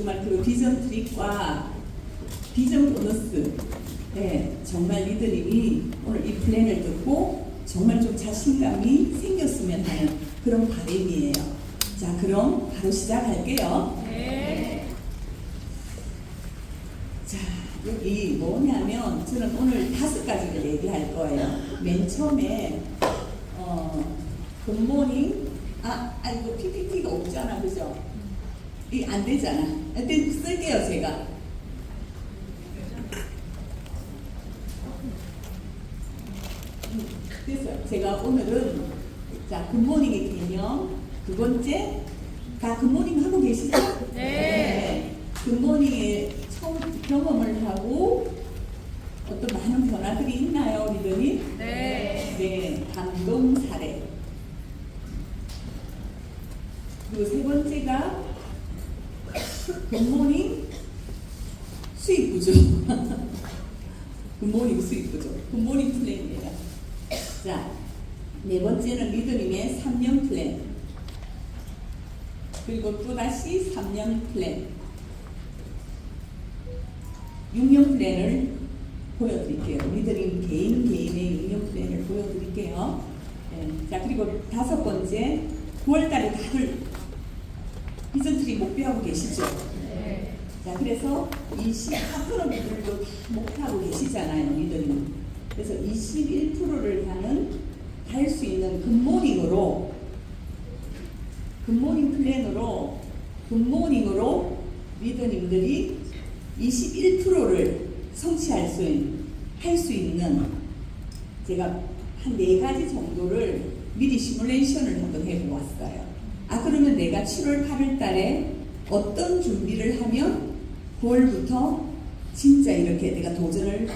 정말 그 비전 트립과 비전 보너스, 네, 정말 리더님이 오늘 이 플랜을 듣고 정말 좀 자신감이 생겼으면 하는 그런 바람이에요. 자, 그럼 바로 시작할게요. 네. 자, 여기 뭐냐면 저는 오늘 5가지를 얘기할 거예요. 맨 처음에 굿모닝, 이거 PPT가 없잖아, 그죠? 이게 안 되잖아. 일단 쓸게요, 제가. 됐어요. 제가 오늘은 자, 굿모닝의 개념, 두 번째, 다 굿모닝 하고 계시죠? 네. 굿모닝의 처음 경험을 하고 어떤 많은 변화들이 있나요, 리더님? 네. 네, 감동 사례. 그리고 세 번째가 굿모닝 수익 구조. 굿모닝 수익 구조. 굿모닝 플랜이에요. 자, 네 번째는 리더님의 3년 플랜. 그리고 또다시 3년 플랜. 6년 플랜을 보여드릴게요. 리더님 개인의 6년 플랜을 보여드릴게요. 네. 자, 그리고 5번째, 9월달에 다들 비전트리 목표하고 계시죠? 네. 자, 그래서 24%분들도 다 목표하고 계시잖아요, 리더님. 그래서 21%를 할 수 있는 굿모닝으로, 굿모닝 플랜으로, 굿모닝으로 리더님들이 21%를 성취할 수 있는 제가 한 4가지 정도를 미리 시뮬레이션을 한번 해보았어요. 그러면 내가 7월 8월 달에 어떤 준비를 하면 9월부터 진짜 이렇게 내가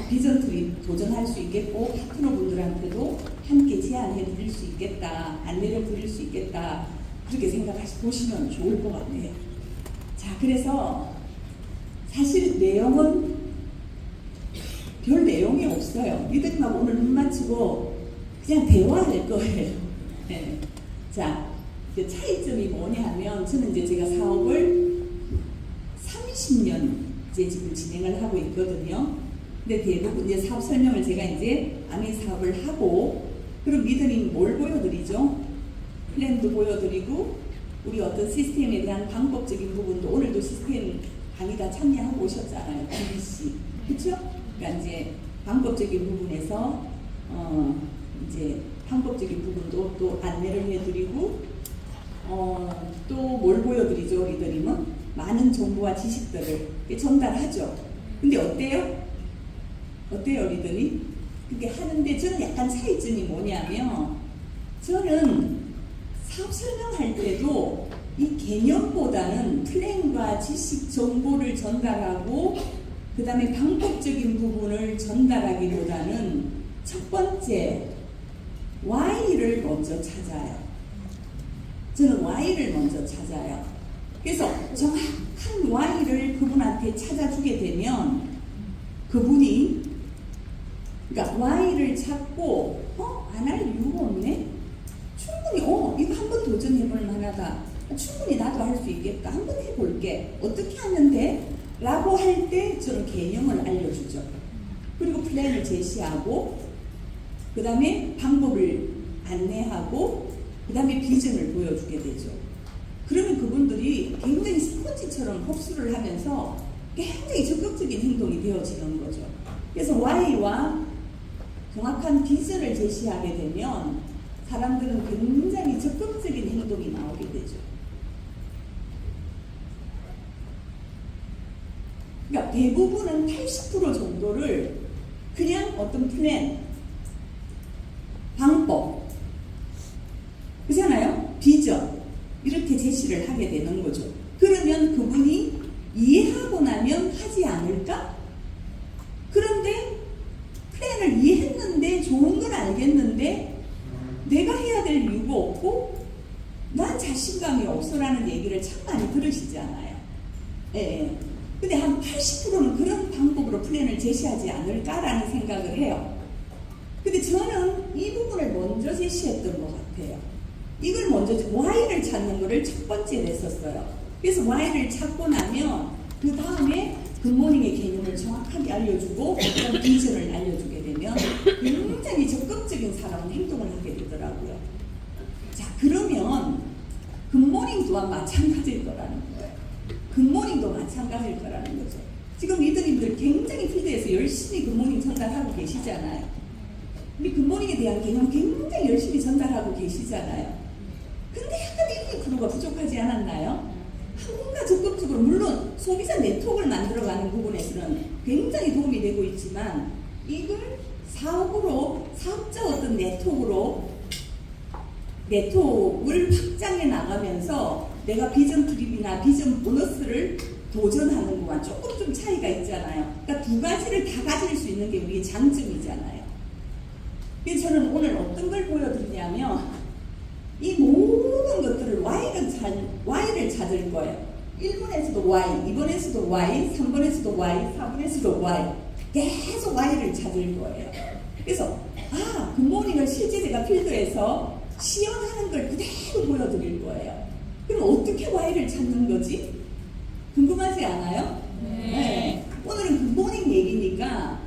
비전 트립 도전할 수 있겠고, 파트너분들한테도 함께 제안해 드릴 수 있겠다, 안내를 드릴 수 있겠다, 그렇게 보시면 좋을 것 같아요. 자, 그래서 사실 내용은 별 내용이 없어요. 리더님하고 오늘 눈 맞추고 그냥 대화할 거예요. 네. 자, 이제 차이점이 뭐냐 하면, 저는 이제 제가 사업을 30년 지금 진행을 하고 있거든요. 근데 대부분 이제 사업 설명을 제가 이제 아미 사업을 하고, 그럼 리더님 뭘 보여드리죠? 플랜도 보여드리고, 우리 어떤 시스템에 대한 방법적인 부분도, 오늘도 시스템 강의다 참여하고 오셨잖아요. BBC. 그렇죠? 그러니까 이제 방법적인 부분에서 이제 방법적인 부분도 또 안내를 해드리고, 또 뭘 보여드리죠, 리더님은? 많은 정보와 지식들을 전달하죠. 근데 어때요, 리더님? 그게 하는데 저는 약간 차이점이 뭐냐면, 저는 사업 설명할 때도 이 개념보다는 플랜과 지식 정보를 전달하고, 그 다음에 방법적인 부분을 전달하기보다는 첫 번째 Y를 먼저 찾아요. 저는 Y를 먼저 찾아요. 그래서 정확한 Y를 그분한테 찾아주게 되면 그분이, 그러니까 Y를 찾고 안 할 이유가 없네? 충분히 이거 한번 도전해볼 만하다. 충분히 나도 할 수 있겠다. 한번 해볼게. 어떻게 하는데? 라고 할 때 저는 개념을 알려주죠. 그리고 플랜을 제시하고, 그 다음에 방법을 안내하고, 그 다음에 비전을 보여주게 되죠. 그러면 그분들이 굉장히 스펀지처럼 흡수를 하면서 굉장히 적극적인 행동이 되어지는 거죠. 그래서 Y와 정확한 비전을 제시하게 되면 사람들은 굉장히 적극적인 행동이 나오게 되죠. 그러니까 대부분은 80% 정도를 그냥 어떤 플랜, 방법, 그렇잖아요? 비전, 이렇게 제시를 하게 되는 거죠. 그러면 그분이 이해하고 나면 하지 않을까? 그런데 플랜을 이해했는데, 좋은 걸 알겠는데 내가 해야 될 이유가 없고 난 자신감이 없어라는 얘기를 참 많이 들으시잖아요. 예. 근데 한 80%는 그런 방법으로 플랜을 제시하지 않을까라는 생각을 해요. 근데 저는 이 부분을 먼저 제시했던 것 같아요. 이걸 먼저 Y를 찾는 거를 첫 번째 냈었어요. 그래서 Y를 찾고 나면 그 다음에 굿모닝의 개념을 정확하게 알려주고 그다음 비전을 알려주게 되면 굉장히 적극적인 사람은 행동을 하게 되더라고요. 자, 그러면 굿모닝 또한 마찬가지일 거라는 거예요. 굿모닝도 마찬가지일 거라는 거죠. 지금 리더님들 굉장히 필드에서 열심히 굿모닝 전달하고 계시잖아요. 우리 굿모닝에 대한 개념 굉장히 열심히 전달하고 계시잖아요. 근데 약간 1~2%가 부족하지 않았나요? 뭔가 적극적으로 물론 소비자 네트워크를 만들어가는 부분에서는 굉장히 도움이 되고 있지만 이걸 사업으로 사업자 어떤 네트워크를 확장해 나가면서 내가 비전 트립이나 비전 보너스를 도전하는 것과 조금 좀 차이가 있잖아요. 그러니까 두 가지를 다 가질 수 있는 게 우리의 장점이잖아요. 그래서 저는 오늘 어떤 걸 보여드리냐면 이 모든 것들을 Y를 찾을 거예요. 1번에서도 Y, 2번에서도 Y, 3번에서도 Y, 4번에서도 Y. 계속 Y를 찾을 거예요. 그래서 굿모닝을 실제 제가 필드에서 시연하는 걸 그대로 보여드릴 거예요. 그럼 어떻게 Y를 찾는 거지? 궁금하지 않아요? 네. 오늘은 굿모닝 얘기니까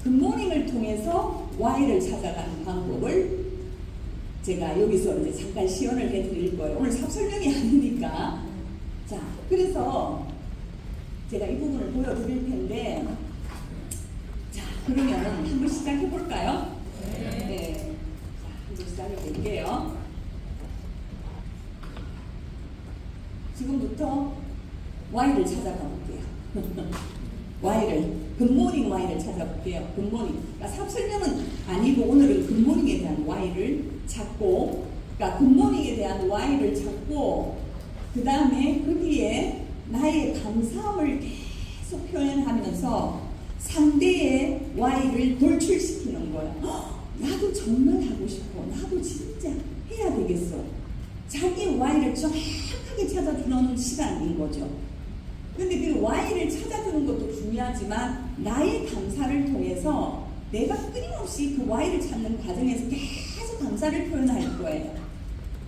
굿모닝을 통해서 Y를 찾아가는 방법을 제가 여기서 이제 잠깐 시연을 해드릴 거예요. 오늘 삽 설명이 아니니까. 자, 그래서 제가 이 부분을 보여드릴 텐데, 자, 그러면 한번 시작해 볼까요? 네. 자, 한번 시작해 볼게요. 지금부터 Y를 찾아가 볼게요. 굿모닝 Y를 찾아볼게요. 굿모닝. 그러니까 삽 설명은 아니고 오늘은 굿모닝에 대한 Y를 찾고, 그러니까 굿모닝에 대한 Y를 찾고, 그 다음에 거기에 나의 감사함을 계속 표현하면서 상대의 Y를 돌출시키는 거예요. 나도 정말 하고 싶어. 나도 진짜 해야 되겠어. 자기의 Y를 정확하게 찾아주는 시간인 거죠. 근데 그 Y를 찾아주는 것도 중요하지만 나의 감사를 통해서 내가 끊임없이 그 Y를 찾는 과정에서 계속 감사를 표현할 거예요.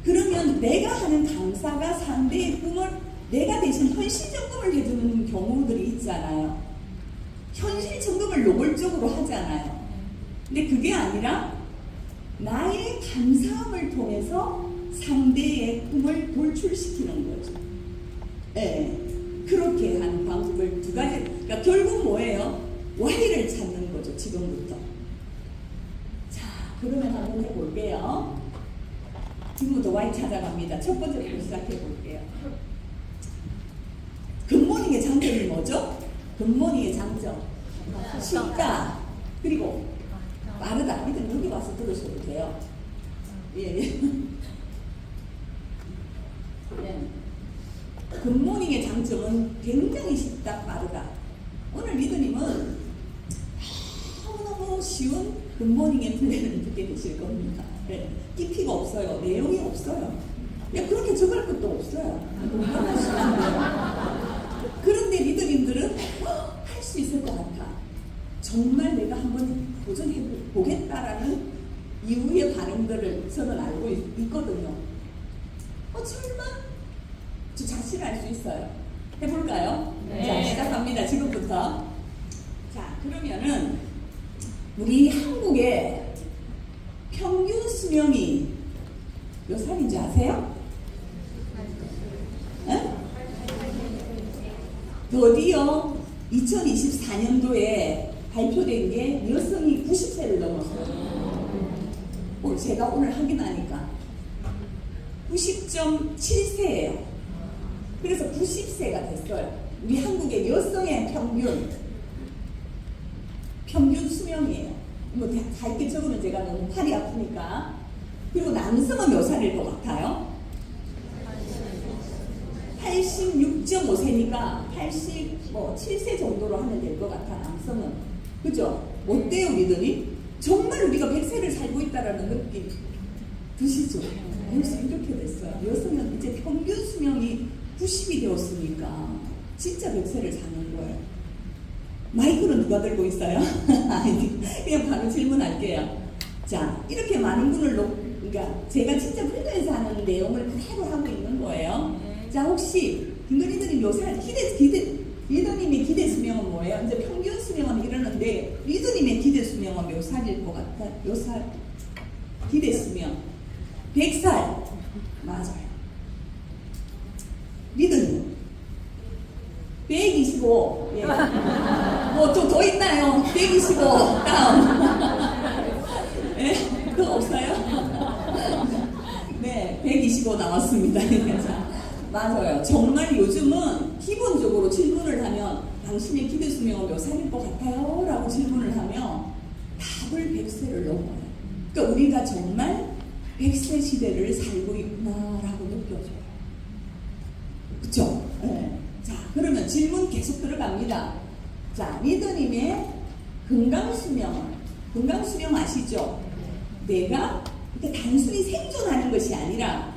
그러면 내가 하는 감사가 상대의 꿈을 내가 대신 현실 점검을 해주는 경우들이 있잖아요. 현실 점검을 노골적으로 하잖아요. 근데 그게 아니라 나의 감사함을 통해서 상대의 꿈을 돌출시키는 거죠. 네. 그렇게 하는 방법을 두 가지. 그러니까 결국 뭐예요? Y를 찾는 거죠. 지금부터. 자, 그러면 한번 해볼게요. 지금부터 Y 찾아갑니다. 첫 번째부터 시작해 볼게요. 굿모닝의 장점이 뭐죠? 굿모닝의 장점. 쉽다. 그리고 빠르다. 이건 여기 와서 들으셔도 돼요. 예. 굿모닝의 장점은 굉장히 쉽다, 빠르다. 오늘 리더님은 너무너무 쉬운 굿모닝의 플랜을 듣게 되실 겁니다. 네. 깊이가 없어요. 내용이 없어요. 그렇게 적을 것도 없어요. 그런데 리더님들은 할 수 있을 것 같아. 정말 내가 한번 도전해 보겠다라는 이후의 반응들을 저는 알고 있거든요. 설마? 저 자신을 알 수 있어요. 해볼까요? 네. 자, 시작합니다. 지금부터. 자, 그러면은 우리 한국의 평균 수명이 몇 살인지 아세요? 응? 어디요? 2024년도에 발표된 게 여성이 90세를 넘었어요. 제가 오늘 확인하니까 90.7세예요. 그래서 90세가 됐어요. 우리 한국의 여성의 평균 수명이에요. 뭐 다 이렇게 적으면 제가 너무 팔이 아프니까. 그리고 남성은 몇 살일 것 같아요? 86.5세니까 87세 정도로 하면 될 것 같아, 남성은. 그죠? 어때요, 리더니? 정말 우리가 100세를 살고 있다는 느낌 드시죠? 벌써 이렇게 됐어요. 여성은 이제 평균 수명이 90이 되었으니까 진짜 100세를 사는 거예요. 마이크는 누가 들고 있어요? 그냥 바로 질문할게요. 자, 이렇게 많은 분을 그러니까 제가 진짜 필드에서 하는 내용을 그대로 하고 있는 거예요. 자, 혹시 김건희들이 묘사할 리더님의 기대 수명은 뭐예요? 이제 평균 수명은 이러는데 리더님의 기대 수명은 몇 살일 것 같아? 몇 살? 기대 수명 100살 맞아요. 리더님 125. 예. 뭐 좀 더 있나요? 125 다음. 예? 또 없어요? 네, 125 나왔습니다. 자, 맞아요. 정말 요즘은 기본적으로 질문을 하면 당신의 기대 수명은 몇 살일 것 같아요? 라고 질문을 하면 답을 100세를 넘어요. 그러니까 우리가 정말 100세 시대를 살고 있구나라고 느껴져요. 그쵸? 네. 자, 그러면 질문 계속 들어갑니다. 자, 리더님의 건강수명 아시죠? 내가 그러니까 단순히 생존하는 것이 아니라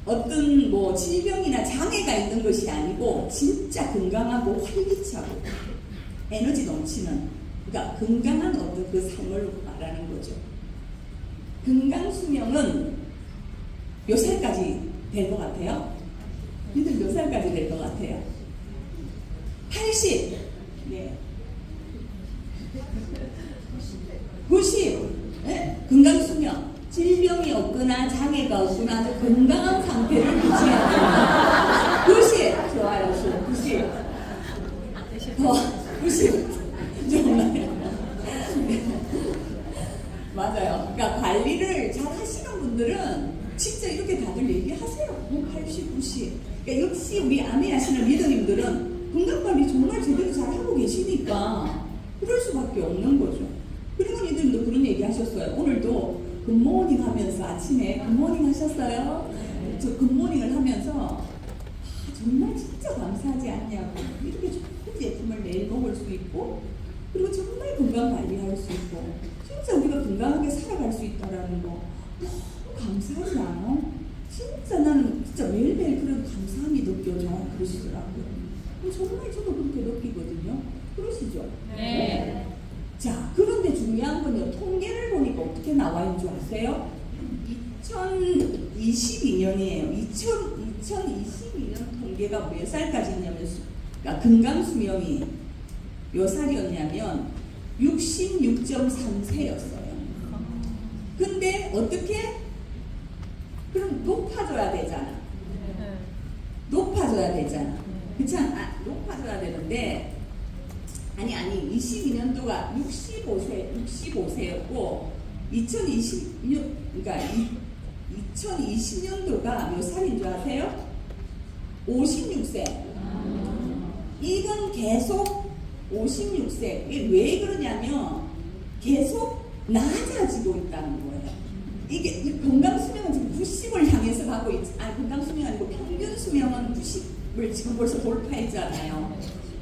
어떤 뭐 질병이나 장애가 있는 것이 아니고 진짜 건강하고 활기차고 에너지 넘치는 그러니까 건강한 어떤 그 삶을 말하는 거죠. 건강수명은 몇 살까지 될 것 같아요? 니들 몇 살까지 될 것 같아요? 80. 네. 90. 네? 건강수명. 질병이 없거나 장애가 없거나 아주 건강한 상태를 유지해야 됩니다. 90. 좋아요. 90. 90. 정말. 맞아요. 그러니까 관리를 잘 하시는 분들은 진짜 이렇게 다들 얘기하세요. 80, 90. 그러니까 역시 우리 아내 하시는 리더님들은 건강관리 정말 제대로 잘 하고 계시니까 그럴 수밖에 없는 거죠. 그리고 니들도 그런 얘기 하셨어요. 오늘도 굿모닝 하면서 아침에 굿모닝 하셨어요? 저 굿모닝을 하면서 정말 진짜 감사하지 않냐고. 이렇게 좋은 제품을 매일 먹을 수 있고 그리고 정말 건강 관리할 수 있고 진짜 우리가 건강하게 살아갈 수 있다라는 거 너무 감사하지 않아? 진짜 나는 진짜 매일매일 그런 감사함이 느껴져. 그러시더라고요. 정말 저도 그렇게 느끼거든요. 그러시죠? 네. 자, 그런데 중요한 건요. 통계를 보니까 어떻게 나와 있는 줄 아세요? 2022년이에요. 2022년 통계가 몇 살까지 있냐면 그러니까 건강수명이 몇 살이었냐면 66.3세였어요. 근데 어떻게? 그럼 높아져야 되잖아. 높아져야 되잖아. 그렇지 않아? 높아져야 되는데 아니 22년도가 65세였고 2020년도가 몇 살인 줄 아세요? 56세. 이건 계속 56세. 이게 왜 그러냐면 계속 낮아지고 있다는 거예요. 이게 건강수명은 지금 90을 향해서 가고 있지. 아니 건강수명 아니고 평균수명은 90을 지금 벌써 돌파했잖아요.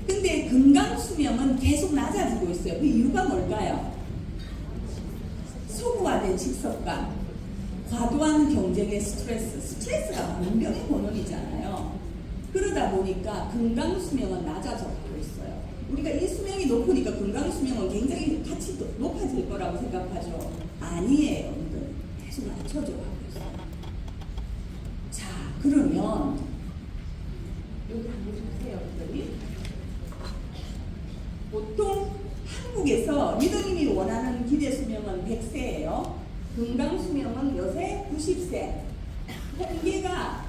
근데 건강수명은 계속 낮아지고 있어요. 그 이유가 뭘까요? 소구화된 식습관, 과도한 경쟁의 스트레스가 만병의 본원이잖아요. 그러다 보니까 건강수명은 낮아져가고 있어요. 우리가 이 수명이 높으니까 건강수명은 굉장히 같이 높아질 거라고 생각하죠. 아니에요. 이건 계속 낮춰져 가고 있어요. 자, 그러면 여기 한번 보세요. 보통 한국에서 리더님이 원하는 기대 수명은 100세예요. 건강 수명은 요새 90세. 통계가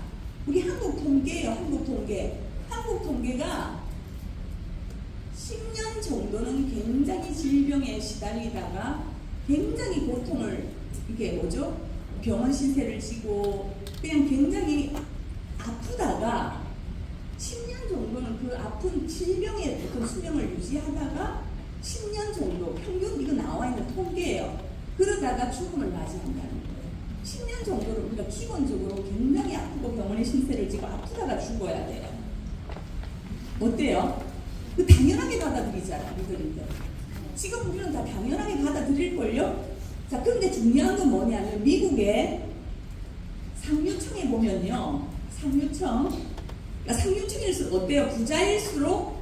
우리 한국 통계예요. 한국 통계가 10년 정도는 굉장히 질병에 시달리다가 굉장히 고통을 이게 뭐죠? 병원 신세를 지고 그냥 굉장히 아프다가 10년 정도는 그 아픈 질병의 그 수명을 유지하다가 10년 정도 평균 이거 나와 있는 통계예요. 그러다가 죽음을 맞이한다는 거예요. 10년 정도를 우리가 기본적으로 굉장히 아프고 병원에 신세를 지고 아프다가 죽어야 돼요. 어때요? 그 당연하게 받아들이잖아, 리더님들. 지금 우리는 다 당연하게 받아들일걸요? 자, 그런데 중요한 건 뭐냐면 미국의 상류층에 보면요. 상류층일수록 어때요? 부자일수록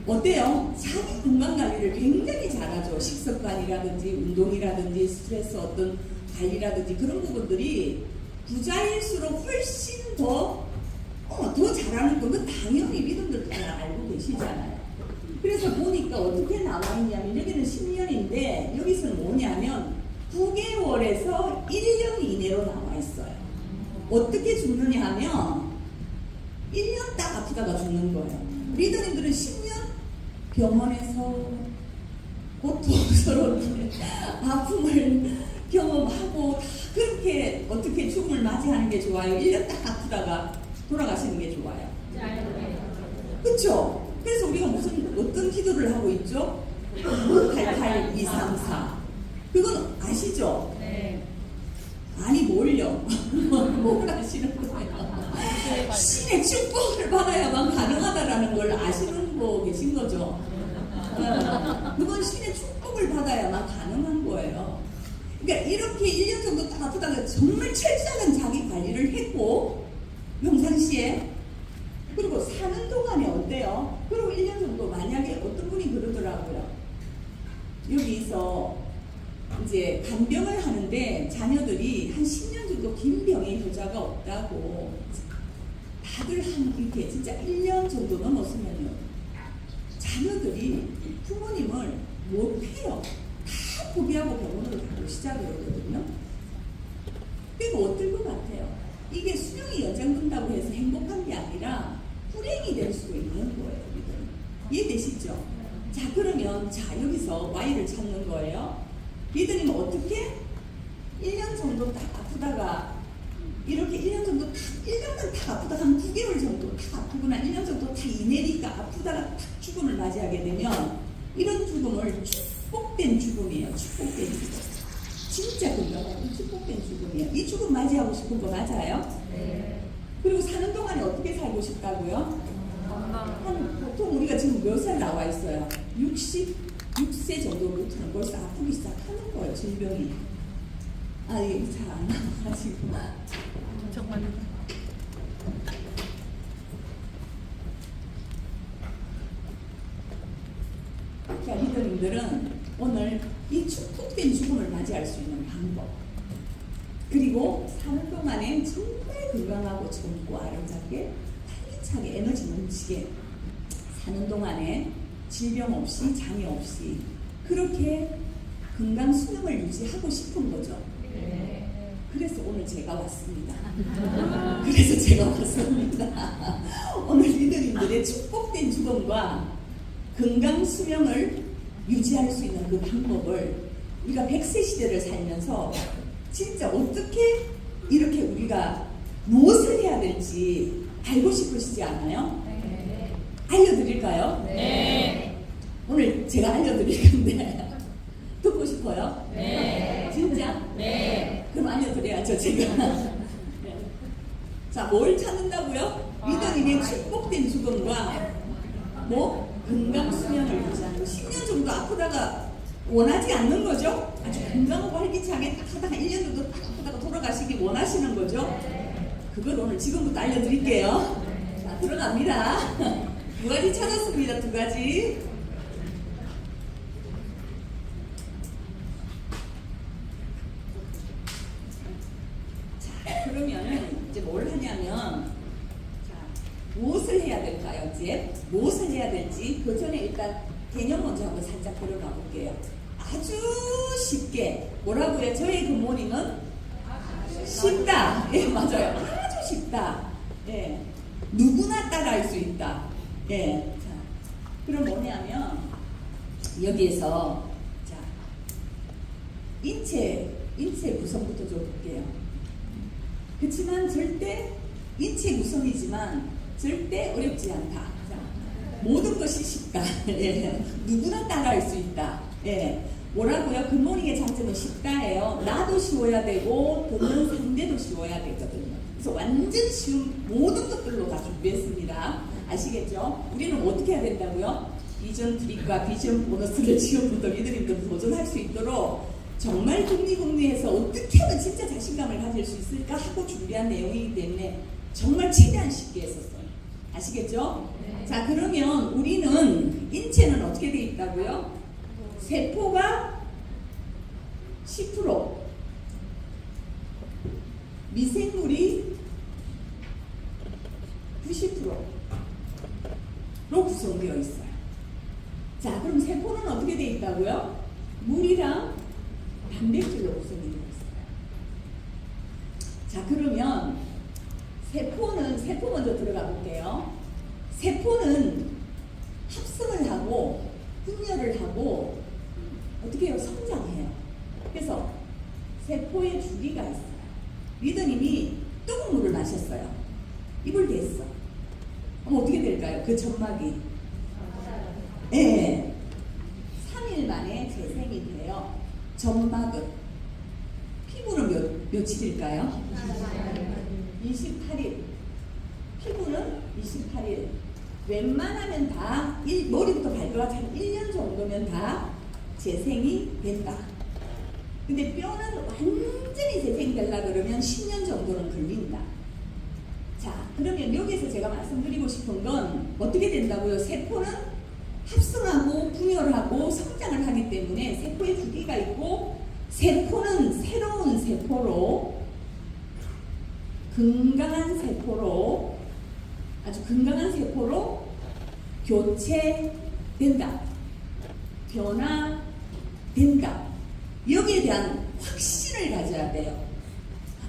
어때요? 자기 건강관리를 굉장히 잘하죠. 식습관이라든지 운동이라든지 스트레스 어떤 관리라든지 그런 부분들이 부자일수록 훨씬 더 더 잘하는 건 당연히 믿음들도 다 알고 계시잖아요. 그래서 보니까 어떻게 나와 있냐면 여기는 10년인데 여기서는 뭐냐면 9개월에서 1년 이내로 나와 있어요. 어떻게 죽느냐 하면 1년 딱 아프다가 죽는 거예요. 리더님들은 10년 병원에서 고통스럽게 아픔을 경험하고 다 그렇게 어떻게 죽음을 맞이하는 게 좋아요? 1년 딱 아프다가 돌아가시는 게 좋아요. 그렇죠? 그래서 우리가 어떤 기도를 하고 있죠? 88234 그건 아시죠? 네. 아니 뭘요? 뭘 아시는 거예요? 신의 축복을 받아야만 가능하다라는 걸 아시는 거 계신 거죠? 그건 신의 축복을 받아야만 가능한 거예요. 그러니까 이렇게 1년 정도 딱 아프다가 정말 철저한 자기 관리를 했고 평상시에 그리고 사는 동안에 어때요? 그리고 1년 정도 만약에 어떤 분이 그러더라고요. 여기서 이제 간병을 하는데 자녀들이 한 10년 정도 긴 병의 효자가 없다고 다들 한 이렇게 진짜 1년 정도 넘었으면요 자녀들이 부모님을 못 해요. 다 포기하고 병원으로 가고 시작을 하거든요. 그리고 어떨 것 같아요? 이게 수명이 연장된다고 해서 행복한 게 아니라 불행이 될 수도 있는 거예요. 이해되시죠? 자 그러면 자 여기서 Y를 찾는 거예요. 리더님은 어떻게 1년 정도 딱 아프다가 이렇게 1년 정도 딱 1년은 딱 아프다가 한 9개월 정도 딱 아프거나 1년 정도 딱 이내니까 아프다가 딱 죽음을 맞이하게 되면 이런 죽음을 축복된 죽음이에요. 축복된 죽음. 진짜 건강하고 축복된 죽음이에요. 이 죽음 맞이하고 싶은 거 맞아요? 네. 그리고 사는 동안에 어떻게 살고 싶다고요? 한 보통 우리가 지금 몇 살 나와 있어요? 66세 정도부터는 벌써 아프기 시작하는 거예요. 질병이. 아 이게 잘 안 나와가지고. 정말. 자 리더님들은 오늘 이 축복된 죽음을 맞이할 수 있는 방법 그리고 사는 동안에 정말 건강하고 젊고 아름답게 활기차게 에너지 넘치게 사는 동안에 질병 없이 장애 없이 그렇게 건강 수명을 유지하고 싶은 거죠. 네. 그래서 오늘 제가 왔습니다. 그래서 제가 왔습니다. 오늘 리더님들의 축복된 죽음과 건강 수명을 유지할 수 있는 그 방법을 우리가 100세 시대를 살면서 진짜 어떻게 이렇게 우리가 무엇을 해야 될지 알고 싶으시지 않아요? 네. 알려드릴까요? 네. 오늘 제가 알려드릴 건데 듣고 싶어요? 네. 진짜? 네. 그럼 알려드려야죠 제가. 네. 자, 뭘 찾는다고요? 리더님의 축복된 죽음과 뭐? 건강 수명을 유지하는 거. 10년 정도 아프다가 원하지 않는 거죠? 아주 건강하고 활기차게 딱 하다가 1년 정도 딱 아프다가 돌아가시기 원하시는 거죠? 그걸 오늘 지금부터 알려드릴게요. 자, 들어갑니다. 2가지 찾았습니다. 2가지. 자, 그러면은 이제 뭘 하냐면 무엇을 해야 될까요? 이제 무엇을 해야 될지 그 전에 일단 개념 먼저 한번 살짝 들어가 볼게요. 아주 쉽게 뭐라고요? 저의 굿모닝은 쉽다. 예, 맞아요. 아주 쉽다. 예, 누구나 따라할 수 있다. 예, 자, 그럼 뭐냐면 여기에서 자 인체 구성부터 좀 볼게요. 그렇지만 절대 인체 구성이지만 절대 어렵지 않다. 자, 모든 것이 쉽다. 예. 누구나 따라할 수 있다. 예. 뭐라고요? 굿모닝의 장점은 쉽다예요. 나도 쉬워야 되고 듣는 상대도 쉬워야 되거든요. 그래서 완전 쉬운 모든 것들로 다 준비했습니다. 아시겠죠? 우리는 어떻게 해야 된다고요? 이전 트릭과 비전 보너스를 지금부터 리더님들 도전할 수 있도록 정말 궁리해서 어떻게 하면 진짜 자신감을 가질 수 있을까 하고 준비한 내용이기 때문에 정말 최대한 쉽게 했었어요. 아시겠죠? 네. 자, 그러면 우리는 인체는 어떻게 되어 있다고요? 세포가 10%, 미생물이 구성되어 있어요. 자, 그럼 세포는 어떻게 되어 있다고요? 물이랑 단백질로 구성이 되어 있어요. 자, 그러면 세포 먼저 들어가 볼게요. 세포는 합성을 하고 분열을 하고 어떻게 해요? 성장해요. 그래서 세포의 주기가 있어요. 리더님이 뜨거운 물을 마셨어요. 입을 댔어. 그럼 어떻게 될까요? 그 점막이 네. 3일 만에 재생이 돼요. 점막은 피부는 며칠일까요? 28일. 피부는 28일. 웬만하면 다 머리부터 발끝까지 한 1년 정도면 다 재생이 된다. 근데 뼈는 완전히 재생되려고 그러면 10년 정도는 걸린다. 자, 그러면 여기에서 제가 말씀드리고 싶은 건 어떻게 된다고요? 세포는 합성하고 분열하고 성장을 하기 때문에 세포의 주기가 있고, 세포는 새로운 세포로, 건강한 세포로, 아주 건강한 세포로 교체된다. 변화된다. 여기에 대한 확신을 가져야 돼요.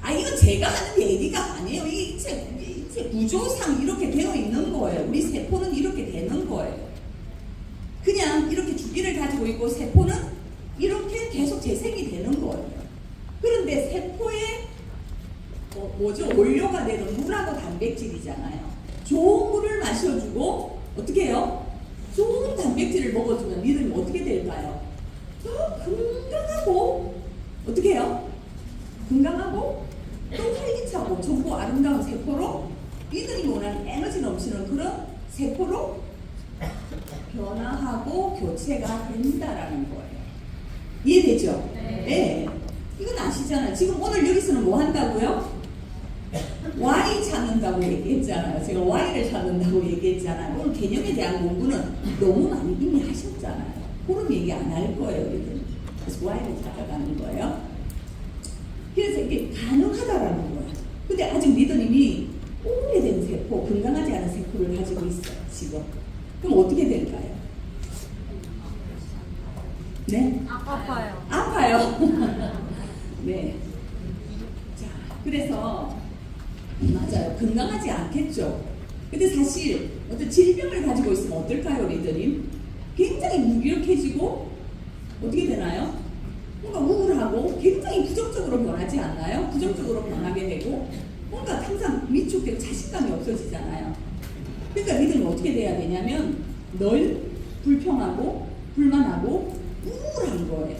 아, 이건 제가 하는 얘기가 아니에요. 이게 인체 구조상 이렇게 되어 있는 거예요. 우리 세포는 이렇게 되는 거예요. 그냥 이렇게 주기를 가지고 있고 세포는 이렇게 계속 재생이 되는 거예요. 그런데 세포의 원료가 되는 물하고 단백질이잖아요. 좋은 물을 마셔주고 어떻게 해요? 좋은 단백질을 먹어주면 니들이 어떻게 될까요? 더 건강하고 어떻게 해요? 건강하고 또 활기차고 좋고 아름다운 세포로, 니들이 원하는 에너지 넘치는 그런 세포로 변화하고 교체가 된다라는 거예요. 이해되죠? 네. 이건 아시잖아요. 지금 오늘 여기서는 뭐 한다고요? Y 찾는다고 얘기했잖아요. 제가 Y를 찾는다고 얘기했잖아요. 오늘 개념에 대한 공부는 너무 많이 이미 하셨잖아요. 그런 얘기 안 할 거예요, 우리는. 그래서 Y를 찾아가는 거예요. 그래서 이게 가능하다라는 거예요. 근데 아직 리더님이 오래된 세포, 건강하지 않은 세포를 가지고 있어요, 지금. 그럼 어떻게 될까요? 네? 아파요. 아파요. 네. 자, 그래서 맞아요. 건강하지 않겠죠. 근데 사실 어떤 질병을 가지고 있으면 어떨까요, 리더님? 굉장히 무기력해지고 어떻게 되나요? 뭔가 우울하고 굉장히 부정적으로 변하지 않나요? 부정적으로 변하게 되고 뭔가 항상 위축되고 자신감이 없어지잖아요. 그러니까 리더는 어떻게 돼야 되냐면 늘 불평하고 불만하고 우울한 거예요.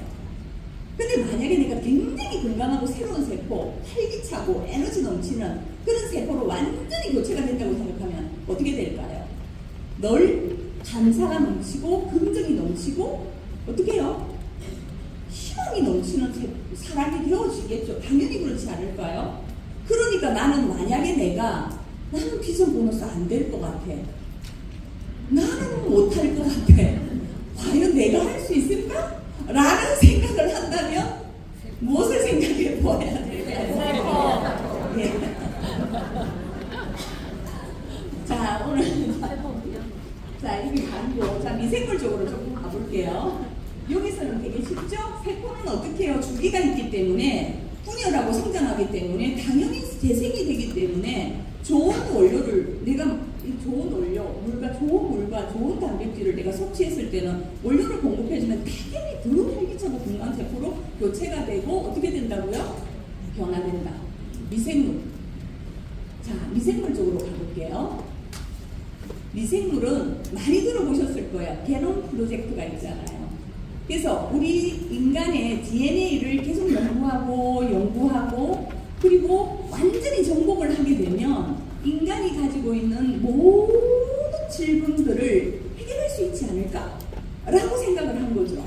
근데 만약에 내가 굉장히 건강하고 새로운 세포, 활기차고 에너지 넘치는 그런 세포로 완전히 교체가 된다고 생각하면 어떻게 될까요? 늘 감사가 넘치고 긍정이 넘치고 어떻게 해요? 희망이 넘치는 사람이 되어지겠죠. 당연히 그렇지 않을까요? 그러니까 나는 비전 보너스 안 될 것 같아. 나는 못할 것 같아. 과연 내가 할 수 있을까? 라는 생각을 한다면 무엇을 생각해 보아야 될까요? 네. 자, 오늘 이게 간고. 자, 미생물 쪽으로 조금 가볼게요. 여기서는 되게 쉽죠? 세포는 어떻게 해요? 주기가 있기 때문에 분열하고 성장하기 때문에 당연히 재생이 되기 때문에 좋은 원료를 좋은 원료, 좋은 물과 좋은 단백질을 내가 섭취했을 때는 원료를 공급해주면 당연히 더 활기차고 건강한 세포로 교체가 되고 어떻게 된다고요? 변화된다. 미생물. 자, 미생물 쪽으로 가볼게요. 미생물은 많이 들어보셨을 거예요. 게놈 프로젝트가 있잖아요. 그래서 우리 인간의 DNA를 계속 연구하고 그리고 완전히 정복을 하게 되면 인간이 가지고 있는 모든 질병들을 해결할 수 있지 않을까? 라고 생각을 한 거죠.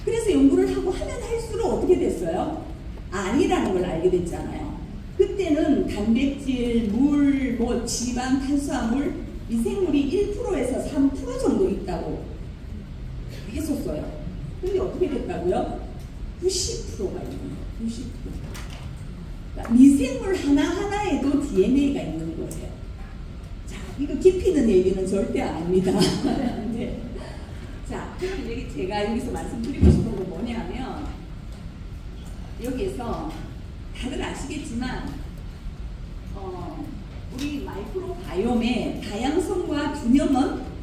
그래서 연구를 하고 하면 할수록 어떻게 됐어요? 아니라는 걸 알게 됐잖아요. 그때는 단백질, 물, 지방, 탄수화물, 미생물이 1%에서 3% 정도 있다고 했었어요. 근데 어떻게 됐다고요? 90%가 있는 거예요. 90%. 그러니까 미생물 하나하나에도 DNA가 있는 거예요. 자, 이거 깊이는 있는 얘기는 절대 아닙니다. 네. 자, 그럼 여기 제가 여기서 말씀드리고 싶은 건 뭐냐면 여기에서 다들 아시겠지만 우리 마이크로바이옴의 다양성과 균형은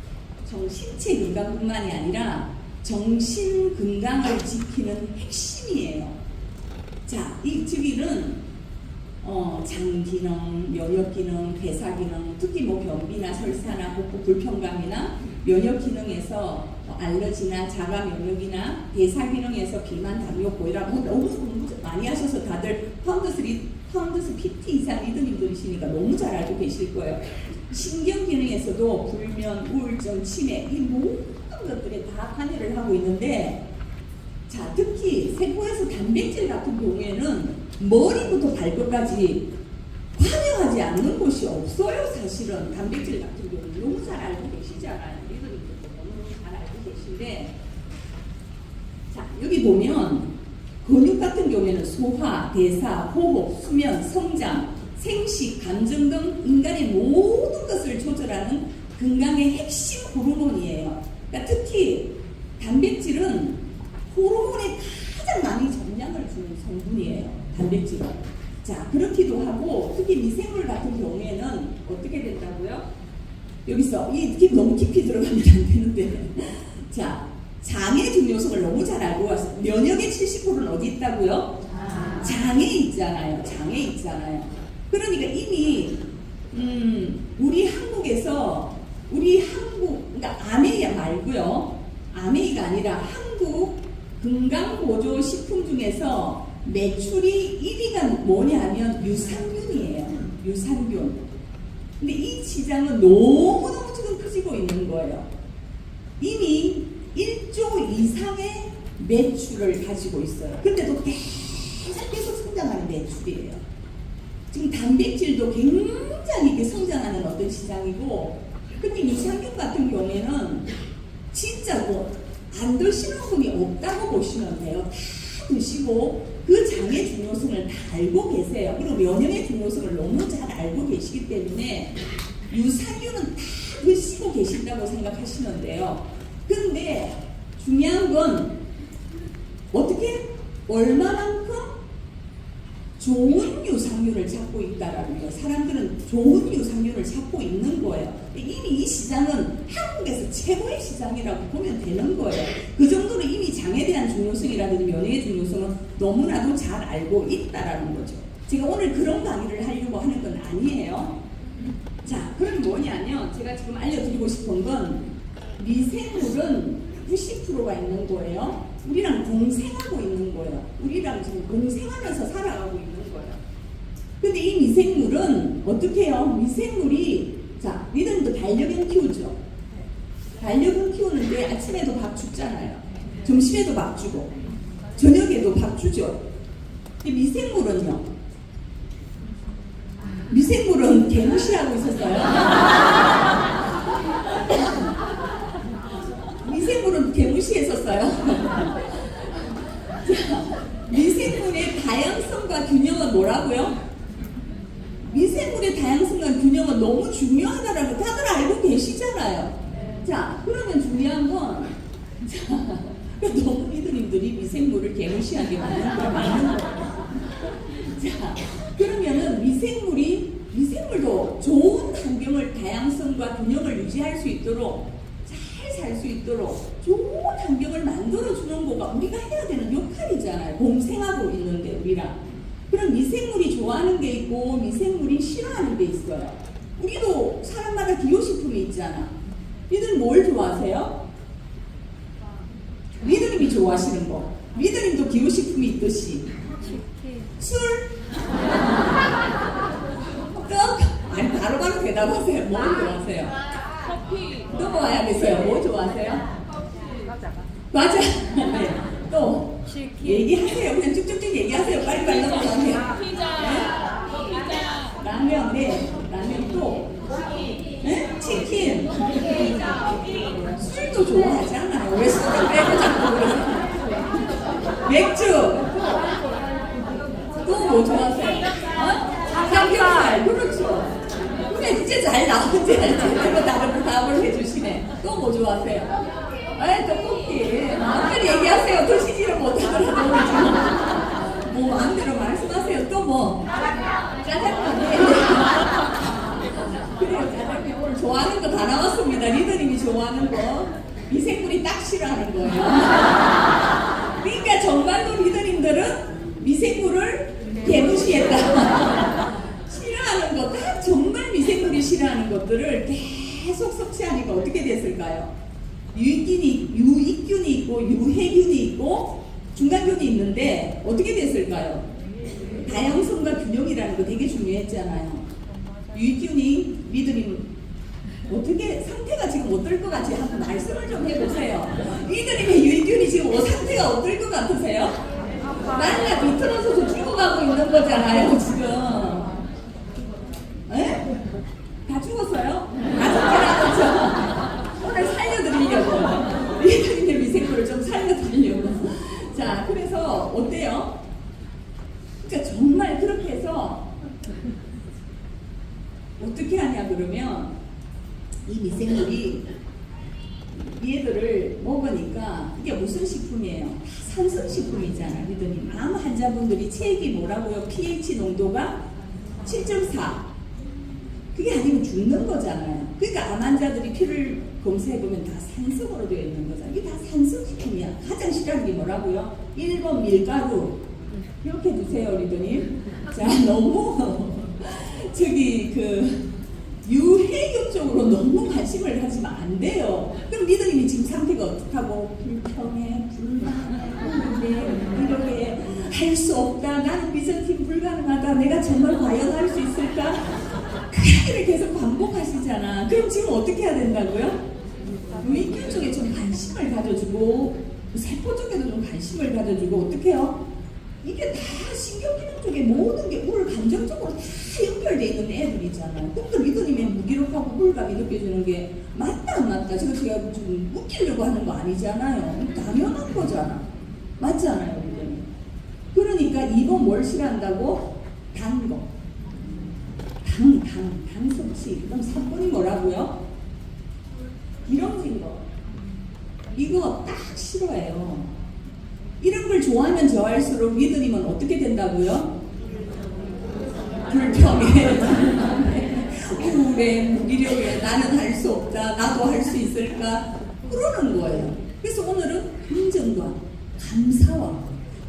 신체 건강뿐만이 아니라 정신 건강을 지키는 핵심이에요. 자, 이 즉위는 장 기능, 면역 기능, 대사 기능, 특히 뭐 변비나 설사나 복부 불편감이나 면역 기능에서 알러지나 자가 면역이나 대사 기능에서 비만, 당뇨, 고혈압 너무 공부 많이 하셔서 다들 파운드스 PT 이상 리더님들이시니까 너무 잘 알고 계실 거예요. 신경 기능에서도 불면, 우울증, 치매 이 모든 것들에 다 관여를 하고 있는데 자, 특히 세포에서 단백질 같은 경우에는 머리부터 발끝까지 관여하지 않는 곳이 없어요. 사실은 단백질 같은 경우는 너무 잘 알고 계시잖아요. 리더님들도 너무 잘 알고 계신데 자, 여기 보면 근육 같은 경우에는 소화, 대사, 호흡, 수면, 성장, 생식, 감정 등 인간의 모든 것을 조절하는 건강의 핵심 호르몬이에요. 그러니까 특히 단백질은 호르몬에 가장 많이 점량을 주는 성분이에요. 단백질은. 자, 그렇기도 하고 특히 미생물 같은 경우에는 어떻게 된다고요? 여기서 너무 깊이 들어가면 안 되는데 자, 장의 중요성을 너무 잘 알고 왔어요. 면역의 70%는 어디 있다고요? 장에 있잖아요. 장에 있잖아요. 그러니까 이미 우리 한국에서 그러니까 아메이아 말고요. 아메이가 아니라 한국 건강보조식품 중에서 매출이 1위가 뭐냐면 유산균이에요. 유산균. 근데 이 시장은 너무너무 지금 커지고 있는 거예요. 이미 1조 이상의 매출을 가지고 있어요. 근데도 계속 성장하는 매출이에요. 지금 단백질도 굉장히 이렇게 성장하는 어떤 시장이고, 근데 유산균 같은 경우에는 진짜 안 드시는 분이 없다고 보시면 돼요. 다 드시고 그 장의 중요성을 다 알고 계세요. 그리고 면역의 중요성을 너무 잘 알고 계시기 때문에 유산균은 다 드시고 계신다고 생각하시면 돼요. 근데 중요한 건 어떻게 얼마만큼 좋은 유산균을 찾고 있다라는 거예요. 사람들은 좋은 유산균을 찾고 있는 거예요. 이미 이 시장은 한국에서 최고의 시장이라고 보면 되는 거예요. 그 정도로 이미 장에 대한 중요성이라든지 면역의 중요성은 너무나도 잘 알고 있다라는 거죠. 제가 오늘 그런 강의를 하려고 하는 건 아니에요. 자, 그럼 뭐냐면 제가 지금 알려드리고 싶은 건 미생물은 90%가 있는 거예요. 우리랑 공생하고 있는 거예요. 우리랑 지금 공생하면서 살아가고 있는 거예요. 근데 이 미생물은 어떻게 해요? 미생물이 자, 리더님도 반려견 키우죠? 반려견 키우는데 아침에도 밥 주잖아요. 점심에도 밥 주고 저녁에도 밥 주죠. 근데 미생물은요? 미생물은 개무시하고 있었어요. 미생물은 개무시했었어요. 미생물의 다양성과 균형은 뭐라고요? 미생물의 다양성과 균형은 너무 중요하다라고 다들 알고 계시잖아요. 자, 그러면 중요한 건 너무 리더님들이 미생물을 개무시하게 만드는 걸 맞는 거예요. 자, 그러면은 미생물도 좋은 환경을 다양성과 균형을 유지할 수 있도록 살 수 있도록 좋은 환경을 만들어주는 거가 우리가 해야 되는 역할이잖아요. 공생하고 있는데 우리랑. 그럼 미생물이 좋아하는 게 있고 미생물이 싫어하는 게 있어요. 우리도 사람마다 기호식품이 있잖아. 니들 뭘 좋아하세요? 리더님이 좋아하시는 거. 리더님도 기호식품이 있듯이. 술? 떡? 아니 바로바로 대답하세요. 뭘 좋아하세요? 커피. 또 뭐 해야겠어요? 뭐 좋아하세요? 과자. 네. 또 치킨. 얘기하세요. 그냥 쭉쭉쭉 얘기하세요. 빨리빨리 넘어가세요. 피자. 라면. 네. 라면 또. 네? 치킨. 술도 좋아하잖아요. 왜 술을 빼고 자꾸 그러세요? 맥주. 또 뭐 좋아하세요? 삼겹살. 그렇죠. 근데 진짜 잘 나오는지 알지? 그거 다른 답을 해주시네. 또 뭐 좋아하세요? 에 떡볶이. 마음대로 얘기하세요. 드시지를 못하더라도 지금 뭐 마음대로 말씀하세요. 또 뭐? 짜장면. 그래요. 짜장면 오늘 좋아하는 거 다 나왔습니다. 리더님이 좋아하는 거. 미생물이 딱 싫어하는 거예요. 그러니까 정말로 리더님들은 미생물을 개무시했다. 싫어하는 거, 딱 정말 미생물이 싫어하는 것들을 계속 섭취하니까 어떻게 됐을까요? 유익균이 있고 유해균이 있고 중간균이 있는데 어떻게 됐을까요? 다양성과 균형이라는 거 되게 중요했잖아요. 유익균이 리더님 어떻게 상태가 지금 어떨 것 같이 한번 말씀을 좀 해보세요. 리더님의 유익균이 지금 상태가 어떨 것 같으세요? 날라 비틀어서 죽어가고 있는 거잖아요 지금. 에? 다 죽었어요? 다 죽어나갔죠? 오늘 살려드리려고 리더님의 미생물을 좀 살려드리려고. 자, 그래서 어때요? 그러니까 정말 그렇게 해서 어떻게 하냐 그러면 이 미생물이 얘들을 먹으니까 이게 무슨 식품이에요? 산성식품이잖아. 리더님 암 환자분들이 책이 뭐라고요? pH 농도가 7.4 그게 아니면 죽는 거잖아요. 그러니까 암 환자들이 피를 검사해보면 다 산성으로 되어 있는 거잖아요. 이게 다 산성식품이야. 가장 싫어하는 게 뭐라고요? 1번 밀가루 이렇게 드세요 리더님. 자, 너무 저기 유해균 쪽으로 너무 관심을 가지면 안 돼요. 그럼 리더님이 지금 상태가 어떡하고 불평해, 불만해, 이렇게 할 수 없다. 나는 미전팀 불가능하다. 내가 정말 과연 할 수 있을까? 그 얘기를 계속 반복하시잖아. 그럼 지금 어떻게 해야 된다고요? 유익균 쪽에 좀 관심을 가져주고 세포 쪽에도 좀 관심을 가져주고 어떻게 해요? 이게 다 신경기능 쪽에 모든 게 우울 감정적으로 다 연결되어 있는 애들이잖아요. 그럼 리더님의 무기력하고 우울감이 느껴지는 게 맞다 안 맞다? 제가 좀 웃기려고 하는 거 아니잖아요. 당연한 거잖아. 맞잖아요, 리더님. 그러니까 2번 뭘 싫어한다고? 단 거. 당 섭취. 그럼 3번이 뭐라고요? 기름진 거. 이거 딱 싫어해요. 이런 걸 좋아하면 좋아할수록 리더님은 어떻게 된다고요? 불평해, 우울해, 무기력해, 나는 할 수 없다, 나도 할 수 있을까? 그러는 거예요. 그래서 오늘은 긍정과 감사와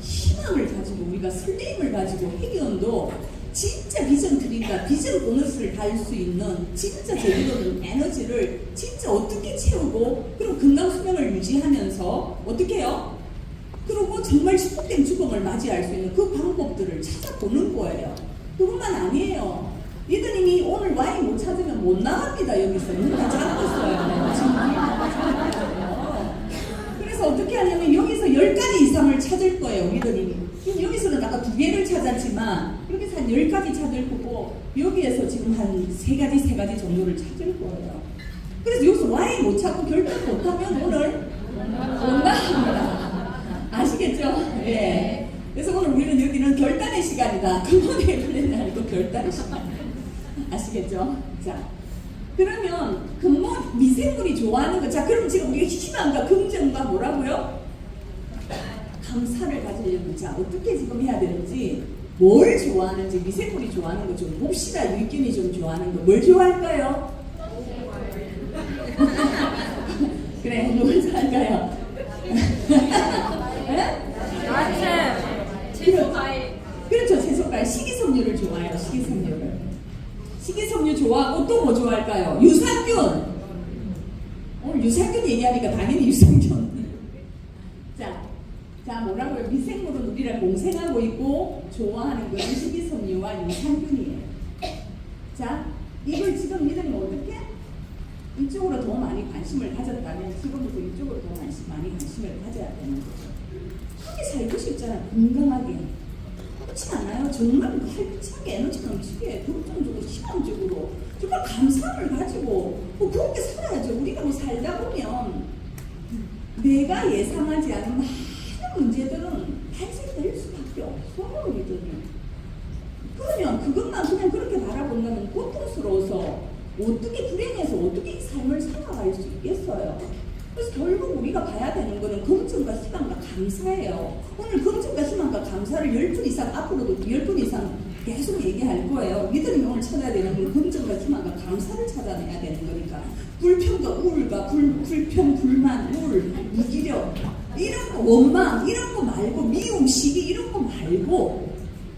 희망을 가지고 우리가 설레임을 가지고 회견도 진짜 비전 드린다, 비전 보너스를 달 수 있는 진짜 제대로 에너지를 진짜 어떻게 채우고 그럼 건강 수명을 유지하면서 어떻게 해요? 그리고 정말 축복된 죽음을 맞이할 수 있는 그 방법들을 찾아보는 거예요. 그것만 아니에요. 리더님이 오늘 와인 못 찾으면 못 나갑니다. 여기서 문 다 잠궜어요. 그래서 어떻게 하냐면 여기서 10가지 이상을 찾을 거예요. 리더님이. 여기서는 아까 2개를 찾았지만 여기서 한 10가지 찾을 거고 여기에서 지금 한 3가지 정도를 찾을 거예요. 그래서 여기서 와인 못 찾고 결정 못하면 오늘 못 나갑니다. 아시겠죠? 예. 그래서 오늘 우리는 여기는 결단의 시간이다. 근본의 플랜이 아니고 결단의 시간. 아시겠죠? 자, 그러면 근본 미생물이 좋아하는 거. 자, 그럼 지금 우리가 희망과 긍정과 뭐라고요? 감사를 가지려면 자 어떻게 지금 해야 되는지 뭘 좋아하는지 미생물이 좋아하는 거 좀 봅시다. 유익균이 좀 좋아하는 거 뭘 좋아할까요? 그래, 뭘 좋아할까요? 그렇죠. 채소과일 식이섬유를 좋아해요. 식이섬유 좋아하고 또 뭐 좋아할까요? 유산균. 오늘 유산균 얘기하니까 당연히 유산균. 자 뭐라고요? 미생물은 우리랑 공생하고 있고 좋아하는 것은 식이섬유와 유산균이에요. 자, 이걸 지금 리더님 어떻게? 이쪽으로 더 많이 관심을 가졌다면 지금부터 이쪽으로 더 많이 관심을 가져야 되는 거죠. 편히 살고 싶잖아. 건강하게. 그렇지 않아요? 정말 활기차게 에너지 넘치게 긍정적으로 희망적으로 정말 감사함을 가지고 그렇게 살아야죠. 우리가 뭐 살다 보면 내가 예상하지 않은 많은 문제들은 발생될 수밖에 없어요. 우리들은. 그러면 그것만 그냥 그렇게 바라본다면 고통스러워서 어떻게 불행해서 어떻게 삶을 살아갈 수 있겠어요? 그래서 결국 우리가 봐야 되는 거는 긍정과 희망과 감사예요. 오늘 긍정과 희망과 감사를 10분 이상, 앞으로도 10분 이상 계속 얘기할 거예요. 믿음이 오늘 찾아야 되는 건 긍정과 희망과 감사를 찾아내야 되는 거니까. 불평과 우울과 불평, 불만, 우울, 무기력, 이런 거, 원망, 이런 거 말고, 미움, 시기, 이런 거 말고,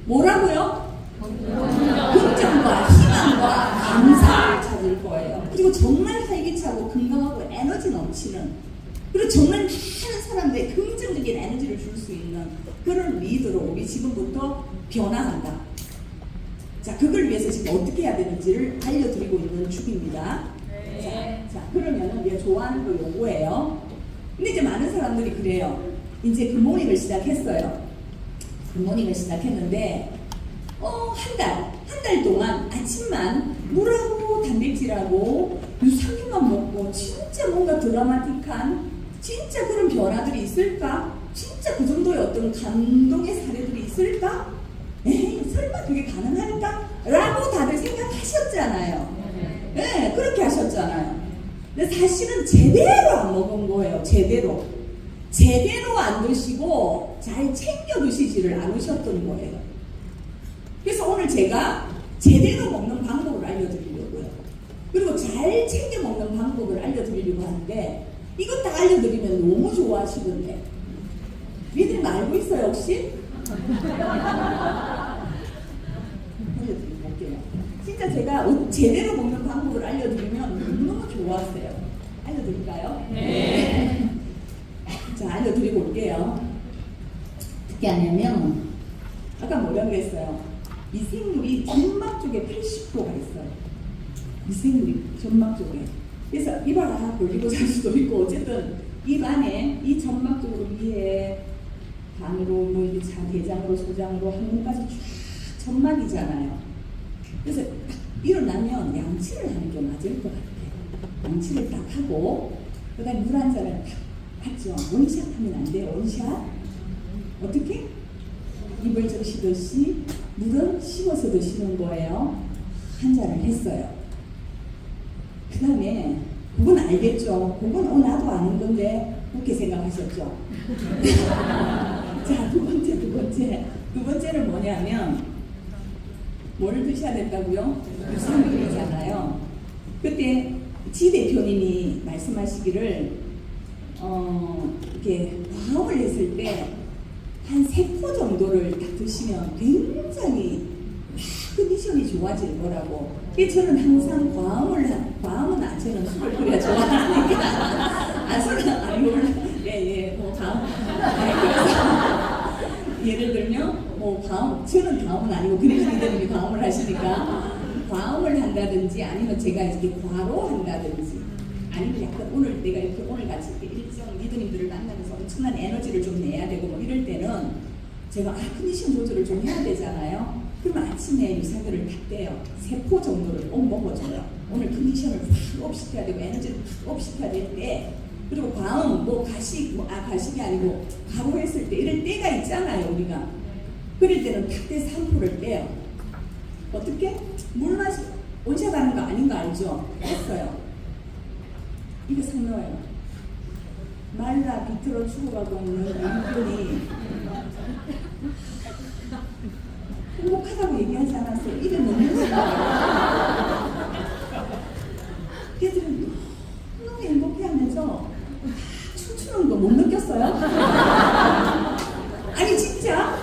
뭐라고요? 긍정과 희망과 감사를 찾을 거예요. 그리고 정말 활기차고 건강하고 에너지 넘치는, 그리고 정말 많은 사람들의 긍정적인 에너지를 줄 수 있는 그런 리더로 우리 지금부터 변화한다. 자, 그걸 위해서 지금 어떻게 해야 되는지를 알려드리고 있는 중입니다. 자, 그러면은 우리가 좋아하는 거 요거예요. 근데 이제 많은 사람들이 그래요. 이제 굿모닝을 시작했어요. 굿모닝을 시작했는데, 한 달 동안 아침만 물하고 단백질하고 유산균만 먹고 진짜 뭔가 드라마틱한 진짜 그런 변화들이 있을까? 진짜 그 정도의 어떤 감동의 사례들이 있을까? 에이, 설마 그게 가능할까? 라고 다들 생각하셨잖아요. 네, 그렇게 하셨잖아요. 근데 사실은 제대로 안 먹은 거예요. 제대로 안 드시고 잘 챙겨 드시지를 않으셨던 거예요. 그래서 오늘 제가 제대로 먹는 방법을 알려드리려고요. 그리고 잘 챙겨 먹는 방법을 알려드리려고 하는데, 이것 다 알려드리면 너무 좋아하시던데 믿음 알고 있어요 혹시? 알려드릴게요. 진짜 제가 제대로 먹는 방법을 알려드리면 너무 좋아하세요. 알려드릴까요? 네. 자, 알려드리고 올게요. 어떻게 하냐면, 아까 뭐라고 그랬어요? 미생물이 점막 쪽에 80%가 있어요. 미생물이 점막 쪽에. 그래서 입 하나 벌리고 잘 수도 있고, 어쨌든 입 안에 이 점막 쪽으로 위에 반으로 뭐 이게 대장으로 소장으로 한 몸까지 쫙 점막이잖아요. 그래서 딱 일어나면 양치를 하는 게 맞을 것 같아요. 양치를 딱 하고 그다음에 물 한 잔을 딱 맞죠. 원샷 하면 안 돼요. 원샷. 어떻게? 입을 적시듯이 물은 씹어서 드시는 거예요. 한 잔을 했어요. 그 다음에 그건 알겠죠. 그건 나도 아는 건데 그렇게 생각하셨죠. 자, 두 번째는 뭐냐면, 뭘 드셔야 된다고요? 유산균이잖아요. 그때 지 대표님이 말씀하시기를 이렇게 과음을 했을 때 한 3포 정도를 딱 드시면 굉장히 컨디션이 좋아질 거라고. 저는 항상 과음은 저는 술을 그래야 좋아하니까. 술은 아니고, 뭐 과음. 그래서 예를 들면, 저는 과음은 아니고, 그래서 이들이 과음을 하시니까, 과음을 한다든지, 아니면 제가 이렇게 과로한다든지, 아니면 약간 내가 이렇게 오늘 같이 일정 리더님들을 만나면서 엄청난 에너지를 좀 내야 되고, 뭐 이럴 때는 제가 컨디션 조절을 좀 해야 되잖아요. 그럼 아침에 유산균을 딱 떼요. 3포 정도를 꼭 먹어줘요. 오늘 컨디션을 확 업시켜야 되고 에너지를 확 업시켜야 될 때, 그리고 과음, 가식이 아니고 과로했을 때 이럴 때가 있잖아요, 우리가. 그럴 때는 탁대 3포를 떼요. 어떻게? 물 원샷 하는 거 아닌 거 알죠? 했어요. 이거 sak 넣어요. 말라 비틀어 죽어가고 있는 인간이 행복하다고 얘기하지 않았어요. 입에 넣는 거예요. 걔들은 너무 행복해하면서 춤추는 거 못 느꼈어요? 아니 진짜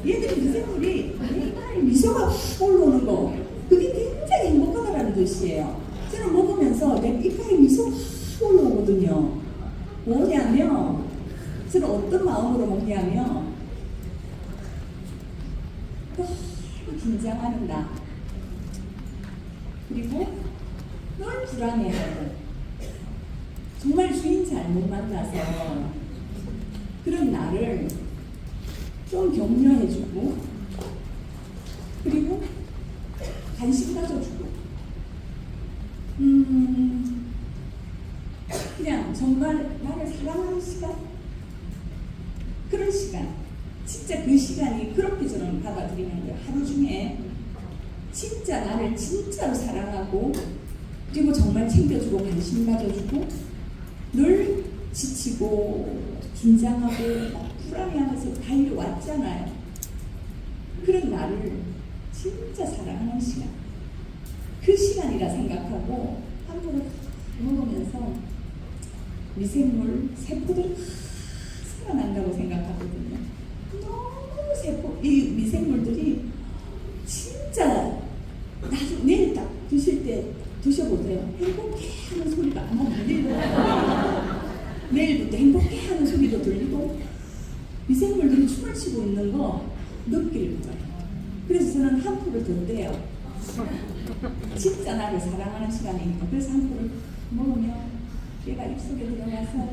얘들이 미생물이 맨날 미소가 확 올라오는 거, 그게 굉장히 행복하다라는 뜻이에요. 저는 먹으면서 내 입가에 미소가 확 올라오거든요. 뭐냐면 저는 어떤 마음으로 먹냐면 너무 긴장하는 나, 그리고 늘 불안해하고 정말 주인 잘못 만나서 그런 나를 좀 격려해주고, 그리고 관심 가져주고, 그냥 정말 나를 사랑하는 시간, 그런 시간, 진짜 그 시간이 그렇게 저는 받아들이는 거예요. 하루 중에 진짜 나를 진짜로 사랑하고 그리고 정말 챙겨주고 관심 가져주고 늘 지치고 긴장하고 막 불안해하면서 달려왔잖아요. 그런 나를 진짜 사랑하는 시간, 그 시간이라 생각하고 함부로 먹으면서 미생물 세포들이 살아난다고 생각하거든요. 너무 이 미생물들이 진짜 나중에 내일 딱 드실 때 드셔보세요. 행복해 하는 소리가 아마 들릴 거예요. 내일부터 행복해 하는 소리도 들리고 미생물들이 춤을 추고 있는 거 느낄 거예요. 그래서 저는 한 풀을 던데요. 진짜 나를 사랑하는 시간이니까. 그래서 한 풀을 먹으면 얘가 입속에 들어가서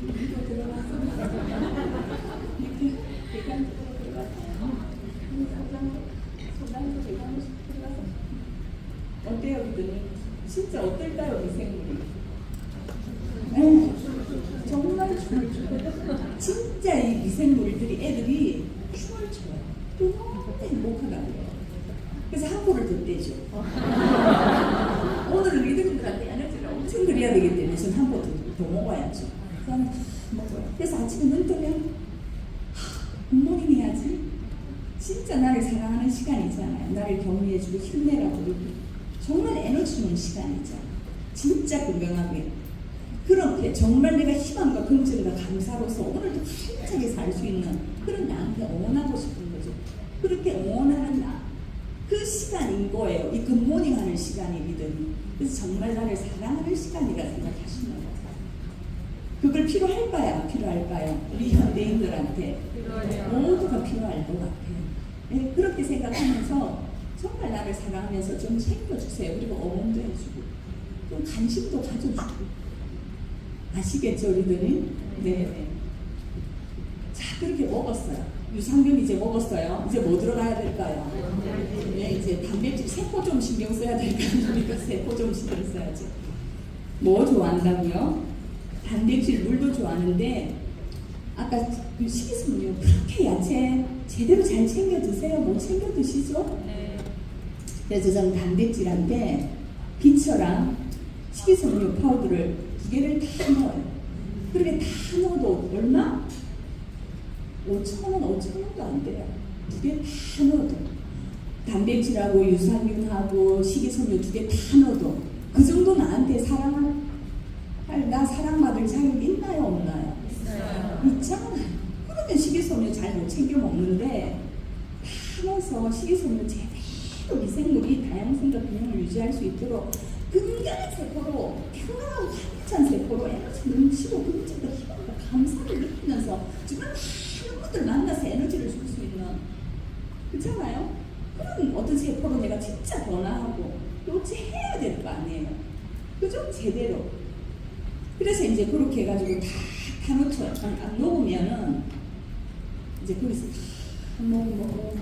입으로 들어가서 이렇게 대간으로 들어가서 소장으로 대간으로 들어가서 어때요, 그랬더니 진짜 어떨까요, 미생물이? 네, 정말 춤을 춰요. 진짜 이 미생물들이 애들이 춤을 춰요. 너무 행복하다고요. 그래서 한포를 덧대죠. 오늘은 리더님들한테 에너지를 엄청 드려야 되기 때문에 저는 한 포 더 먹어야죠. 저는 먹어요. 그래서 아침에 눈 뜨면 굿모닝 해야지. 진짜 나를 사랑하는 시간이잖아요. 나를 격려해주고 힘내라고 그러고 정말 에너지 주는 시간이죠. 진짜 건강하게. 그렇게 정말 내가 희망과 긍정과 감사로서 오늘도 힘차게 살 수 있는 그런 나한테 응원하고 싶은 거죠. 그렇게 응원하는 나. 그 시간인 거예요. 이 굿모닝 하는 시간이 믿음이. 그래서 정말 나를 사랑하는 시간이라 생각하시는 거예요. 그걸 필요할까요? 안 필요할까요? 우리 현대인들한테 모두가 필요할 것 같아요. 네, 그렇게 생각하면서 정말 나를 사랑하면서 좀 챙겨주세요. 그리고 응원도 해주고 좀 관심도 가져주고. 아시겠죠, 우리들이? 네. 자, 그렇게 먹었어요. 유산균 이제 먹었어요. 이제 뭐 들어가야 될까요? 네, 이제 단백질, 세포 좀 신경 써야 될 거 아닙니까? 세포 좀 신경 써야죠. 뭐 좋아한다고요? 단백질, 물도 좋아하는데 아까 그 식이섬유 그렇게 야채 제대로 잘 챙겨 드세요? 못 챙겨 드시죠? 네. 그래서 저는 단백질한테 비처랑 식이섬유 파우더를 2개를 다 넣어요. 그렇게 다 넣어도 얼마? 5,000원, 5,000원도 안 돼요. 2개 다 넣어도. 단백질하고 유산균하고 식이섬유 2개 다 넣어도 그 정도 나한테 나 사랑받을 자격 있나요? 없나요? 있어요. 있잖아요. 그러면 식이섬유 잘 못 챙겨 먹는데 다 넣어서 식이섬유 제대로 미생물이 다양성과 균형을 유지할 수 있도록 건강한 세포로 평안하고 활기찬 세포로 에너지 넘치고 긍정과 희망과 감사를 느끼면서 정말 많은 분들 만나서 에너지를 줄 수 있는 그렇잖아요? 그런 어떤 세포로 내가 진짜 변화하고 교체해야 될 거 아니에요. 그죠? 제대로. 그래서 이제 그렇게 해가지고 다 놓쳐요. 안 녹으면은 이제 거기서 다 먹고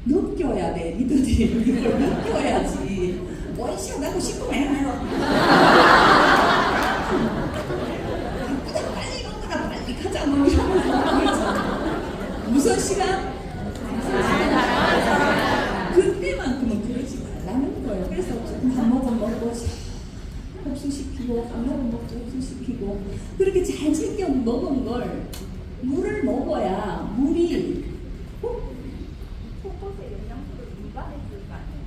느껴야 돼. 니들이 이걸 느껴야지. 원샷 하고 싶으면 해요. 빨리 먹으라 빨리 가자 뭐 이러면서 무슨 시간? 그때만큼은 그러지 말라는 거예요. 그래서 밥 먹고 흡수시키고 밥 먹고 흡수시키고 그렇게 잘 챙겨 먹은 걸 물을 먹어야 물이 곳곳에 영양소를 유발해줄 거 아니에요.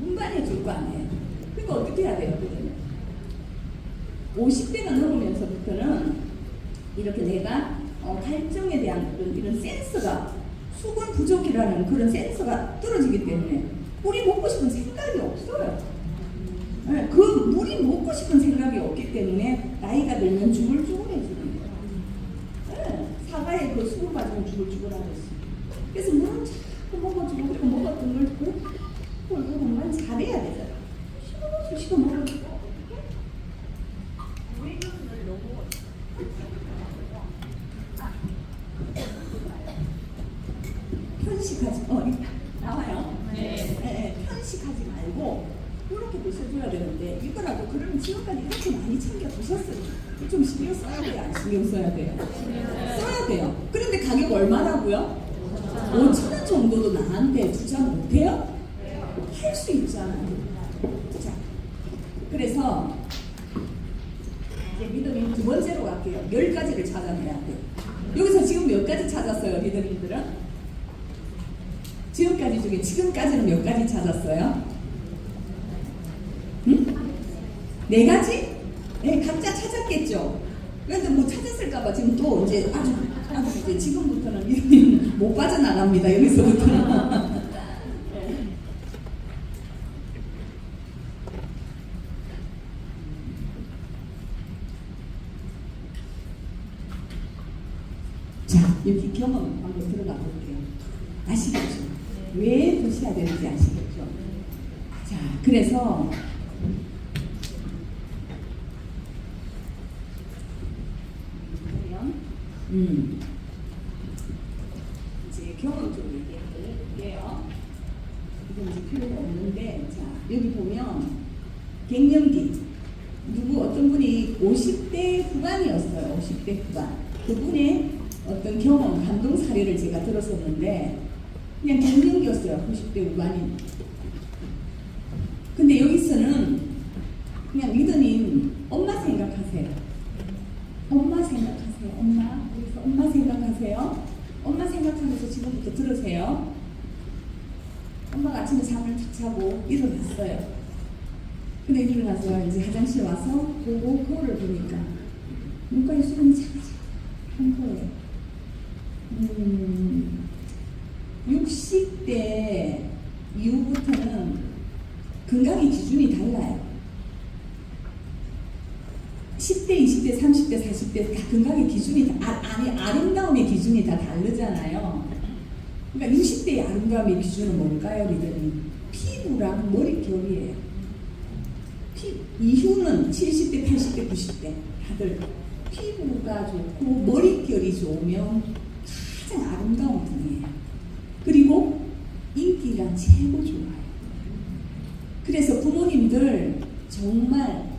운반해 줄 거 아니에요. 그러니까 어떻게 해야 돼요? 50대가 넘으면서부터는 이렇게 내가 갈증에 대한 이런 센서가 수분 부족이라는 그런 센서가 떨어지기 때문에 물이 먹고 싶은 생각이 없어요. 네, 그 물이 먹고 싶은 생각이 없기 때문에 나이가 들면 주물주물해지는 거예요. 네, 사과에 그 수분 맞으면 주물주물하듯이. 그래서 물을 자꾸 먹어주고 그리고 먹었던 걸 골고루만 잘해야 되잖아요. 씹어 먹어주고 편식하지 나와요. 네. 편식하지 말고 지금까지 이렇게 많이 챙겨보셨어요. 좀 신경 써야 돼요? 안 신경 써야 돼요? 써야 돼요. 그런데 가격 얼마라고요? 5,000원 정도도 나한테 투자 못해요? 할 수 있잖아요. 자, 그래서 이제 리더님 두 번째로 갈게요. 10가지를 찾아내야 돼요. 여기서 지금 몇 가지 찾았어요, 리더님들은? 지금까지 중에 지금까지는 몇 가지 찾았어요? 응? 4가지? 네, 각자 찾았겠죠. 그런데 뭐 찾았을까봐 지금 또 이제 아주 이제 지금부터는 리더님 못 빠져나갑니다. 여기서부터는. 자, 여기 경험 한번 들어가 볼게요. 아시겠죠? 왜 보셔야 되는지 아시겠죠? 자, 그래서 이제 경험 좀 얘기해 볼게요. 이건 이제 필요가 없는데, 자, 여기 보면 갱년기 누구 어떤 분이 50대 후반이었어요. 50대 후반. 그분의 어떤 경험, 감동 사례를 제가 들었었는데 그냥 갱년기였어요. 90대 후반인. 근데 여기서는 그냥 리더님 엄마 생각하세요. 엄마 생각하세요. 엄마. 여기서 엄마 생각하세요. 엄마 생각하면서 지금부터 들으세요. 엄마가 아침에 잠을 탁 자고 일어났어요. 근데 일어나서 이제 화장실 와서 보고 거울을 보니까 눈가에 수분이 자글자글한 거예요. 60대 이후부터는 건강의 기준이 달라요. 10대, 20대, 30대, 40대 다 건강의 기준이 아름다움의 기준이 다 다르잖아요. 그러니까 60대의 아름다움의 기준은 뭘까요, 리더님? 피부랑 머릿결이에요. 이후는 70대, 80대, 90대 다들 피부가 좋고 머릿결이 좋으면 가장 아름다운 분이에요. 그리고 인기가 최고 좋아요. 그래서 부모님들 정말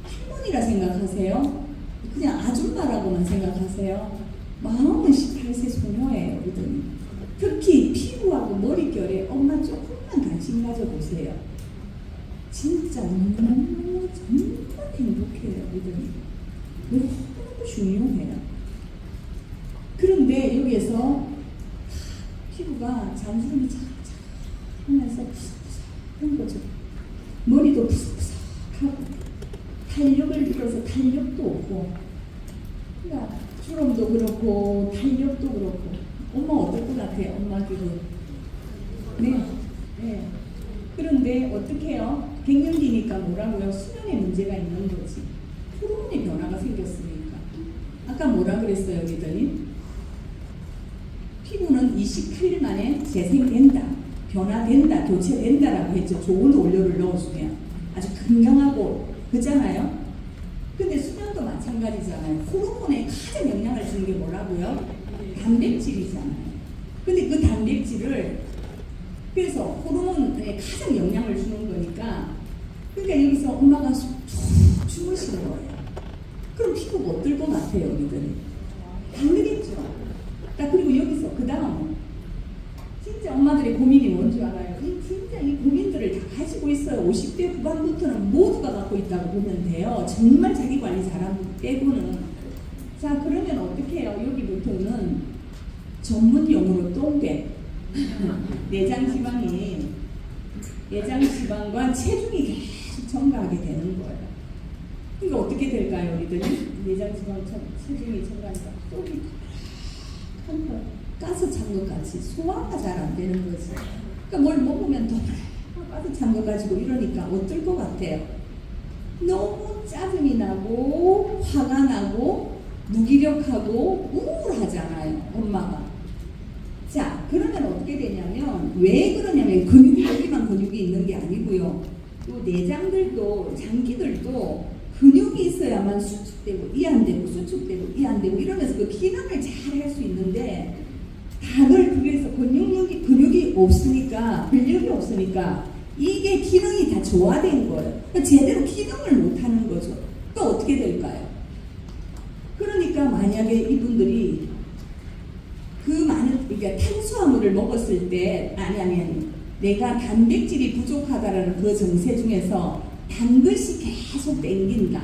할머니라 생각하세요? 그냥 아줌마라고만 생각하세요? 마음은 18세 소녀예요. 특히 피부하고 머릿결에 엄마 조금만 관심 가져보세요. 진짜 너무너무 정말 행복해요. 너무 중요해요. 그런데 여기에서 피부가 잔주름이 자글자글하면서 푸석푸석한 거죠. 머리도 푸석푸석하고 탄력을 잃어서 탄력도 없고, 그러니까 주름도 그렇고 탄력도 그렇고. 엄마 어떨 것 같아요? 엄마 기분. 네. 네. 그런데 어떻게 해요? 갱년기니까 뭐라고요? 수면에 문제가 있는 거지. 호르몬의 변화가 생겼으니까. 아까 뭐라 그랬어요, 리더님? 피부는 28일 만에 재생된다, 변화된다, 교체된다라고 했죠. 좋은 원료를 넣어주면 아주 건강하고 그잖아요. 근데 수면도 마찬가지잖아요. 호르몬에 가장 영향을 주는 게 뭐라고요? 단백질이잖아요. 근데 그 단백질을 그래서 호르몬에 가장 영향을 주는 거니까, 그러니까 여기서 엄마가 쭉 주무시는 거예요. 그럼 피부가 어떨 것 같아요, 우리들이? 다르겠죠. 그리고 여기서 그 다음 진짜 엄마들의 고민이 뭔지 알아요? 진짜 이 고민들을 다 가지고 있어요. 50대 후반부터는 모두가 갖고 있다고 보면 돼요. 정말 자기 관리 잘하는 분 빼고는. 자, 그러면 어떻게 해요? 여기부터는 전문 용어로 똥배, 내장지방과 체중이 계속 증가하게 되는 거예요. 그러니까 어떻게 될까요, 우리들이? 내장지방, 체중이 증가하니까 속이 한 번 가스 찬 것 같이 소화가 잘 안 되는 거지. 그러니까 뭘 먹으면 더 가스 찬 것 가지고 이러니까 어떨 것 같아요? 너무 짜증이 나고 화가 나고 무기력하고 우울하잖아요, 엄마가. 자, 그러면 어떻게 되냐면, 왜 그러냐면 여기만 근육이 있는 게 아니고요. 또 내장들도 장기들도 근육이 있어야만 수축되고 이 안 되고 수축되고 이 안 되고 이러면서 그 기능을 잘 할 수 있는데, 다들 그래서 근육이 없으니까, 근력이 없으니까 이게 기능이 다 저하된 거예요. 그러니까 제대로 기능을 못하는 거죠. 또 어떻게 될까요? 그러니까 만약에 이분들이 그 많은 그러니까 탄수화물을 먹었을 때 아니면 내가 단백질이 부족하다라는 그 정세 중에서 단 것이 계속 땡긴다.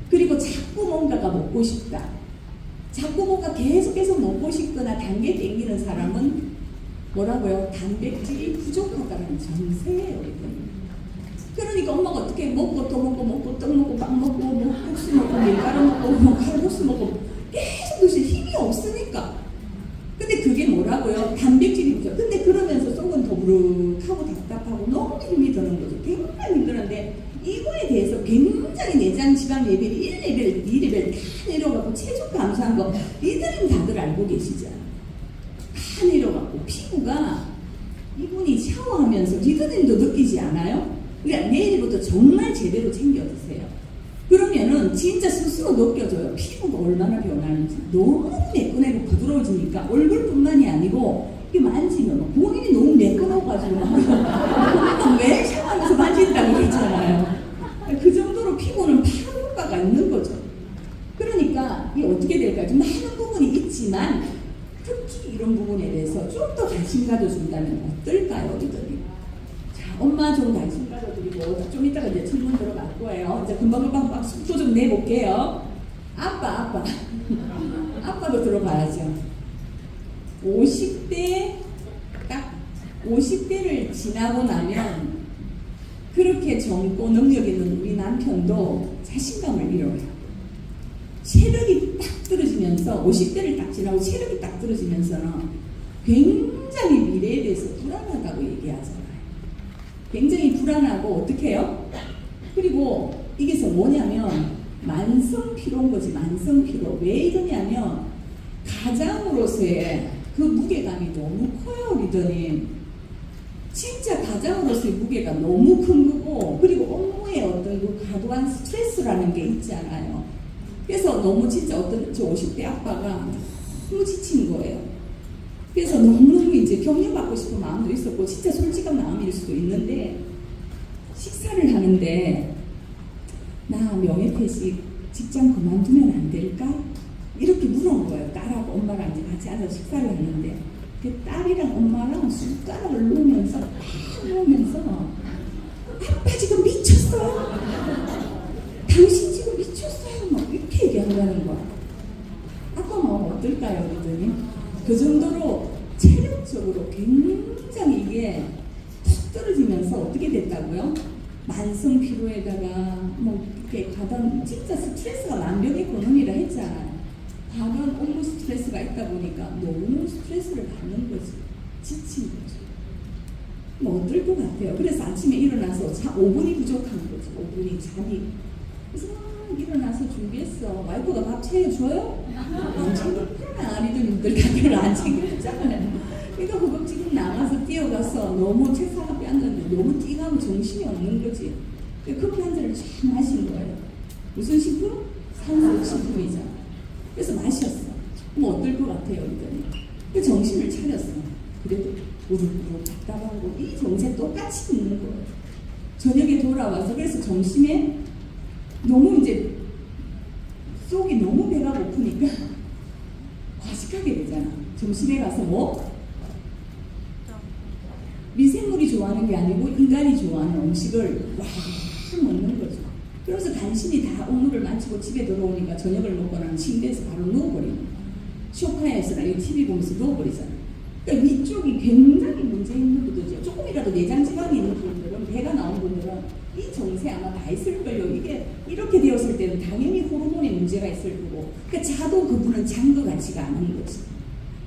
그리고 자꾸 뭔가가 먹고 싶다. 자꾸 뭔가 계속 먹고 싶거나 단 게 땡기는 사람은 뭐라고요? 단백질이 부족하다는 정세예요. 그러니까 엄마가 어떻게 먹고 또 먹고 떡 먹고 빵 먹고 뭐 국수 먹고 밀가루 먹고 뭐 칼국수 먹고 계속 드실 힘이 없으니까. 근데 그게 뭐라고요? 단백질이 부족. 근데 그러면서 속은 더부룩하고 답답하고 너무 힘이 드는 거죠. 굉장히 힘들었는데 이거에 대해서 굉장히 내장 지방 레벨이 1레벨, 2레벨 다 내려가고 체중 감소한 거 이들은 다들 알고 계시죠? 다 내려가고 피부가 이분이 샤워하면서 리더님도 느끼지 않아요? 그러니까 내일부터 정말 제대로 챙겨 드세요. 그러면은 진짜 스스로 느껴져요. 피부가 얼마나 변하는지. 너무 매끈하고 부드러워지니까 얼굴뿐만이 아니고 이게 만지면 막 본인이 너무 매끈해가지고 막 매일 샤워하면서 만진다고 했잖아요. 그 정도로 피부는 파란 효과가 있는 거죠. 그러니까 이게 어떻게 될까요? 좀 많은 부분이 있지만 특히 이런 부분에 대해서 좀 더 관심 가져준다면 어떨까요, 우리들이? 자, 엄마 좀 관심 가져드리고 좀 이따가 이제 질문 들어갈 거예요. 이제 금방금방 막 속도 좀 내볼게요. 아빠도 들어봐야죠. 50대 딱 50대를 지나고 나면 그렇게 젊고 능력 있는 우리 남편도 자신감을 잃어요. 체력이 딱 떨어지면서 50대를 딱 지나고 체력이 딱 떨어지면서는 굉장히 미래에 대해서 불안하다고 얘기하잖아요. 굉장히 불안하고 어떻게 해요? 그리고 이게서 뭐냐면 만성 피로인 거지. 만성 피로. 왜 이러냐면 가장으로서의 그 무게감이 너무 커요, 리더님. 진짜 가장으로서의 무게가 너무 큰 거고 그리고 업무에 어떤 그 과도한 스트레스라는 게 있잖아요. 그래서 너무 진짜 어떤 저 50대 아빠가 너무 지친 거예요. 그래서 너무너무 이제 격려받고 싶은 마음도 있었고 진짜 솔직한 마음일 수도 있는데 식사를 하는데 나 명예퇴직 직장 그만두면 안 될까? 이렇게 물은 거예요. 딸하고 엄마랑 이제 같이 앉아서 식사를 하는데 그 딸이랑 엄마랑 숟가락을 놓으면서 아빠 지금 미쳤어요? 당신 지금 미쳤어요? 막 이렇게 얘기한다는 거야. 아빠 마음 어떨까요, 그랬더니 그 정도로 체력적으로 굉장히 이게 툭 떨어지면서 어떻게 됐다고요? 만성 피로에다가 뭐 이렇게 가던 진짜 스트레스가 만병의 근원이라 했잖아요. 다른 업무 스트레스가 있다 보니까 너무 스트레스를 받는 거지. 지친 거죠. 뭐 어떨 것 같아요? 그래서 아침에 일어나서 5분이 부족한 거죠. 5분이 잠이. 그래서 막 일어나서 준비했어. 와이프가 밥 챙겨줘요? 안 챙겨주잖아. 아니들님들 가게를 안 챙겨주잖아요. 그러니까 그거 지금 나가서 뛰어가서 너무 책상 앞에 앉았는데 너무 띵하고 정신이 없는 거지. 커피 한 잔을 쫙 마신 거예요. 무슨 식품? 산소식품이잖아. 그래서 마셨어. 그럼 어떨 것 같아요, 이들이? 정신을 차렸어. 그래도 우르르 답답하고 이 정세 똑같이 있는 거예요. 저녁에 돌아와서 그래서 점심에 너무 이제 속이 너무 배가 고프니까 과식하게 되잖아. 점심에 가서 뭐? 미생물이 좋아하는 게 아니고 인간이 좋아하는 음식을 와 먹는 거죠. 그래서 간신히 다 업무를 마치고 집에 들어오니까 저녁을 먹고 나면 침대에서 바로 누워버리는 거야. 소파에서나 이 TV 보면서 누워버리잖아. 그러니까 위쪽이 굉장히 문제 있는 분들이죠. 조금이라도 내장 지방이 있는 분들은 배가 나온 분들은 이 정세 아마 다 있을 거예요. 이게 이렇게 되었을 때는 당연히 호르몬에 문제가 있을 거고 그러니까 자도 그분은 잔 것 같지가 않은 거지.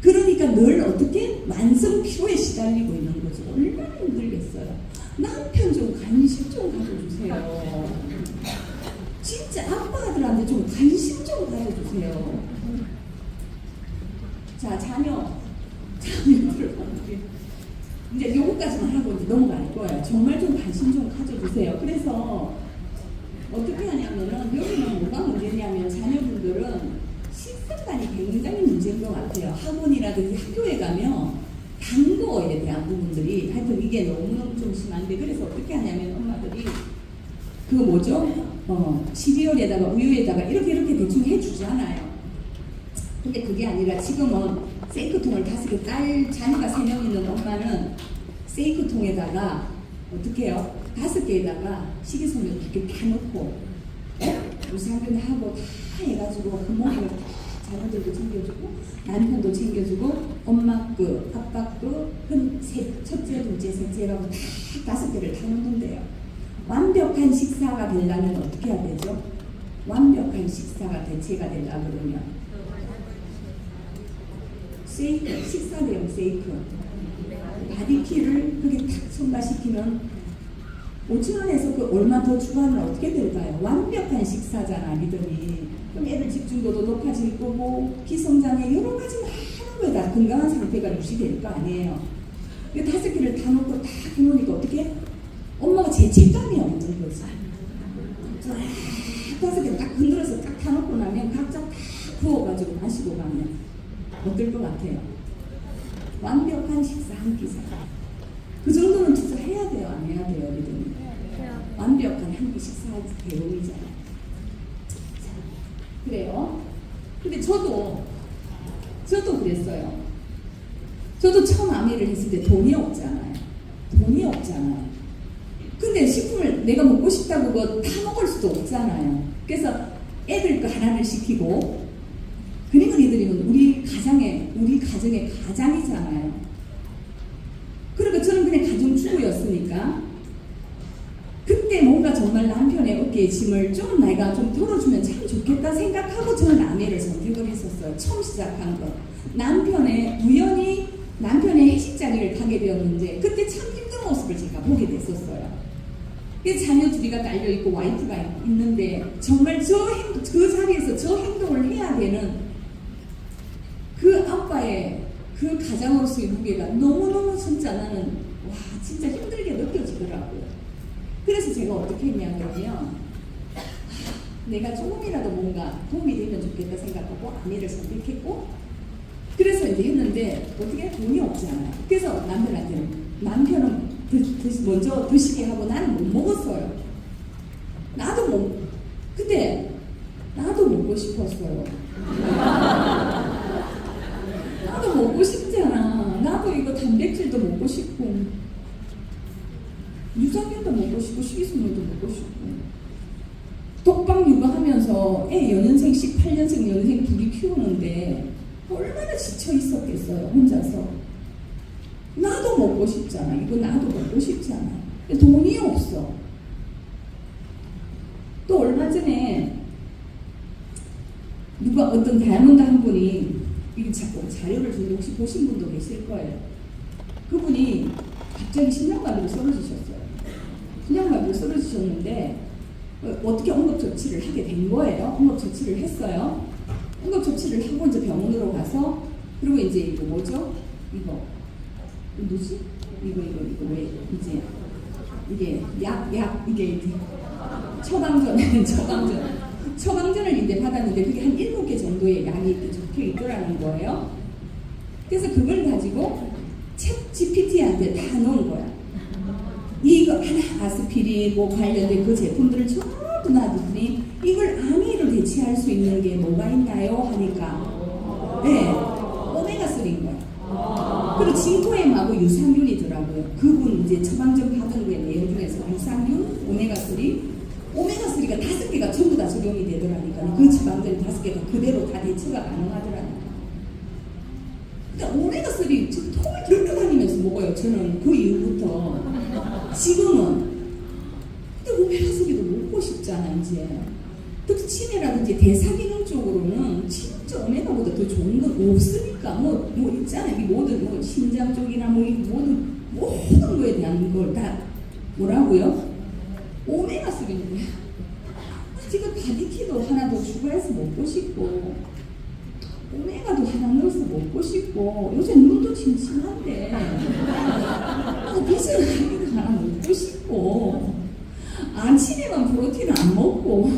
그러니까 늘 어떻게 만성 피로에 시달리고 있는 거죠. 얼마나 힘들겠어요. 남편 좀 관심 좀 가져주세요. 진짜 아빠들한테 좀 관심 좀 가져주세요. 자, 자녀 들어봤는데 이제 요거까지만 하고 이제 넘어갈 거예요. 정말 좀 관심 좀 가져주세요. 그래서 어떻게 하냐면은 여기는 뭐가 문제냐면 자녀분들은 식습관이 굉장히 문제인 것 같아요. 학원이라든지 학교에 가면 단 거에 대한 부분들이 하여튼 이게 너무너무 좀 심한데 그래서 어떻게 하냐면 엄마들이 그거 뭐죠? 시리얼에다가 우유에다가 이렇게 대충 해주잖아요. 근데 그게 아니라 지금은 세이크통을 5개 자녀가 3명 있는 엄마는 세이크통에다가 어떻게 해요? 5개에다가 식이섬유 이렇게 다 넣고 유산균하고 다 해가지고 부모님을 다 자녀들도 챙겨주고 남편도 챙겨주고 엄마 그 아빠 그 첫째 둘째 셋째라고 다 5개를 다 넣는데요. 완벽한 식사가 되려면 어떻게 해야 되죠? 완벽한 식사가 대체가 되려 그러면 세이크, 식사 대용 세이크 바디키를 그게 탁 첨가시키면 5,000원에서 그 얼마 더 추가하면 어떻게 될까요? 완벽한 식사잖아 리더니. 그럼 애들 집중도도 높아질 거고 기성장애 여러 가지 많은 거에 다 건강한 상태가 유지될 거 아니에요. 그 5개를 다 놓고 딱 해놓으니까 어떻게? 엄마가 죄책감이 없는 거지. 5개를 딱 흔들어서 딱 타놓고 나면 각자 다 부어가지고 마시고 가면 어떨 것 같아요? 완벽한 식사 한 끼상. 그 정도는 투자해야 돼요? 안 해야 돼요? 리더니? 완벽한 한 끼 식사 대용이잖아요. 그래요? 근데 저도 그랬어요. 저도 처음 아미를 했을 때 돈이 없잖아요. 근데 식품을 내가 먹고 싶다고 그거 다 먹을 수도 없잖아요. 그래서 애들 거 하나를 시키고 그러니까 이들이면 우리 가정의 가장이잖아요. 그러니까 저는 그냥 가정주부였으니까 그때 뭔가 정말 남편의 어깨에 짐을 좀 내가 좀 덜어주면 참 좋겠다 생각하고 저는 아내를 선택을 했었어요. 처음 시작한 거. 우연히 남편의 회식 자리를 가게 되었는데 그때 참 힘든 모습을 제가 보게 됐었어요. 자녀 둘이가 딸려있고 와이프가 있는데 정말 그 자리에서 저 행동을 해야 되는 그 아빠의 그 가장으로서의 무게가 너무너무 진짜 나는 와 진짜 힘들게 느껴지더라고요. 그래서 제가 어떻게 했냐면요. 내가 조금이라도 뭔가 도움이 되면 좋겠다 생각하고 아내를 선택했고 그래서 이제 했는데 어떻게 돈이 없잖아요. 그래서 남편은 먼저 드시게 하고 나는 못 먹었어요. 근데 나도 먹고 싶었어요. 나도 먹고 싶잖아. 나도 이거 단백질도 먹고 싶고 유산균도 먹고 싶고 식이섬유도 먹고 싶고 독박 육아하면서 애 연년생 18년생 연생 둘이 키우는데 얼마나 지쳐 있었겠어요 혼자서. 나도 먹고 싶잖아. 이거 나도 먹고 싶잖아. 돈이 없어. 또 얼마 전에 어떤 다이아몬드 한 분이 이게 자꾸 자료를 주는데 혹시 보신 분도 계실 거예요. 그분이 갑자기 심장마비로 쓰러지셨어요. 심장마비로 쓰러지셨는데 어떻게 응급조치를 하게 된 거예요. 응급조치를 했어요. 응급조치를 하고 이제 병원으로 가서 그리고 이제 이거 뭐죠? 이거 왜 이제 이게 이게 이제 처방전을 이제 받았는데 그게 한 7개 정도의 약이 적혀 있더라는 거예요. 그래서 그걸 가지고 챗 GPT한테 다 넣은 거야. 이거 하나 아스피린 뭐 관련된 그 제품들을 전부 놔두더니 이걸 아미를 대체할 수 있는 게 뭐가 있나요? 하니까 오메가3인 거야. 그리고 진토엠하고 유산균이더라고요. 그분 이제 처방전 받은 거의 내용 중에서 유산균, 오메가3가 5개가 전부 다 적용이 되더라니까. 그 처방전 5개가 그대로 다 대처가 가능하더라니까. 그러니까 오메가3 통을 들고 다니면서 먹어요. 저는 그 이후부터. 지금은 근데 오메가3도 먹고 싶잖아 이제. 특히 치매라든지 대사기능 쪽으로는 진짜 오메가보다 더 좋은 건 없으니까 뭐 있잖아요. 이 모든 심장 쪽이나 모든 거에 대한 걸 다 뭐라고요? 오메가3는 거야. 지금 바디키도 하나 더 추가해서 먹고 싶고 오메가도 하나 넣어서 먹고 싶고 요새 눈도 침침한데 비슷한 하나 먹고 싶고 아침에만 프로틴 안 먹고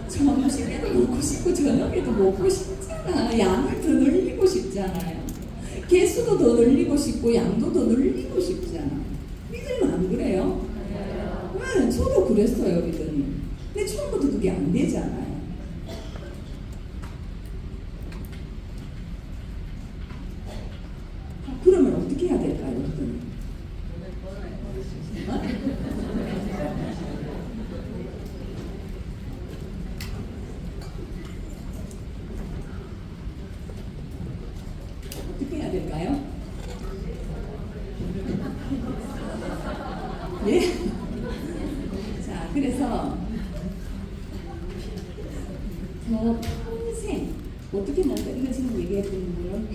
점심에도 먹고 싶고 저녁에도 먹고 싶잖아. 양을 더 늘리고 싶잖아요. 개수도 더 늘리고 싶고 양도 더 늘리고 싶잖아. 믿으면 안 그래요? 네, 저도 그랬어요, 믿으니. 근데 처음부터 그게 안 되잖아요. 그러면 어떻게 해야 될까요, 믿으니? 어떻게 해야 될까요? 예? 자, 그래서 저 평생 어떻게 뭔가 이거 지금 얘기해드리는 거는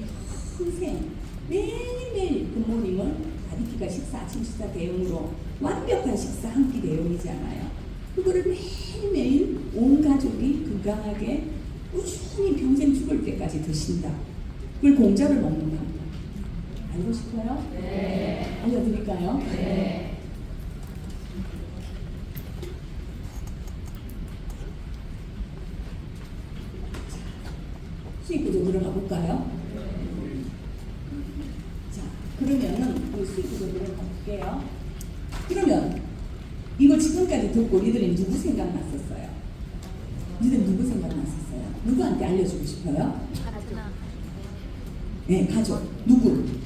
평생 매일매일 부모님은 다리끼가 식사, 아침 식사 대용으로 완벽한 식사 한 끼 대용이잖아요. 그거를 매일매일 온 가족이 건강하게 꾸준히 평생 죽을 때까지 드신다. 그걸 공짜로 먹는 방법. 알고 싶어요? 네. 알려드릴까요? 네. 수익 구조 들어가 볼까요? 자, 그러면은 우리 수익 구조 들어가 볼게요. 그러면 이거 지금까지 듣고 니들이 누구 생각났었어요? 니들 누구 생각났었어요? 누구한테 알려주고 싶어요? 네, 가족. 누구? 언니.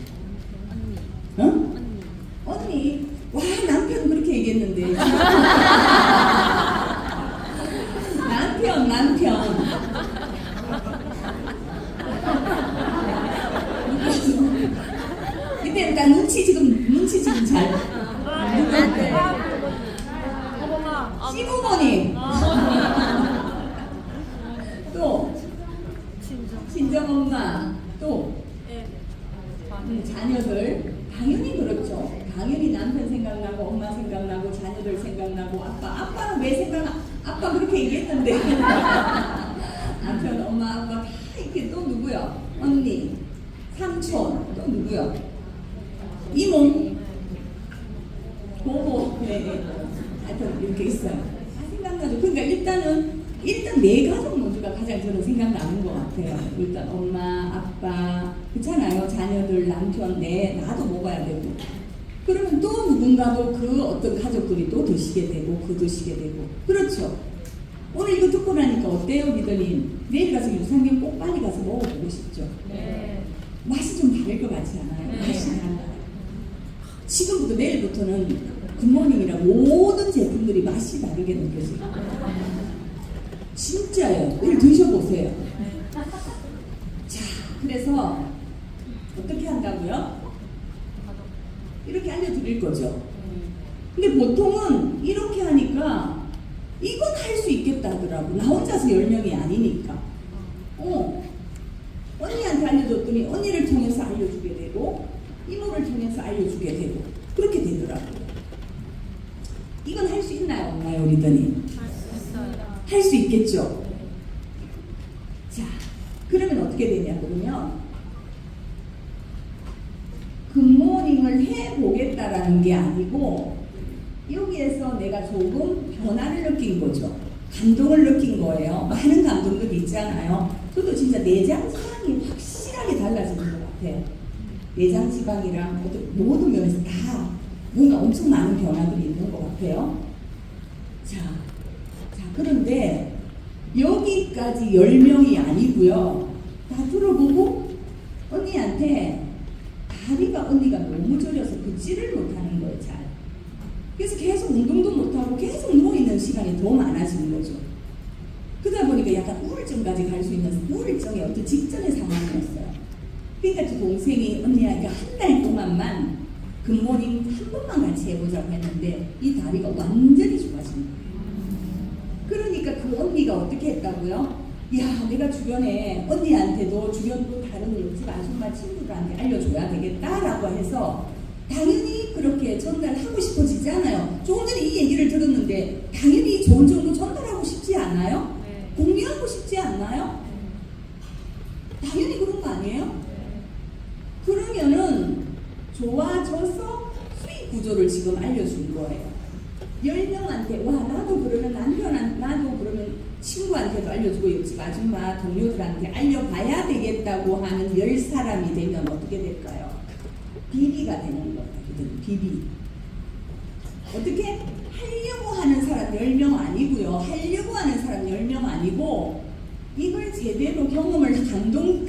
응? 언니. 와, 남편 그렇게 얘기했는데. 남편. 근데 일단 눈치 지금 잘. 누구한테? 시부모님. 또 친정엄마. 또 자녀들. 당연히 그렇죠. 당연히 남편 생각나고 엄마 생각나고 자녀들 생각나고 아빠는 왜 생각나? 아빠 그렇게 얘기했는데. 남편, 엄마, 아빠 다 이렇게. 또 누구요? 언니, 삼촌. 또 누구요? 이모, 고모. 네. 하여튼 이렇게 있어요. 다 생각나죠. 그러니까 일단 내 가족 모두가 가장 저는 생각나는 것 같아요. 일단 엄마, 아빠, 그렇잖아요. 자녀들, 남편, 나도 먹어야 되고. 그러면 또 누군가도 그 어떤 가족들이 또 드시게 되고, 드시게 되고. 그렇죠. 오늘 이거 듣고 나니까 어때요, 믿으님? 내일 가서 유산균 꼭 빨리 가서 먹어보고 싶죠? 네. 맛이 좀 다를 것 같지 않아요? 네. 맛이 달라요. 지금부터 내일부터는 굿모닝이랑 모든 제품들이 맛이 다르게 느껴져요. 진짜예요. 내일 드셔보세요. 자, 그래서 어떻게 한다고요? 이렇게 알려드릴 거죠. 근데 보통은 이렇게 하니까 이건 할 수 있겠다 하더라고. 나 혼자서 10명이 아니니까. 언니한테 알려줬더니 언니를 통해서 알려주게 되고 이모를 통해서 알려주게 되고 그렇게 되더라고요. 이건 할 수 있나요? 없나요? 우리들이? 할 수 있겠죠? 자, 그러면 어떻게 되냐 그러면 굿모닝을 해보겠다라는 게 아니고 여기에서 내가 조금 변화를 느낀 거죠. 감동을 느낀 거예요. 많은 감동들이 있잖아요. 저도 진짜 내장 지방이 확실하게 달라지는 것 같아요. 내장 지방이랑 모든 면에서 다 뭔가 엄청 많은 변화들이 있는 것 같아요. 자, 그런데 여기까지 10명이 아니고요. 다 들어보고 언니한테 다리가 언니가 너무 저려서 걷지를 못하는 거예요. 잘. 그래서 계속 운동도 못하고 계속 누워있는 시간이 더 많아지는 거죠. 그러다 보니까 약간 우울증까지 갈 수 있는 우울증의 어떤 직전의 상황이었어요. 그러니까 저 동생이 언니한테 한 달 동안만 굿모닝 한 번만 같이 해보자고 했는데 이 다리가 완전히 좋아진 거예요. 그러니까 그 언니가 어떻게 했다고요? 야, 내가 주변에 언니한테도 주변 또 다른 옆집 아줌마 친구들한테 알려줘야 되겠다라고 해서 당연히 그렇게 전달하고 싶어지잖아요. 조금 전에 이 얘기를 들었는데 당연히 좋은 정보 전달하고 싶지 않아요? 네. 공유하고 싶지 않나요? 당연히 그런 거 아니에요? 네. 그러면은 좋아져서 수익 구조를 지금 알려준 거예요. 10명한테 와 나도 그러면 남편한테 나도 그러면 친구한테도 알려주고 옆집 아줌마 동료들한테 알려봐야 되겠다고 하는 10사람이 되면 어떻게 될까요? 비비가 되는 거예요. 비비. 어떻게? 하려고 하는 사람 10명 아니고요. 하려고 하는 사람 10명 아니고 이걸 제대로 경험을 감동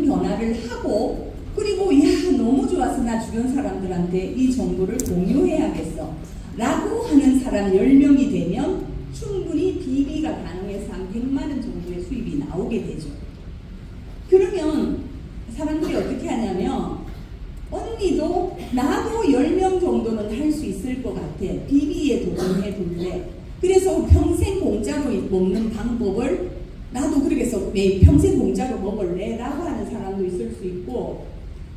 변화를 하고 그리고 야 너무 좋아서 나 주변 사람들한테 이 정보를 공유해야겠어 라고 하는 사람 10명이 되면 충분히 비비가 가능해서 한 100만 원 정도의 수입이 나오게 되죠. 그러면 사람들이 어떻게 하냐면 언니도 나도 10명 정도는 할 수 있을 것 같아. 비비에 도전해 볼래. 그래서 평생 공짜로 먹는 방법을 나도 그러겠어. 평생 공짜로 먹을래 라고 하는 사람도 있을 수 있고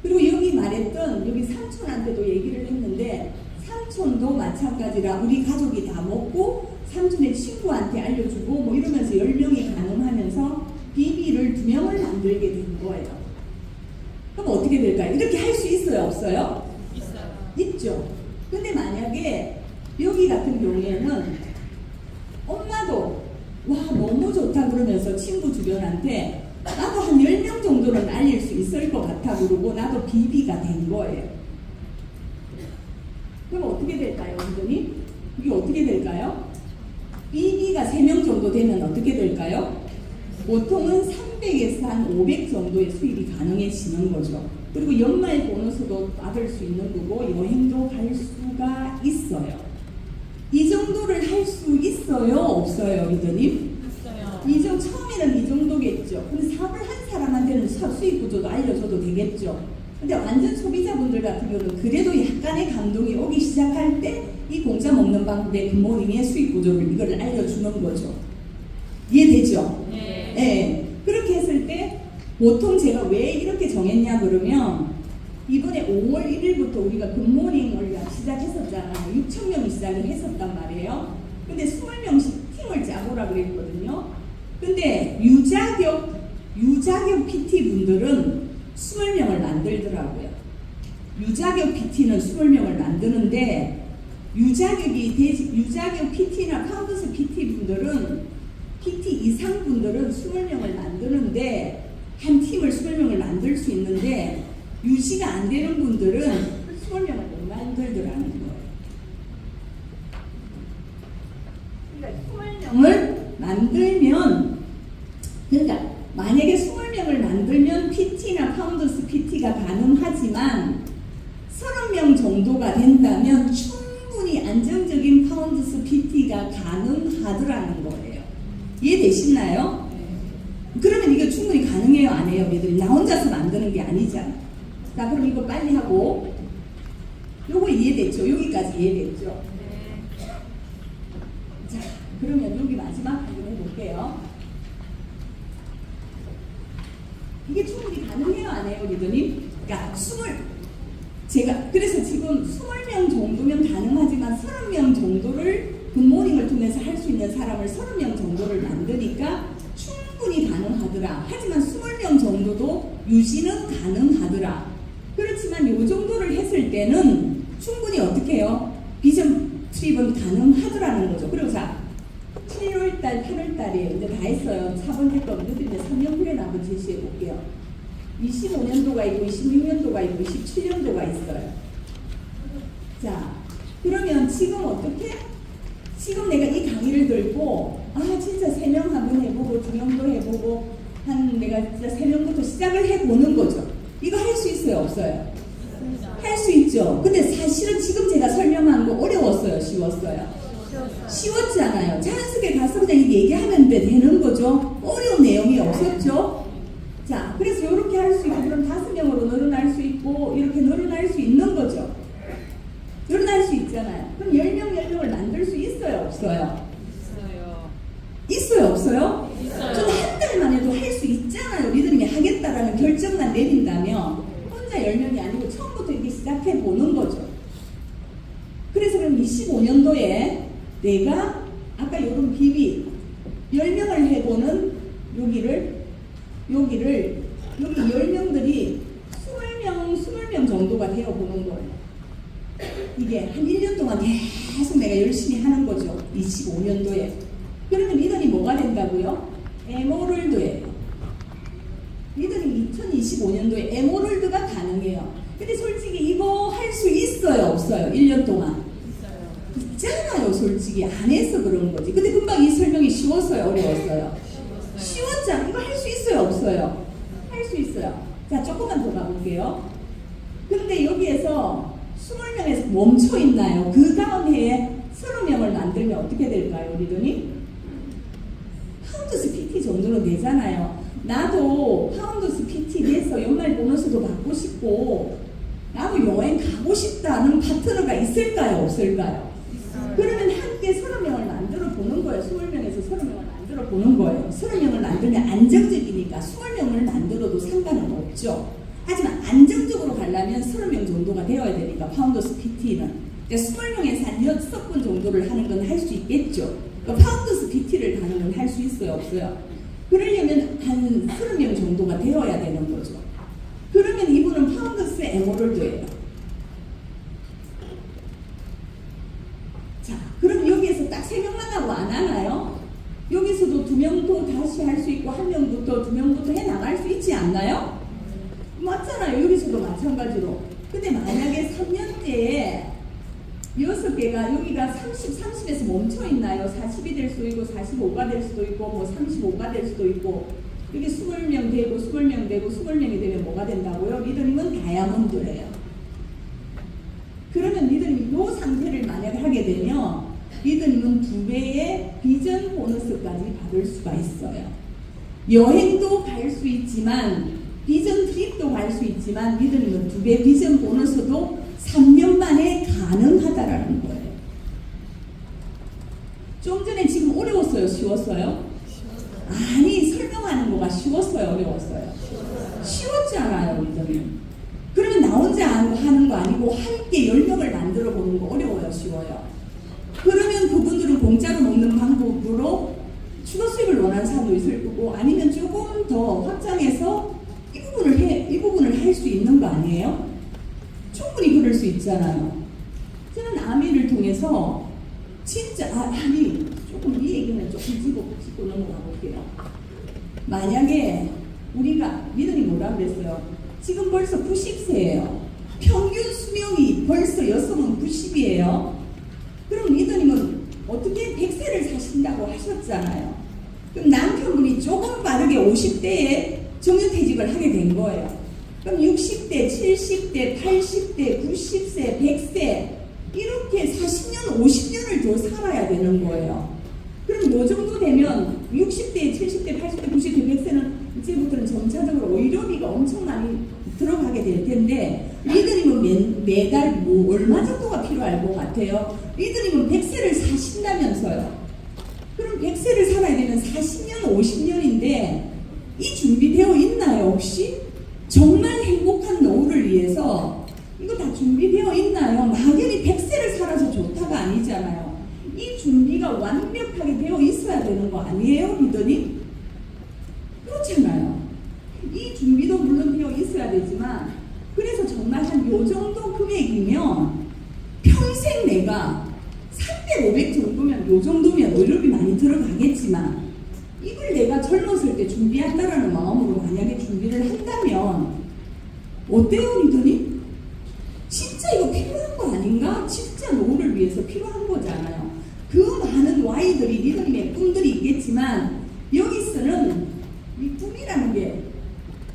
그리고 여기 말했던 여기 삼촌한테도 얘기를 했는데 삼촌도 마찬가지라 우리 가족이 다 먹고 삼촌의 친구한테 알려주고 뭐 이러면서 10명이 가능하면서 비비를 2명을 만들게 된 거예요. 그럼 어떻게 될까요? 이렇게 할 수 있어요? 없어요? 있어요. 있죠. 근데 만약에 여기 같은 경우에는 엄마도 와 너무 좋다 그러면서 친구 주변한테 나도 한 10명 정도는 알릴 수 있을 것 같아 그러고 나도 비비가 된 거예요. 그럼 어떻게 될까요? 완전히? 이게 어떻게 될까요? 비비가 3명 정도 되면 어떻게 될까요? 보통은 300에서 한 500 정도의 수입이 가능해지는 거죠. 그리고 연말 보너스도 받을 수 있는 거고 여행도 갈 수가 있어요. 이 정도를 할 수 있어요? 없어요? 리더님? 있어요. 처음에는 이 정도겠죠. 근데 사업을 한 사람한테는 수익 구조도 알려줘도 되겠죠. 근데 완전 소비자분들 같은 경우는 그래도 약간의 감동이 오기 시작할 때 이 공짜 먹는 방법의 굿모닝의 수익 구조를 이걸 알려주는 거죠. 이해되죠? 네. 네. 그렇게 했을 때 보통 제가 왜 이렇게 정했냐 그러면 이번에 5월 1일부터 우리가 굿모닝을 시작했었잖아요. 6,000명이 시작을 했었단 말이에요. 근데 20명씩 팀을 짜보라 그랬거든요. 근데 유자격 PT 분들은 20명을 만들더라고요. 유자격 PT는 20명을 만드는데 유자격 PT나 파운더스 PT 분들은 PT 이상 분들은 20명을 만드는데 한 팀을 20명을 만들 수 있는데 유지가 안 되는 분들은 20명을 못 만들더라는 거예요. 그러니까 20명을 만들면 그러니까 만약에 20명을 만들면 PT나 파운더스 PT가 가능하지만 30명 정도가 된다면 충분히 안정적인 파운더스 PT가 가능하더라는 거예요. 이해되시나요? 그러면 이게 충분히 가능해요? 안 해요? 얘들이 나 혼자서 만드는 게 아니잖아. 자, 그럼 이거 빨리 하고 요거 이해됐죠? 여기까지 이해됐죠? 자, 그러면 여기 마지막 한번 해볼게요. 이게 충분히 가능해요? 안 해요? 리더님? 그러니까 제가 그래서 지금 20명 정도면 가능하지만 30명 정도를 굿모닝을 통해서 할 수 있는 사람을 30명 정도를 만드니까 충분히 가능하더라. 하지만 20명 정도도 유지는 가능하더라. 그렇지만 이 정도를 했을 때는 충분히 어떻게 해요? 비전 트립은 가능하더라는 거죠. 그리고 자 7월달, 8월달에 이제 다 했어요. 4번째 거 이제 3년 후에 한번 제시해 볼게요. 25년도가 있고 26년도가 있고 27년도가 있어요. 자, 그러면 지금 어떻게? 지금 내가 이 강의를 들고 진짜 3명 한번 해보고 2명도 해보고 내가 진짜 3명부터 시작을 해보는 거죠. 이거 할 수 있어요? 없어요? 할 수 있죠. 근데 사실은 지금 제가 설명한 거 어려웠어요? 쉬웠어요? 쉬웠잖아요. 자연스럽게 가서 그냥 얘기하면 되는 거죠. 어려운 내용이 없었죠. 자, 그래서 이렇게 할 수 있고 그럼 5명으로 늘어날 수 있고 이렇게 늘어날 수 있는 거죠. 늘어날 수 있잖아요. 그럼 10명을 만들 수 있어요? 없어요? 있어요? 없어요? 있어요. 저는 한 달만 해도 할 수 있잖아요. 리더님이 하겠다라는 결정만 내린다면 혼자 10명이 아니고 처음부터 이렇게 시작해 보는 거죠. 그래서 그럼 25년도에 내가 아까 요런 비비 10명을 해보는 여기 10명들이 20명 정도가 되어보는 거예요. 이게 한 1년 동안 계속 내가 열심히 하는 거죠. 25년도에. 그러면 리더니 뭐가 된다고요? 뭐라고요? 에메랄드예요. 니들이 2025년도에 에메랄드가 가능해요. 근데 솔직히 이거 할 수 있어요, 없어요? 1년 동안 있잖아요. 솔직히 안 해서 그런 거지. 근데 금방 이 설명이 쉬웠어요, 어려웠어요? 쉬웠잖아. 이거 할 수 있어요, 없어요? 할 수 있어요. 자, 조금만 더 가볼게요. 근데 여기에서 20명에서 멈춰 있나요? 그 다음 해에 30명을 만들면 어떻게 될까요, 리더님? 파운드스 PT 정도는 되잖아요. 나도 파운드스 PT 돼서 연말 보너스도 받고 싶고, 나도 여행 가고 싶다는 파트너가 있을까요, 없을까요? 그러면 함께 30명을 만들어 보는 거예요. 20명에서 30명을 만들어 보는 거예요. 30명을 만들면 안정적이니까 20명을 만들어도 상관은 없죠. 하지만 안정적으로 가려면 30명 정도가 되어야 되니까 파운더스 PT는 20명에서 한 6번 정도를 하는 건 할 수 있겠죠. 그러니까 파운더스 PT를 가는 건 할 수 있어요, 없어요? 그러려면 한 30명 정도가 되어야 되는 거죠. 그러면 이분은 파운더스 에메랄드예요. 자, 그럼 여기에서 딱 3명만 하고 안 하나요? 여기서도 2명도 다시 할 수 있고 1명부터 2명부터 해 나갈 수 있지 않나요? 맞잖아요. 여기서도 마찬가지로. 근데 만약에 3년째에 6개가 여기가 30에서 멈춰 있나요? 40이 될 수도 있고 45가 될 수도 있고 뭐 35가 될 수도 있고 여기 20명 되고 20명 되고 20명이 되면 뭐가 된다고요? 리더님은 다이아몬드래요. 그러면 리더님이 이 상태를 만약 하게 되면 리더님은 2배의 비전 보너스까지 받을 수가 있어요. 여행도 갈 수 있지만 비전 트립도 갈 수 있지만 리더님은 2배 비전 보너스도 3년 만에 가능하다라는 거예요. 좀 전에 지금 어려웠어요? 쉬웠어요? 아니, 설명하는 거가 쉬웠어요? 어려웠어요? 쉬웠잖아요, 리더님. 그러면 나 혼자 하는 거 아니고 함께 10명을 만들어 보는 거 어려워요, 쉬워요? 그러면 그분들은 공짜로 먹는 방법으로 추가 수익을 원하는 사람도 있을 거고 아니면 조금 더 확장해서 이 부분을 할 수 있는 거 아니에요? 충분히 그럴 수 있잖아요. 저는 아미를 통해서 진짜 아니 조금 이 얘기는 조금 짚고 넘어가 볼게요. 만약에 우리가 리더님 뭐라 그랬어요? 지금 벌써 90세예요. 평균 수명이 벌써 여성은 90이에요. 그럼 리더님은 어떻게 100세를 사신다고 하셨잖아요. 그럼 남편분이 조금 빠르게 50대에 정년퇴직을 하게 된 거예요. 그럼 60대, 70대, 80대, 90세, 100세 이렇게 40년, 50년을 더 살아야 되는 거예요. 그럼 요 정도 되면 60대, 70대, 80대, 90대, 100세는 이제부터는 점차적으로 의료비가 엄청 많이 들어가게 될 텐데 리더님은 매달 뭐 얼마 정도가 필요할 것 같아요? 리더님은 100세를 사신다면서요. 그럼 100세를 살아야 되면 40년, 50년인데 이 준비되어 있나요 혹시? 정말 행복한 노후를 위해서 이거 다 준비되어 있나요? 막연히 100세를 살아서 좋다가 아니잖아요. 이 준비가 완벽하게 되어 있어야 되는 거 아니에요, 리더님? 그렇잖아요. 이 준비도 물론 되어 있어야 되지만 그래서 정말 한 요 정도 금액이면 평생 내가 300, 500 정도면 요 정도면 의료비 많이 들어가겠지만 이걸 내가 젊었을 때 준비한다라는 마음으로 만약에 준비를 한다면 어때요, 리더님? 진짜 이거 필요한 거 아닌가? 진짜 노후를 위해서 필요한 거잖아요. 그 많은 Y들이 리더님의 꿈들이 있겠지만 여기서는 이 꿈이라는 게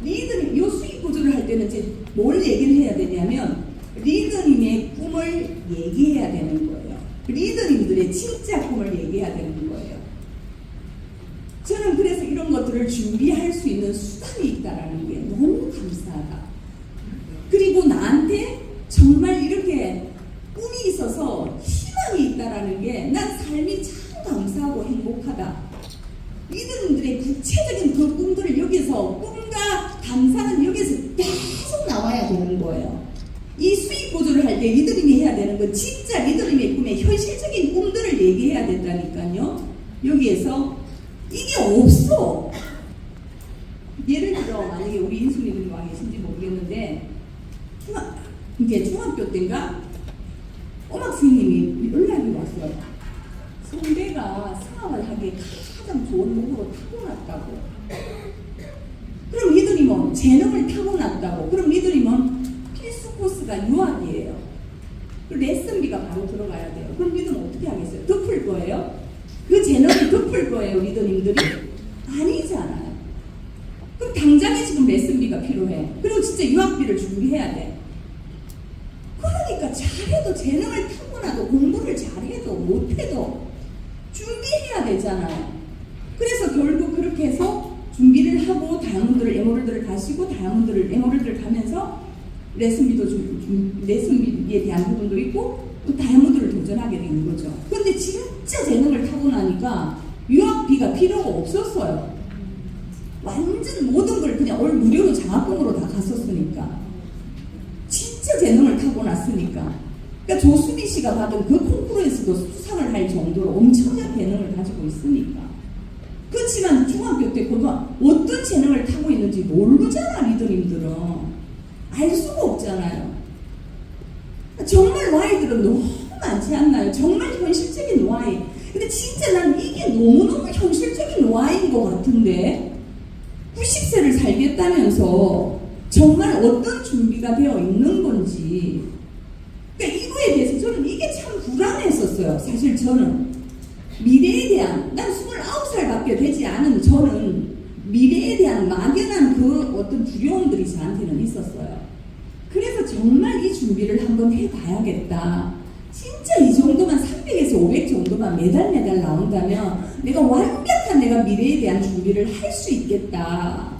리더님 이 수익 구조를 할 때는 이제 뭘 얘기를 해야 되냐면 리더님의 꿈을 얘기해야 되는 거예요. 리더님들의 진짜 꿈을 얘기해야 되는 거예요. 저는 그래서 이런 것들을 준비할 수 있는 수단이 있다는 게 너무 감사하다. 그리고 나한테 정말 이렇게 꿈이 있어서 희망이 있다는 게 난 삶이 참 감사하고 행복하다. 리더님들의 구체적인 그 꿈들을 여기서 꿈과 감사는 여기서 계속 나와야 되는 거예요. 이 수익 보조를 할 때 리더님이 해야 되는 건 진짜 리더님의 꿈의 현실적인 꿈들을 얘기해야 된다니까요. 여기에서 이게 없어. 예를 들어 만약에 우리 인순이들이 와 계신지 모르겠는데 이게 중학교 때인가 엄학 선생님이 연락이 왔어요. 선배가 사업을 하기에 가장 좋은 몸으로 타고났다고. 그럼 리더님은 재능을 타고났다고. 그럼 리더님은 필수 코스가 유학이에요. 레슨비가 바로 들어가야 돼요. 그럼 리더는 어떻게 하겠어요? 덮을 거예요? 그 재능을 덮을 거예요, 리더님들이? 아니잖아요. 그럼 당장에 지금 레슨비가 필요해. 그리고 진짜 유학비를 준비해야 돼. 그러니까 잘해도 재능을 타고나도 공부를 잘해도 못해도 준비해야 되잖아요. 그래서 결국 그렇게 해서 준비를 하고 다이아몬드를 에메랄드를 가시고 다이아몬드를 에메랄드를 가면서 레슨비도 레슨비에 대한 부분도 있고 또 다이아몬드를 도전하게 되는 거죠. 근데 진짜 재능을 타고나니까 유학비가 필요가 없었어요. 완전 모든 걸 그냥 올 무료로 장학금으로 다 갔었으니까. 진짜 재능을 타고났으니까. 그러니까 조수미 씨가 받은 그 콩쿠르에서도 수상을 할 정도로 엄청난 재능을 가지고 있으니까. 그렇지만 중학교 때 그거 어떤 재능을 타고 있는지 모르잖아, 리더님들은. 알 수가 없잖아요. 정말 Y들은 너무 많지 않나요? 정말 현실적인 Y. 근데 진짜 난 이게 너무너무 현실적인 Y인 것 같은데 90세를 살겠다면서 정말 어떤 준비가 되어 있는 건지. 그러니까 이거에 대해서 저는 이게 참 불안했었어요. 사실 저는 미래에 대한, 난 29살밖에 되지 않은 저는 미래에 대한 막연한 그 어떤 두려움들이 저한테는 있었어요. 그래서 정말 이 준비를 한번 해봐야겠다. 진짜 이 정도만 300에서 500 정도만 매달 나온다면 내가 완벽한 내가 미래에 대한 준비를 할 수 있겠다.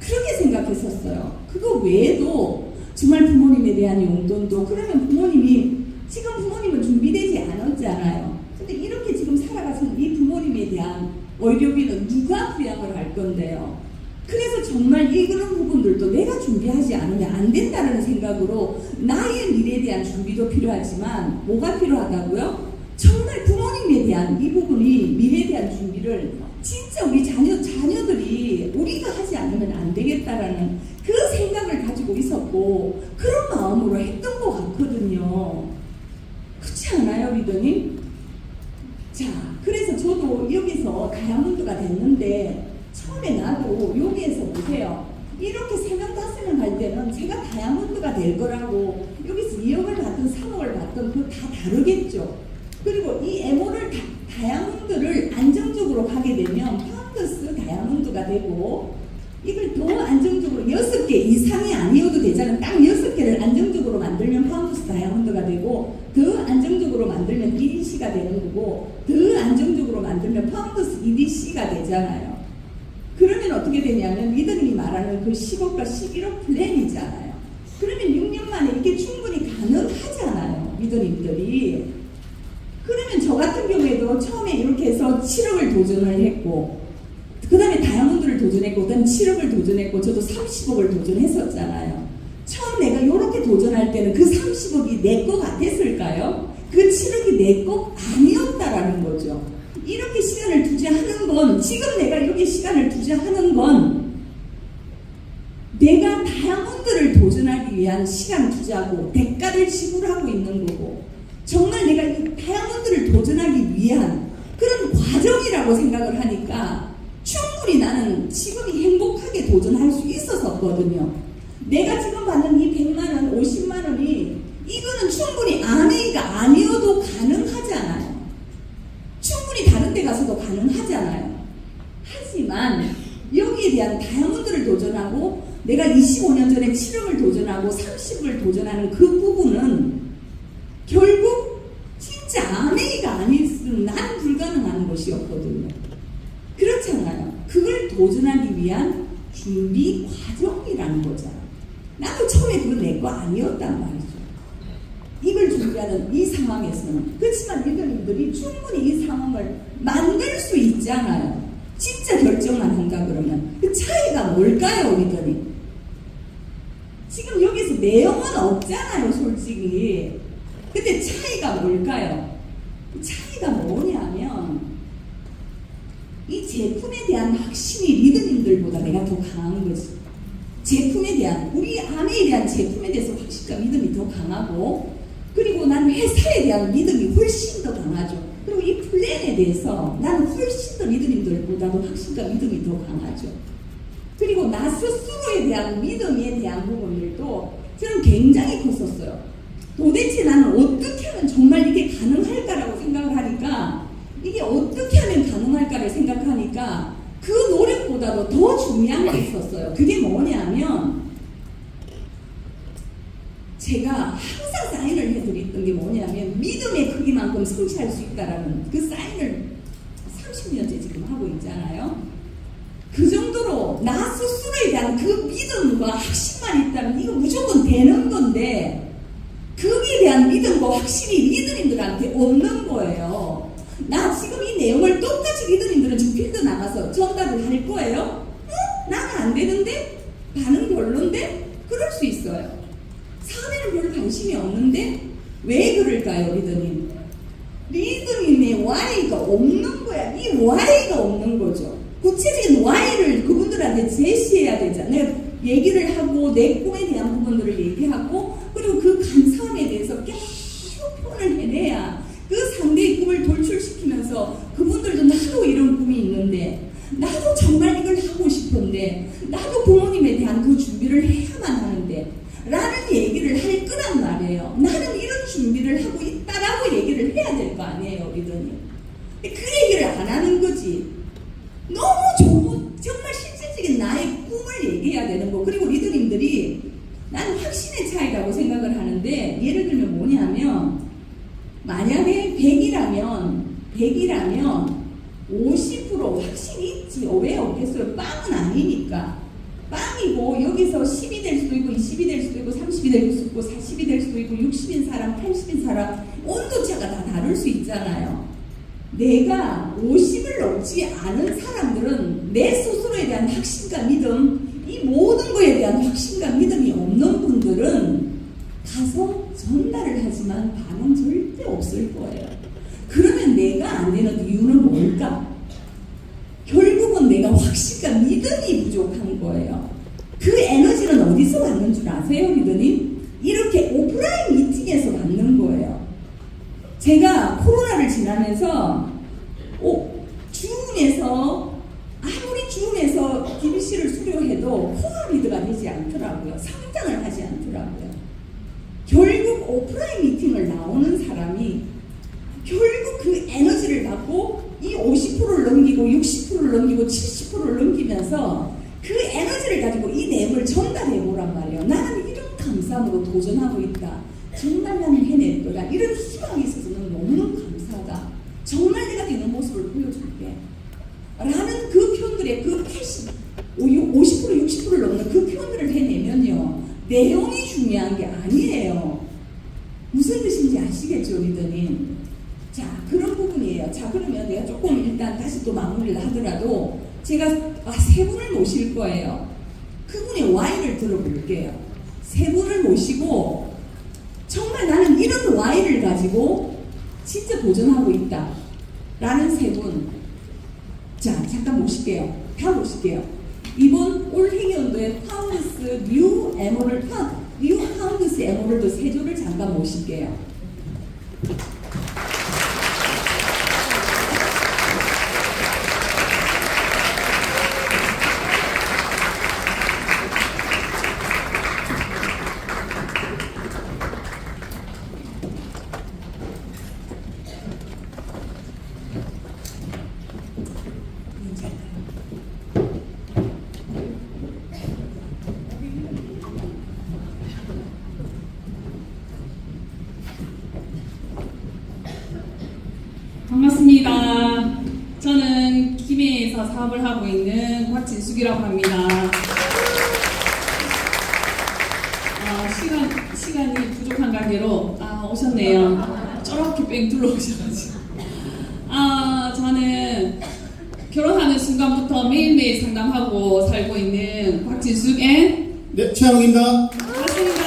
그렇게 생각했었어요. 그거 외에도 정말 부모님에 대한 용돈도, 그러면 부모님이 지금 부모님은 준비되지 않았잖아요. 근데 이렇게 지금 살아가시는 이 부모님에 대한 의료비는 누가 부양을 할 건데요. 그래서 정말 이런 부분들도 내가 준비하지 않으면 안 된다는 생각으로 나의 미래에 대한 준비도 필요하지만 뭐가 필요하다고요? 정말 부모님에 대한 이 부분이 미래에 대한 준비를 진짜 우리 자녀들이 우리가 하지 않으면 안 되겠다라는 그 생각을 가지고 있었고 그런 마음으로 했던 것 같거든요. 그렇지 않아요, 리더님? 자, 그래서 저도 여기서 다이아몬드가 됐는데 처음에 나도 여기에서 보세요. 이렇게 3명, 5명 할 때는 제가 다이아몬드가 될 거라고 여기서 2억을 받든 3억을 받든 그거 다 다르겠죠. 그리고 이 에메랄드 다이아몬드를 안정적으로 가게 되면 파운더스 다이아몬드가 되고 이걸 더 안정적으로 6개 이상이 아니어도 되잖아요. 딱 6개를 안정적으로 만들면 파운더스 다이아몬드가 되고 더 안정적으로 만들면 EDC가 되는 거고 더 안정적으로 만들면 파운더스 EDC가 되잖아요. 그러면 어떻게 되냐면 리더님이 말하는 그 10억과 11억 플랜이잖아요. 그러면 6년 만에 이게 충분히 가능하잖아요, 리더님들이. 그러면 저 같은 경우에도 처음에 이렇게 해서 7억을 도전을 했고 그 다음에 다이아몬드를 도전했고 그 다음에 7억을 도전했고 저도 30억을 도전했었잖아요. 처음 내가 이렇게 도전할 때는 그 30억이 내 거 같았을까요? 그 7억이 내 거 아니었다라는 거죠. 이렇게 시간을 투자하는 건, 지금 내가 여기 시간을 투자하는 건 내가 다이아몬드를 도전하기 위한 시간 투자고 대가를 지불하고 있는 거고 정말 내가 이 다이아몬드를 도전하기 위한 그런 과정이라고 생각을 하니까 충분히 나는 지금이 행복하게 도전할 수 있었거든요. 내가 지금 받는 이 100만원, 50만원이 이거는 충분히 아메이가 아니어도 가능하잖아요. 충분히 다른 데 가서도 가능하잖아요. 하지만 여기에 대한 다이아몬드를 도전하고 내가 25년 전에 7억을 도전하고 30억을 도전하는 그 부분은 결국 진짜 아메이가 아니었으면 난 불가능한 것이었거든요. 그렇잖아요. 그걸 도전하기 위한 준비 과정이라는 거잖아요. 나도 처음에 그건 내 거 아니었단 말이죠. 이걸 준비하는 이 상황에서는. 그렇지만 리더님들이 충분히 이 상황을 만들 수 있잖아요. 진짜 결정만 한다 그러면. 그 차이가 뭘까요, 리더님? 지금 여기서 내용은 없잖아요, 솔직히. 근데 차이가 뭘까요? 차이가 뭐냐면 이 제품에 대한 확신이 리더님들보다 내가 더 강한 거지. 제품에 대한, 우리 아내에 대한 제품에 대해서 확신과 믿음이 더 강하고 그리고 난 회사에 대한 믿음이 훨씬 더 강하죠. 그리고 이 플랜에 대해서 나는 훨씬 더 리더님들보다도 확신과 믿음이 더 강하죠. 그리고 나 스스로에 대한 믿음에 대한 부분들도 저는 굉장히 컸었어요. 도대체 나는 어떻게 하면 정말 이게 가능할까라고 생각을 하니까, 이게 어떻게 하면 가능할까를 생각하니까 그 노력보다도 더 중요한 게 있었어요. 그게 뭐냐면, 제가 항상 사인을 해드렸던 게 뭐냐면, 믿음의 크기만큼 성취할 수 있다라는 그 사인을 30년째 지금 하고 있잖아요. 그 정도로 나 스스로에 대한 그 믿음과 확신만 있다면 이거 무조건 되는 건데, 거기에 대한 믿음과 확신이 리더님들한테 없는 거예요. 나 지금 이 내용을 똑같이 리더님들은 지금 필드 나가서 전달을 할 거예요? 나는 안 되는데? 반응 별론데? 그럴 수 있어요. 사업에는 별 관심이 없는데? 왜 그럴까요, 리더님? 리더님의 Y가 없는 거야. 이 Y가 없는 거죠. 구체적인 Y를 그분들한테 제시해야 되잖아요. 얘기를 하고 내 꿈에 대한 부분들을 얘기하고, 그리고 그 감사함에 대해서 계속 표현을 해내야 그 상대의 꿈을 돌출시키면서 그분들도 나도 이런 꿈이 있는데, 나도 정말 이걸 하고 싶은데, 나도 부모님에 대한 그 준비를 해야만 하는데 라는 얘기를 할 거란 말이에요. 나는 이런 준비를 하고 있다라고 얘기를 해야 될 거 아니에요, 리더님. 그 얘기를 안 하는 거지. 너무 좋은, 정말 실질적인 나의 꿈을 얘기해야 되는 거. 그리고 리더님들이 나는 확신의 차이라고 생각을 하는데, 예를 들면 뭐냐면, 만약에 100이라면 50% 확신이 있지요. 왜 없겠어요? 빵은 아니니까. 빵이고 여기서 10이 될 수도 있고 20이 될 수도 있고 30이 될 수도 있고 40이 될 수도 있고 60인 사람, 80인 사람, 온도차가 다 다를 수 있잖아요. 내가 50을 넘지 않은 사람들은 내 스스로에 대한 확신과 믿음, 이 모든 거에 대한 확신과 믿음이 없는 분들은 가서 전달을 하지만 반응 절대 없을 거예요. 그러면 내가 안 되는 이유는 뭘까? 결국은 내가 확신과 믿음이 부족한 거예요. 그 에너지는 어디서 받는 줄 아세요, 리더님? 이렇게 오프라인 미팅에서 받는 거예요. 제가 코로나를 지나면서 줌에서 아무리 줌에서 DBC를 수료해도 코어 리더가 되지 않더라고요. 성장을 하지 않더라고요. 결국 오프라인 미팅을 나오는 사람이 결국 그 에너지를 받고 이 50%를 넘기고 60%를 넘기고 70%를 넘기면서 그 에너지를 가지고 이 내용을 전달해 보란 말이에요. 나는 이런 감사함으로 도전하고 있다. 정말 나는 해낼 거다. 이런 희망이 있어서 너무 감사하다. 정말 내가 되는 모습을 보여줄게. 라는 그 표현들의 그 50%, 60%를 넘는 그 표현들을 해내면요. 내용이 중요한 게 아니에요. 무슨 뜻인지 아시겠죠, 리더님? 자, 그런 부분이에요. 자, 그러면 내가 조금 일단 다시 또 마무리를 하더라도 제가 세 분을 모실 거예요. 그분의 Y를 들어볼게요. 세 분을 모시고 정말 나는 이런 Y를 가지고 진짜 도전하고 있다 라는 세 분. 자, 잠깐 모실게요. 다 모실게요. 이번 올해연도의 파운드스 뉴 파운드스 에머럴드 세조를 잠깐 모실게요. 반갑습니다. 저는 김해에서 사업을 하고 있는 곽진숙이라고 합니다. 시간이 부족한 관계로 오셨네요. 저렇게 뺑 둘러오셔가지고. 저는 결혼하는 순간부터 매일매일 상담하고 살고 있는 곽진숙 앤 네, 최양욱입니다. 반갑습니다.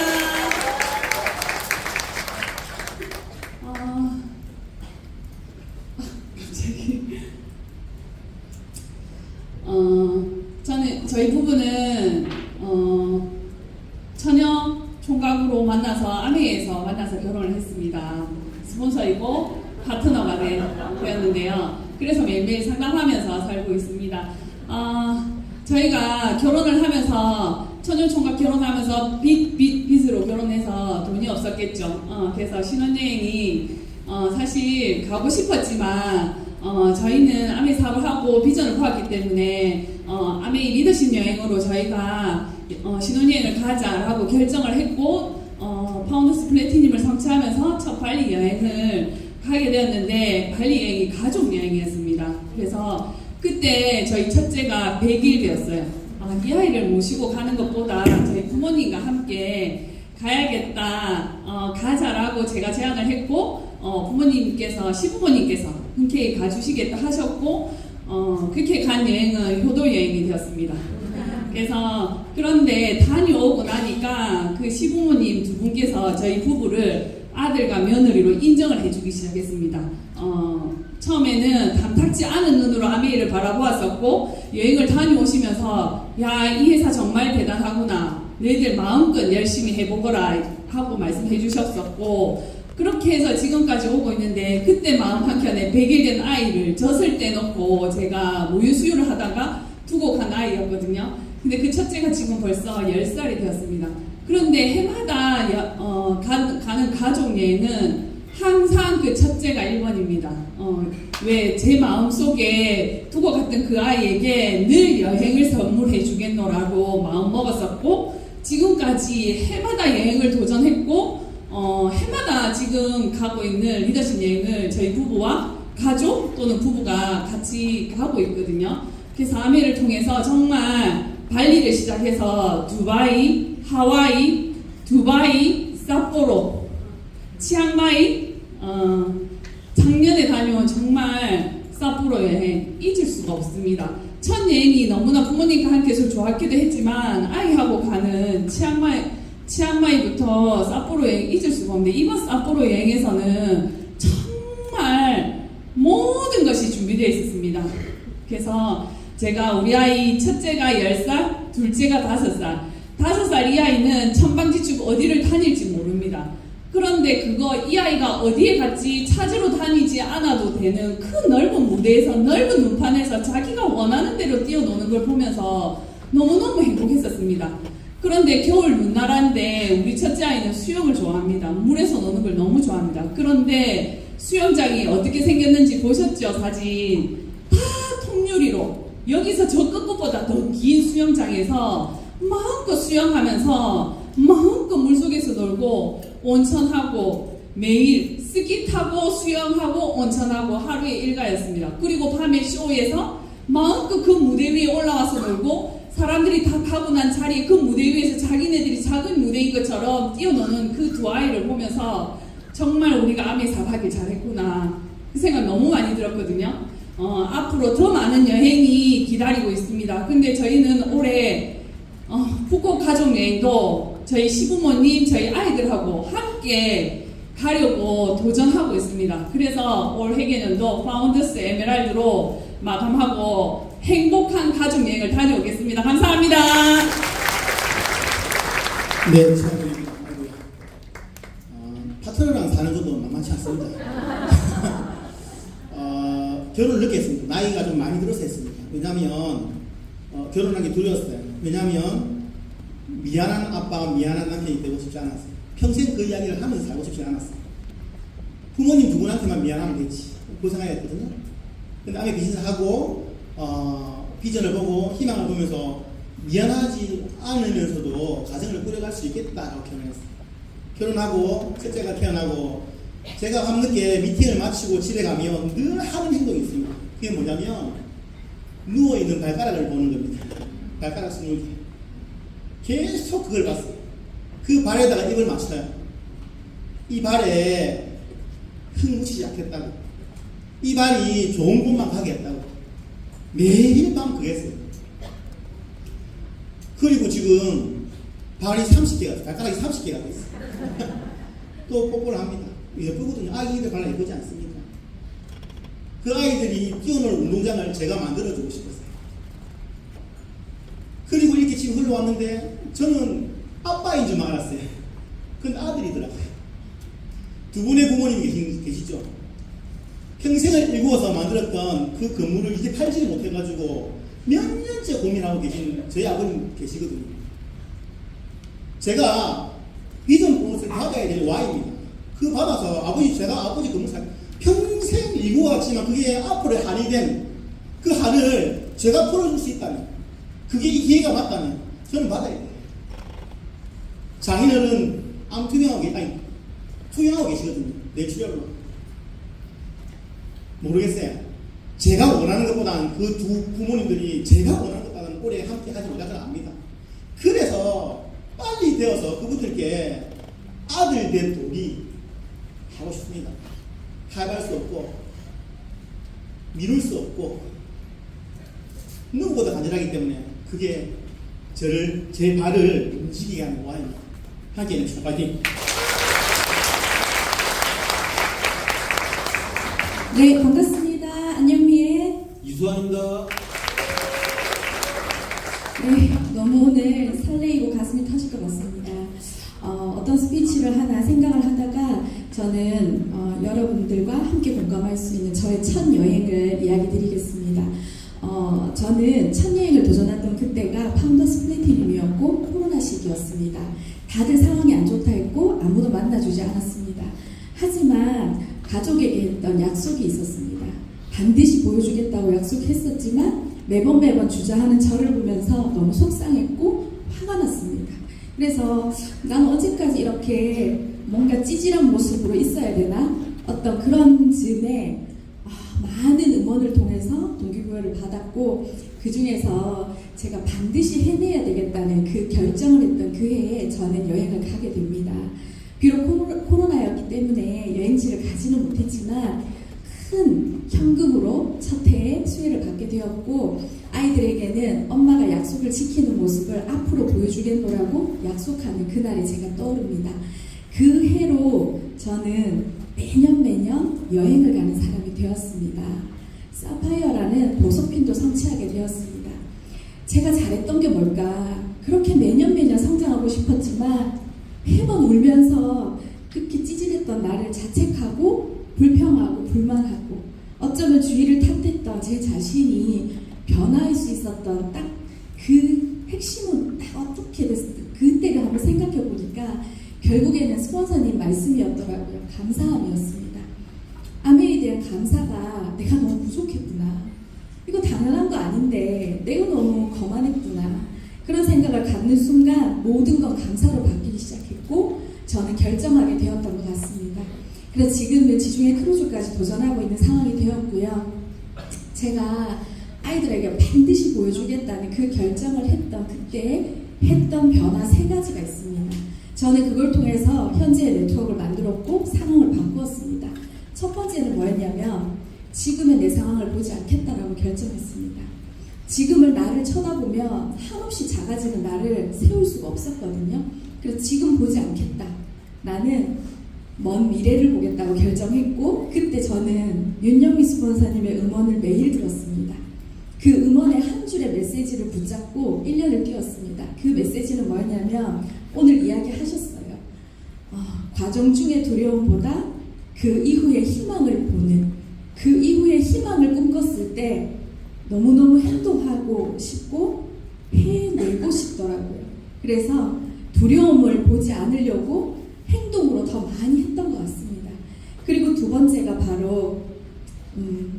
저희 부부는 처녀 총각으로 만나서 아내에서 만나서 결혼을 했습니다. 스폰서이고 파트너가 되었는데요. 그래서 매일매일 상담하면서 살고 있습니다. 저희가 결혼을 하면서 처녀총각 결혼하면서 빚으로 결혼해서 돈이 없었겠죠. 그래서 신혼여행이 사실 가고 싶었지만 저희는 아메이 사업을 하고 비전을 보았기 때문에 아메이 리더십 여행으로 저희가 신혼여행을 가자라고 결정을 했고 파운더스 플래티님을 성취하면서 첫 발리 여행을 가게 되었는데 발리 여행이 가족 여행이었습니다. 그래서 그때 저희 첫째가 100일 되었어요. 이 아이를 모시고 가는 것보다 저희 부모님과 함께 가야겠다, 가자라고 제가 제안을 했고 부모님께서 시부모님께서 흔쾌히 가주시겠다 하셨고 그렇게 간 여행은 효도 여행이 되었습니다. 그래서 그런데 다녀오고 나니까 그 시부모님 두 분께서 저희 부부를 아들과 며느리로 인정을 해주기 시작했습니다. 처음에는 탐탁지 않은 눈으로 아메이를 바라보았었고 여행을 다녀오시면서 야, 이 회사 정말 대단하구나, 너희들 마음껏 열심히 해보거라 하고 말씀해 주셨었고 그렇게 해서 지금까지 오고 있는데 그때 마음 한켠에 100일 된 아이를 젖을 떼놓고 제가 모유 수유를 하다가 두고 간 아이였거든요. 근데 그 첫째가 지금 벌써 10살이 되었습니다. 그런데 해마다 가는 가족 여행은 항상 그 첫째가 1번입니다. 왜 제 마음속에 두고 갔던 그 아이에게 늘 여행을 선물해 주겠노라고 마음 먹었었고 지금까지 해마다 여행을 도전했고 해마다 지금 가고 있는 리더십 여행을 저희 부부와 가족 또는 부부가 같이 가고 있거든요. 그래서 아메를 통해서 정말 발리를 시작해서 두바이, 하와이, 삿포로, 치앙마이, 작년에 다녀온 정말 삿포로 여행 잊을 수가 없습니다. 첫 여행이 너무나 부모님과 함께해서 좋았기도 했지만 아이하고 가는 치앙마이부터 삿포로 여행 잊을 수가 없는데 이번 삿포로 여행에서는 정말 모든 것이 준비되어 있었습니다. 그래서 제가 우리 아이 첫째가 10살, 둘째가 5살. 5살 이 아이는 천방지축 어디를 다닐지 모릅니다. 그런데 이 아이가 어디에 갔지 찾으러 다니지 않아도 되는 큰 넓은 무대에서 넓은 눈판에서 자기가 원하는 대로 뛰어노는 걸 보면서 너무너무 행복했었습니다. 그런데 겨울 눈나라인데 우리 첫째 아이는 수영을 좋아합니다. 물에서 노는 걸 너무 좋아합니다. 그런데 수영장이 어떻게 생겼는지 보셨죠? 사진. 다 통유리로 여기서 저 끝끝보다 더 긴 수영장에서 마음껏 수영하면서 마음껏 물속에서 놀고 온천하고 매일 스키 타고 수영하고 온천하고 하루에 일과였습니다. 그리고 밤에 쇼에서 마음껏 그 무대 위에 올라와서 놀고 사람들이 다 타고 난 자리에 그 무대 위에서 자기네들이 작은 무대인 것처럼 뛰어노는 그 두 아이를 보면서 정말 우리가 아메 사박을 잘했구나 그 생각 너무 많이 들었거든요. 앞으로 더 많은 여행이 기다리고 있습니다. 근데 저희는 올해 북곡 가족여행도 저희 시부모님, 저희 아이들하고 함께 가려고 도전하고 있습니다. 그래서 올 해계년도 파운더스 에메랄드로 마감하고 행복한 가족여행을 다녀오겠습니다. 감사합니다. 네, 축하드립니다. 파트너랑 사는 것도 만만치 않습니다. 결혼을 늦게 했습니다. 나이가 좀 많이 들어서 했습니다. 왜냐하면 결혼하기 두려웠어요. 왜냐하면 미안한 아빠가 미안한 남편이 되고 싶지 않았어요. 평생 그 이야기를 하면서 살고 싶지 않았어요. 부모님 두 분한테만 미안하면 되지 그 생각이었거든요. 근데 아메 비즈니스 하고 비전을 보고 희망을 보면서 미안하지 않으면서도 가정을 꾸려갈 수 있겠다라고 결혼했어요. 결혼하고 첫째가 태어나고 제가 밤늦게 미팅을 마치고 집에 가면 늘 하는 행동이 있습니다. 그게 뭐냐면 누워있는 발가락을 보는 겁니다. 발가락 스물개. 계속 그걸 봤어요. 그 발에다가 입을 맞춰요. 이 발에 흙 묻히지 않겠다고. 이 발이 좋은 곳만 가게 했다고. 매일 밤 그거 했어요. 그리고 지금 발이 30개가, 발가락이 30개가 됐어요. 또 뽀뽀를 합니다. 예쁘거든요. 아이들 발라 예쁘지 않습니까? 그 아이들이 뛰어놀 운동장을 제가 만들어주고 싶었어요. 그리고 이렇게 지금 흘러왔는데 저는 아빠인 줄 알았어요. 근데 아들이더라고요. 두 분의 부모님이 계시죠? 평생을 일구어서 만들었던 그 건물을 이제 팔지를 못해가지고 몇 년째 고민하고 계신 저희 아버님 계시거든요. 제가 비전 보너스를 받아야 될 Y입니다. 그거 받아서 제가 아버지 건물 평생 일구어왔지만 그게 앞으로 한이 된 그 한을 제가 풀어줄 수 있다면, 그게 이 기회가 맞다면 저는 받아야 돼요. 장인어른 투영하고 계시거든요. 뇌출혈로. 모르겠어요. 제가 원하는 것보다는 그 두 부모님들이 제가 원하는 것보다는 오래 함께 하지 못하지 압니다. 그래서 빨리 되어서 그분들께 아들 된 돌이 하고 싶습니다. 타협할 수 없고 미룰 수 없고 누구보다 간절하기 때문에 그게 제 발을 움직이게 하는 모양입니다. 함께 해주시죠. 파이팅! 네, 반갑습니다. 안녕미의 유수환입니다. 네, 너무 오늘 설레이고 가슴이 터질 것 같습니다. 어떤 스피치를 하나 생각을 하다가 저는 여러분들과 함께 공감할 수 있는 저의 첫 여행을 이야기 드리겠습니다. 저는 첫 여행을 도전했던 그때가 파운더스 플래티넘이었고 코로나 시기였습니다. 다들 상황이 안 좋다 했고 아무도 만나주지 않았습니다. 하지만 가족에게 했던 약속이 있었습니다. 반드시 보여주겠다고 약속했었지만 매번 주저하는 저를 보면서 너무 속상했고 화가 났습니다. 그래서 난 언제까지 이렇게 뭔가 찌질한 모습으로 있어야 되나? 어떤 그런 즈음에 많은 응원을 통해서 동기부여를 받았고 그 중에서 제가 반드시 해내야 되겠다는 그 결정을 했던 그 해에 저는 여행을 가게 됩니다. 비록 코로나였기 때문에 여행지를 가지는 못했지만 큰 현금으로 첫 해에 수혜를 받게 되었고 아이들에게는 엄마가 약속을 지키는 모습을 앞으로 보여주겠노라고 약속하는 그날이 제가 떠오릅니다. 그 해로 저는 매년 여행을 가는 사람이 되었습니다. 사파이어라는 보석핀도 성취하게 되었습니다. 제가 잘했던 게 뭘까? 그렇게 매년 성장하고 싶었지만 매번 울면서 그렇게 찌질했던 나를 자책하고 불평하고 불만하고 어쩌면 주위를 탓했던 제 자신이 변화할 수 있었던 딱 그 핵심은 딱 어떻게 됐을까? 그때를 한번 생각해 보니까 결국에는 스폰서님 말씀이었더라고요. 감사함이었습니다. 아멘에 대한 감사가 내가 너무 부족했구나. 이거 당연한 거 아닌데 내가 너무 거만했구나. 그런 생각을 갖는 순간 모든 건 감사로 바뀌기 시작했고 저는 결정하게 되었던 것 같습니다. 그래서 지금은 지중해 크루즈까지 도전하고 있는 상황이 되었고요. 제가 아이들에게 반드시 보여주겠다는 그 결정을 했던 그때 했던 변화 3가지가 있습니다. 저는 그걸 통해서 현재의 네트워크를 만들었고 상황을 바꾸었습니다. 첫 번째는 뭐였냐면 지금의 내 상황을 보지 않겠다라고 결정했습니다. 지금을 나를 쳐다보면 한없이 작아지는 나를 세울 수가 없었거든요. 그래서 지금 보지 않겠다. 나는 먼 미래를 보겠다고 결정했고 그때 저는 윤영미 스폰서님의 음원을 매일 들었습니다. 그 음원의 한 줄의 메시지를 붙잡고 1년을 뛰었습니다. 그 메시지는 뭐였냐면 오늘 이야기하셨어요. 과정 중의 두려움보다 그 이후의 희망을 보는 그 이후의 희망을 꿈꿨을 때 너무너무 행동하고 싶고 해내고 싶더라고요. 그래서 두려움을 보지 않으려고 행동으로 더 많이 했던 것 같습니다. 그리고 두 번째가 바로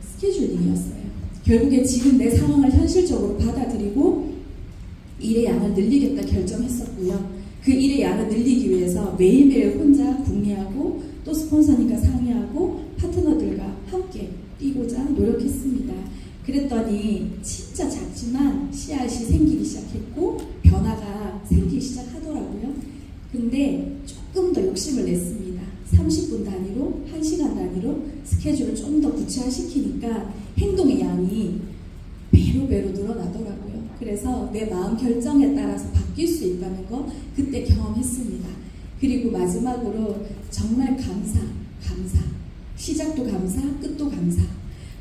스케줄링이었어요. 결국에 지금 내 상황을 현실적으로 받아들이고 일의 양을 늘리겠다 결정했었고요. 그 일의 양을 늘리기 위해서 매일매일 혼자 궁리하고 또 스폰서님과 상의하고 파트너들과 함께 뛰고자 노력했습니다. 그랬더니 진짜 작지만 씨앗이 생기기 시작했고 변화가 생기기 시작하더라고요. 근데 조금 더 욕심을 냈습니다. 30분 단위로 1시간 단위로 스케줄을 좀 더 구체화시키니까 행동의 양이 배로 늘어나더라고요. 그래서 내 마음 결정에 따라서 바뀔 수 있다는 거 그때 경험했습니다. 그리고 마지막으로 정말 감사. 시작도 감사, 끝도 감사.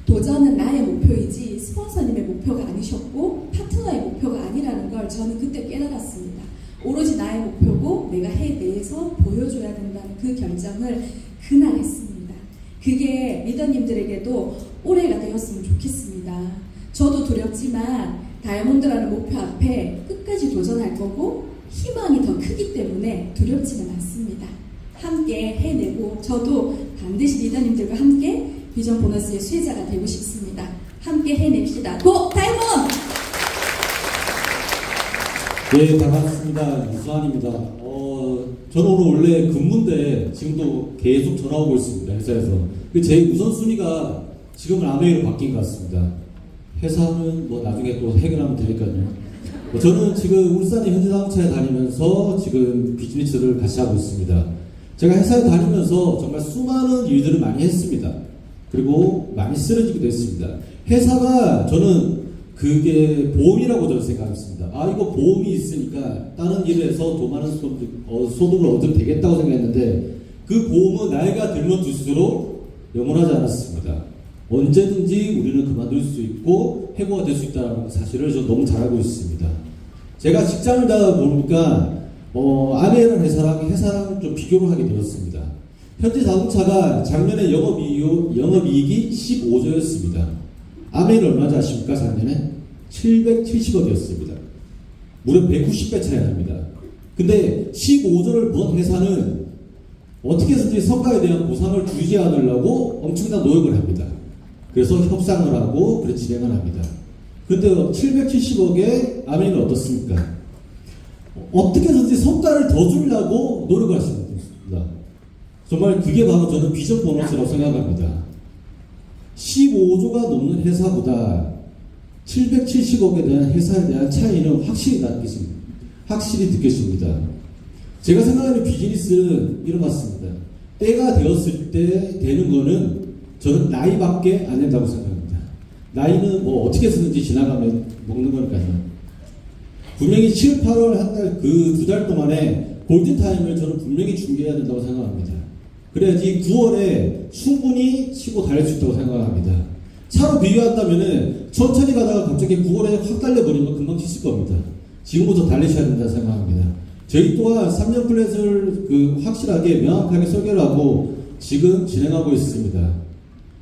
도전은 나의 목표이지 스폰서님의 목표가 아니셨고 파트너의 목표가 아니라는 걸 저는 그때 깨달았습니다. 오로지 나의 목표고 내가 해내서 보여줘야 된다는 그 결정을 그날 했습니다. 그게 리더님들에게도 올해가 되었으면 좋겠습니다. 저도 두렵지만 다이아몬드라는 목표 앞에 끝까지 도전할 거고 희망이 더 크기 때문에 두렵지는 않습니다. 함께 해내고 저도 반드시 리더님들과 함께 비전 보너스의 수혜자가 되고 싶습니다. 함께 해냅시다. 고 다이몬드! 네, 반갑습니다. 유수환입니다. 저는 오늘 원래 근무인데 지금도 계속 전화 오고 있습니다. 회사에서. 제 우선순위가 지금은 아메이로 바뀐 것 같습니다. 회사는 뭐 나중에 또 해결하면 되니까요. 저는 지금 울산의 현대자동차에 다니면서 지금 비즈니스를 같이 하고 있습니다. 제가 회사에 다니면서 정말 수많은 일들을 많이 했습니다. 그리고 많이 쓰러지기도 했습니다. 회사가 저는 그게 보험이라고 저는 생각했습니다. 아, 이거 보험이 있으니까 다른 일에서 더 많은 소득을 얻으면 되겠다고 생각했는데 그 보험은 나이가 들면 들수록 영원하지 않았습니다. 언제든지 우리는 그만둘 수 있고 해고가 될 수 있다는 사실을 저는 너무 잘 알고 있습니다. 제가 직장을 다니다 보니까 아메이라는 회사랑 좀 비교를 하게 되었습니다. 현대자동차가 작년에 영업이익이 15조였습니다. 아메이는 얼마인지 아십니까? 작년에 770억이었습니다. 무려 190배 차이 납니다. 근데 15조를 번 회사는 어떻게 해서든지 성과에 대한 보상을 주지 않으려고 엄청난 노력을 합니다. 그래서 협상을 하고 그런 진행을 합니다. 그런데 770억에 아메이는 어떻습니까? 어떻게 해서든지 성과를 더 주려고 노력을 하십니다. 정말 그게 바로 저는 비전 보너스라고 생각합니다. 15조가 넘는 회사보다 770억에 대한 회사에 대한 차이는 확실히 느껴집니다. 제가 생각하는 비즈니스는 이런 것 같습니다. 때가 되었을 때 되는 거는 저는 나이밖에 안 된다고 생각합니다. 나이는 뭐 어떻게 쓰는지 지나가면 먹는 거니까요. 분명히 7, 8월 한 달 그 2달 동안에 골든타임을 저는 분명히 준비해야 된다고 생각합니다. 그래야지 9월에 충분히 치고 달릴 수 있다고 생각합니다. 차로 비교한다면 천천히 가다가 갑자기 9월에 확 달려버리면 금방 치실 겁니다. 지금부터 달리셔야 된다고 생각합니다. 저희 또한 3년 플랫을 확실하게 명확하게 설계를 하고 지금 진행하고 있습니다.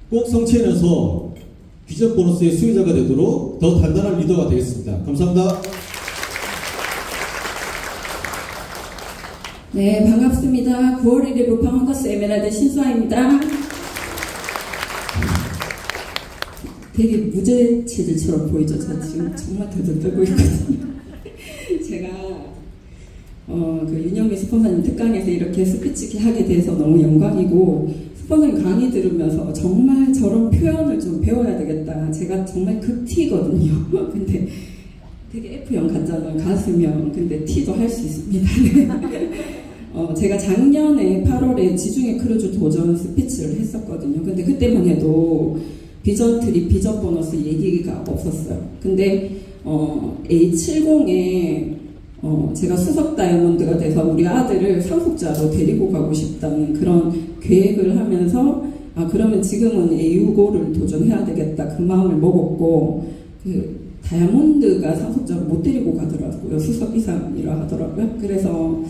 꼭 성취해내서 비전 보너스의 수혜자가 되도록 더 단단한 리더가 되겠습니다. 감사합니다. 네, 반갑습니다. 9월 1일 루팡 헌터스 에메랄드 신수아입니다. 되게 무죄 체질처럼 보이죠? 저 지금 정말 들들 떨고 있거든요. 제가 그 윤영미 스폰서님 특강에서 이렇게 스피치 하게 돼서 너무 영광이고 스폰서님 강의 들으면서 정말 저런 표현을 좀 배워야 되겠다. 제가 정말 극T거든요. 근데 되게 F형 같잖아요. 가슴형. 근데 T도 할 수 있습니다. 제가 작년에 8월에 지중해 크루즈 도전 스피치를 했었거든요. 근데 그때만 해도 비전 트립, 비전 보너스 얘기가 없었어요. 근데 A70에 제가 수석 다이아몬드가 돼서 우리 아들을 상속자로 데리고 가고 싶다는 그런 계획을 하면서 그러면 지금은 A65를 도전해야 되겠다 그 마음을 먹었고 다이아몬드가 상속자로 못 데리고 가더라고요. 수석 이상이라 하더라고요. 그래서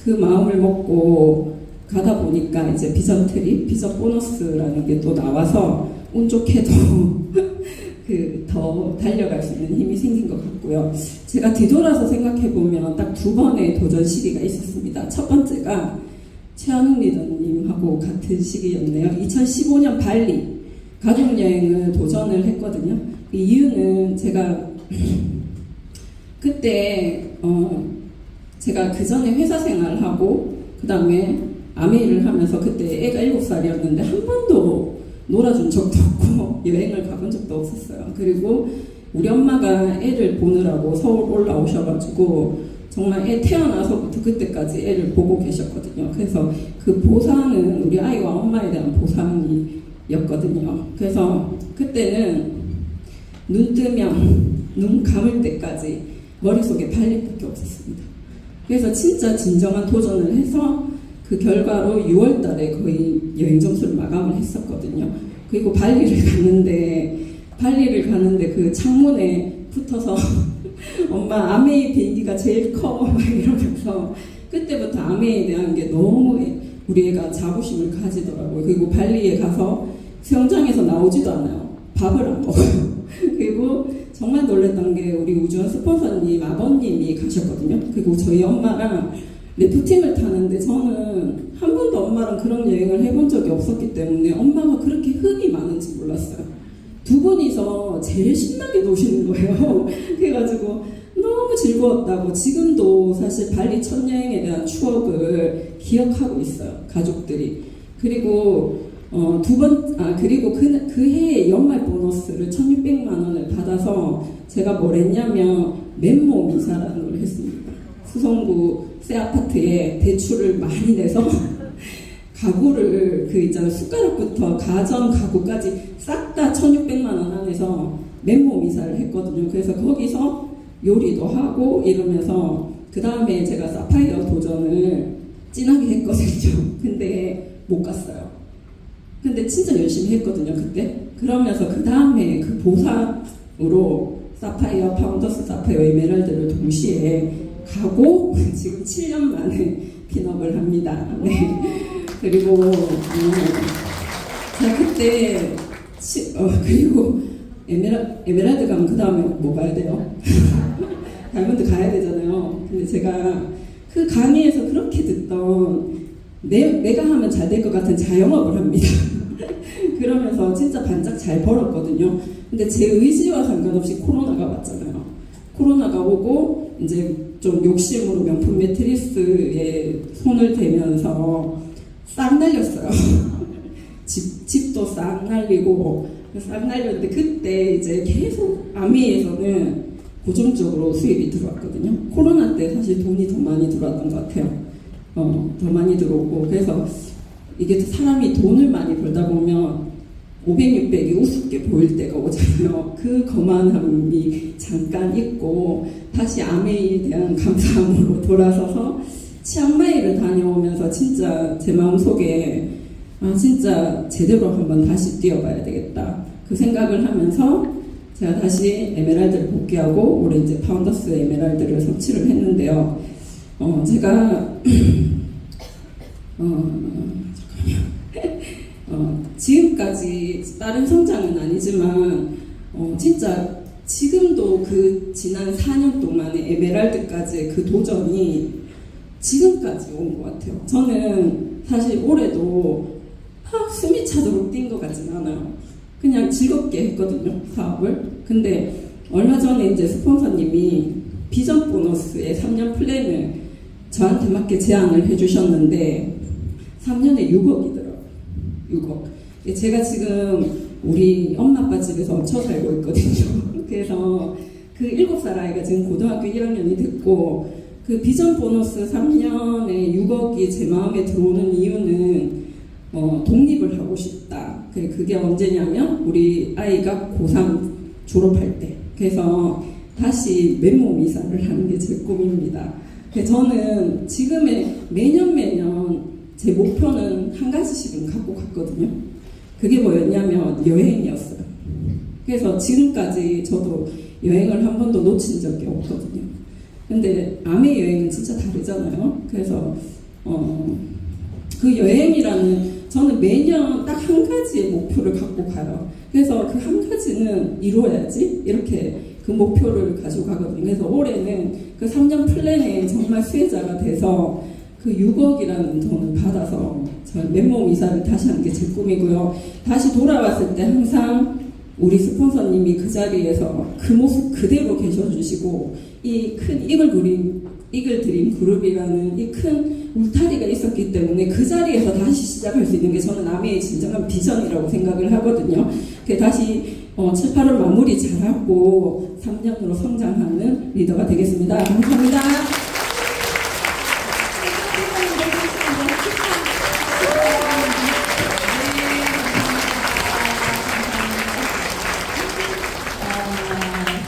그 마음을 먹고 가다 보니까 이제 비전 트립, 비전 보너스라는 게 또 나와서 운 좋게도 더 달려갈 수 있는 힘이 생긴 것 같고요. 제가 뒤돌아서 생각해보면 딱 2번의 도전 시기가 있었습니다. 첫 번째가 최한웅 리더님하고 같은 시기였네요. 2015년 발리 가족여행을 도전을 했거든요. 그 이유는 제가 그때 제가 그 전에 회사 생활을 하고 그 다음에 아메이를 하면서 그때 애가 7살이었는데 한 번도 놀아준 적도 없고 여행을 가본 적도 없었어요. 그리고 우리 엄마가 애를 보느라고 서울 올라오셔가지고 정말 애 태어나서부터 그때까지 애를 보고 계셨거든요. 그래서 그 보상은 우리 아이와 엄마에 대한 보상이었거든요. 그래서 그때는 눈 뜨면 눈 감을 때까지 머릿속에 발리밖에 없었습니다. 그래서 진짜 진정한 도전을 해서 그 결과로 6월 달에 거의 여행 점수를 마감을 했었거든요. 그리고 발리를 가는데 그 창문에 붙어서 엄마 아메이 비행기가 제일 커 막 이러면서 그때부터 아메이에 대한 게 너무 우리 애가 자부심을 가지더라고요. 그리고 발리에 가서 수영장에서 나오지도 않아요. 밥을 안 먹어요. 그리고 정말 놀랬던 게 우리 우주원 스폰서님 아버님이 가셨거든요. 그리고 저희 엄마랑 래프팅을 타는데 저는 한 번도 엄마랑 그런 여행을 해본 적이 없었기 때문에 엄마가 그렇게 흙이 많은지 몰랐어요. 두 분이서 제일 신나게 노시는 거예요. 그래가지고 너무 즐거웠다고 지금도 사실 발리 첫 여행에 대한 추억을 기억하고 있어요. 가족들이. 그리고 그리고 그 해에 연말 보너스를 1,600만 원을 받아서 제가 뭘 했냐면 맨몸 이사라는 걸 했습니다. 수성구 새 아파트에 대출을 많이 내서 가구를 있잖아요. 숟가락부터 가전 가구까지 싹 다 1,600만 원 안에서 맨몸 이사를 했거든요. 그래서 거기서 요리도 하고 이러면서 그 다음에 제가 사파이어 도전을 진하게 했거든요. 근데 못 갔어요. 근데 진짜 열심히 했거든요, 그때. 그러면서 그 다음에 그 보상으로 사파이어, 파운더스 사파이어, 에메랄드를 동시에 가고 지금 7년 만에 핀업을 합니다. 네. 그리고 제가 그때 그리고 에메랄드 가면 그 다음에 뭐 가야 돼요? 다이아몬드 가야 되잖아요. 근데 제가 그 강의에서 그렇게 듣던 내가 하면 잘 될 것 같은 자영업을 합니다. 그러면서 진짜 반짝 잘 벌었거든요. 근데 제 의지와 상관없이 코로나가 왔잖아요. 코로나가 오고 이제 좀 욕심으로 명품 매트리스에 손을 대면서 싹 날렸어요. 집도 싹 날리고 싹 날렸는데 그때 이제 계속 아미에서는 고정적으로 수입이 들어왔거든요. 코로나 때 사실 돈이 더 많이 들어왔던 것 같아요. 더 많이 들어오고 그래서 이게 사람이 돈을 많이 벌다 보면 500, 600이 우습게 보일 때가 오잖아요. 그 거만함이 잠깐 있고 다시 아메이에 대한 감사함으로 돌아서서 치앙마이를 다녀오면서 진짜 제 마음속에 진짜 제대로 한번 다시 뛰어봐야 되겠다. 그 생각을 하면서 제가 다시 에메랄드를 복귀하고 올해 이제 파운더스 에메랄드를 섭취를 했는데요. 제가 지금까지 다른 성장은 아니지만 진짜 지금도 그 지난 4년 동안의 에메랄드까지의 그 도전이 지금까지 온 것 같아요. 저는 사실 올해도 숨이 차도록 뛴 것 같진 않아요. 그냥 즐겁게 했거든요, 사업을. 근데 얼마 전에 이제 스폰서님이 비전 보너스의 3년 플랜을 저한테 맞게 제안을 해주셨는데 3년에 6억이더라고요. 6억. 제가 지금 우리 엄마 아빠 집에서 얹혀 살고 있거든요. 그래서 그 7살 아이가 지금 고등학교 1학년이 됐고 그 비전 보너스 3년에 6억이 제 마음에 들어오는 이유는 독립을 하고 싶다. 그게 언제냐면 우리 아이가 고3 졸업할 때. 그래서 다시 맨몸 이사를 하는 게 제 꿈입니다. 저는 지금의 매년 제 목표는 한 가지씩은 갖고 갔거든요. 그게 뭐였냐면 여행이었어요. 그래서 지금까지 저도 여행을 한 번도 놓친 적이 없거든요. 근데 아메 여행은 진짜 다르잖아요. 그래서 그 여행이라는 저는 매년 딱 한 가지의 목표를 갖고 가요. 그래서 그 한 가지는 이루어야지 이렇게 그 목표를 가지고 가거든요. 그래서 올해는 그 3년 플랜에 정말 수혜자가 돼서 그 6억이라는 돈을 받아서 저는 맨몸 이사를 다시 하는 게 제 꿈이고요. 다시 돌아왔을 때 항상 우리 스폰서님이 그 자리에서 그 모습 그대로 계셔주시고 이 큰 이글 드림 그룹이라는 이 큰 울타리가 있었기 때문에 그 자리에서 다시 시작할 수 있는 게 저는 아미의 진정한 비전이라고 생각을 하거든요. 다시 7, 8월 마무리 잘하고 3년으로 성장하는 리더가 되겠습니다. 감사합니다.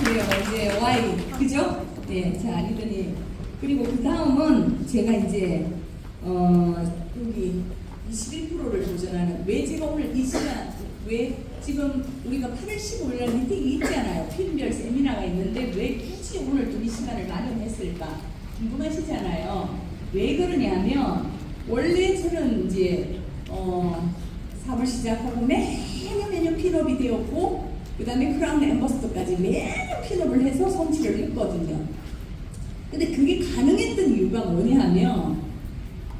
그래요. 이제 Y 그죠? 네, 자 리더님. 그리고 그 다음은 제가 이제 여기 21%를 도전하는 왜 제가 오늘 이 시간 왜 지금 우리가 8월 15일날 미팅이 있잖아요. 필름별 세미나가 있는데 왜 굳이 오늘 또 이 시간을 마련했을까 궁금하시잖아요. 왜 그러냐면 원래 저는 이제 사업을 시작하고 매일 매년 핀업이 되었고 그 다음에 크라운 앰버서더까지 매년 핀업을 해서 성취를 했거든요. 근데 그게 가능했던 이유가 뭐냐 하면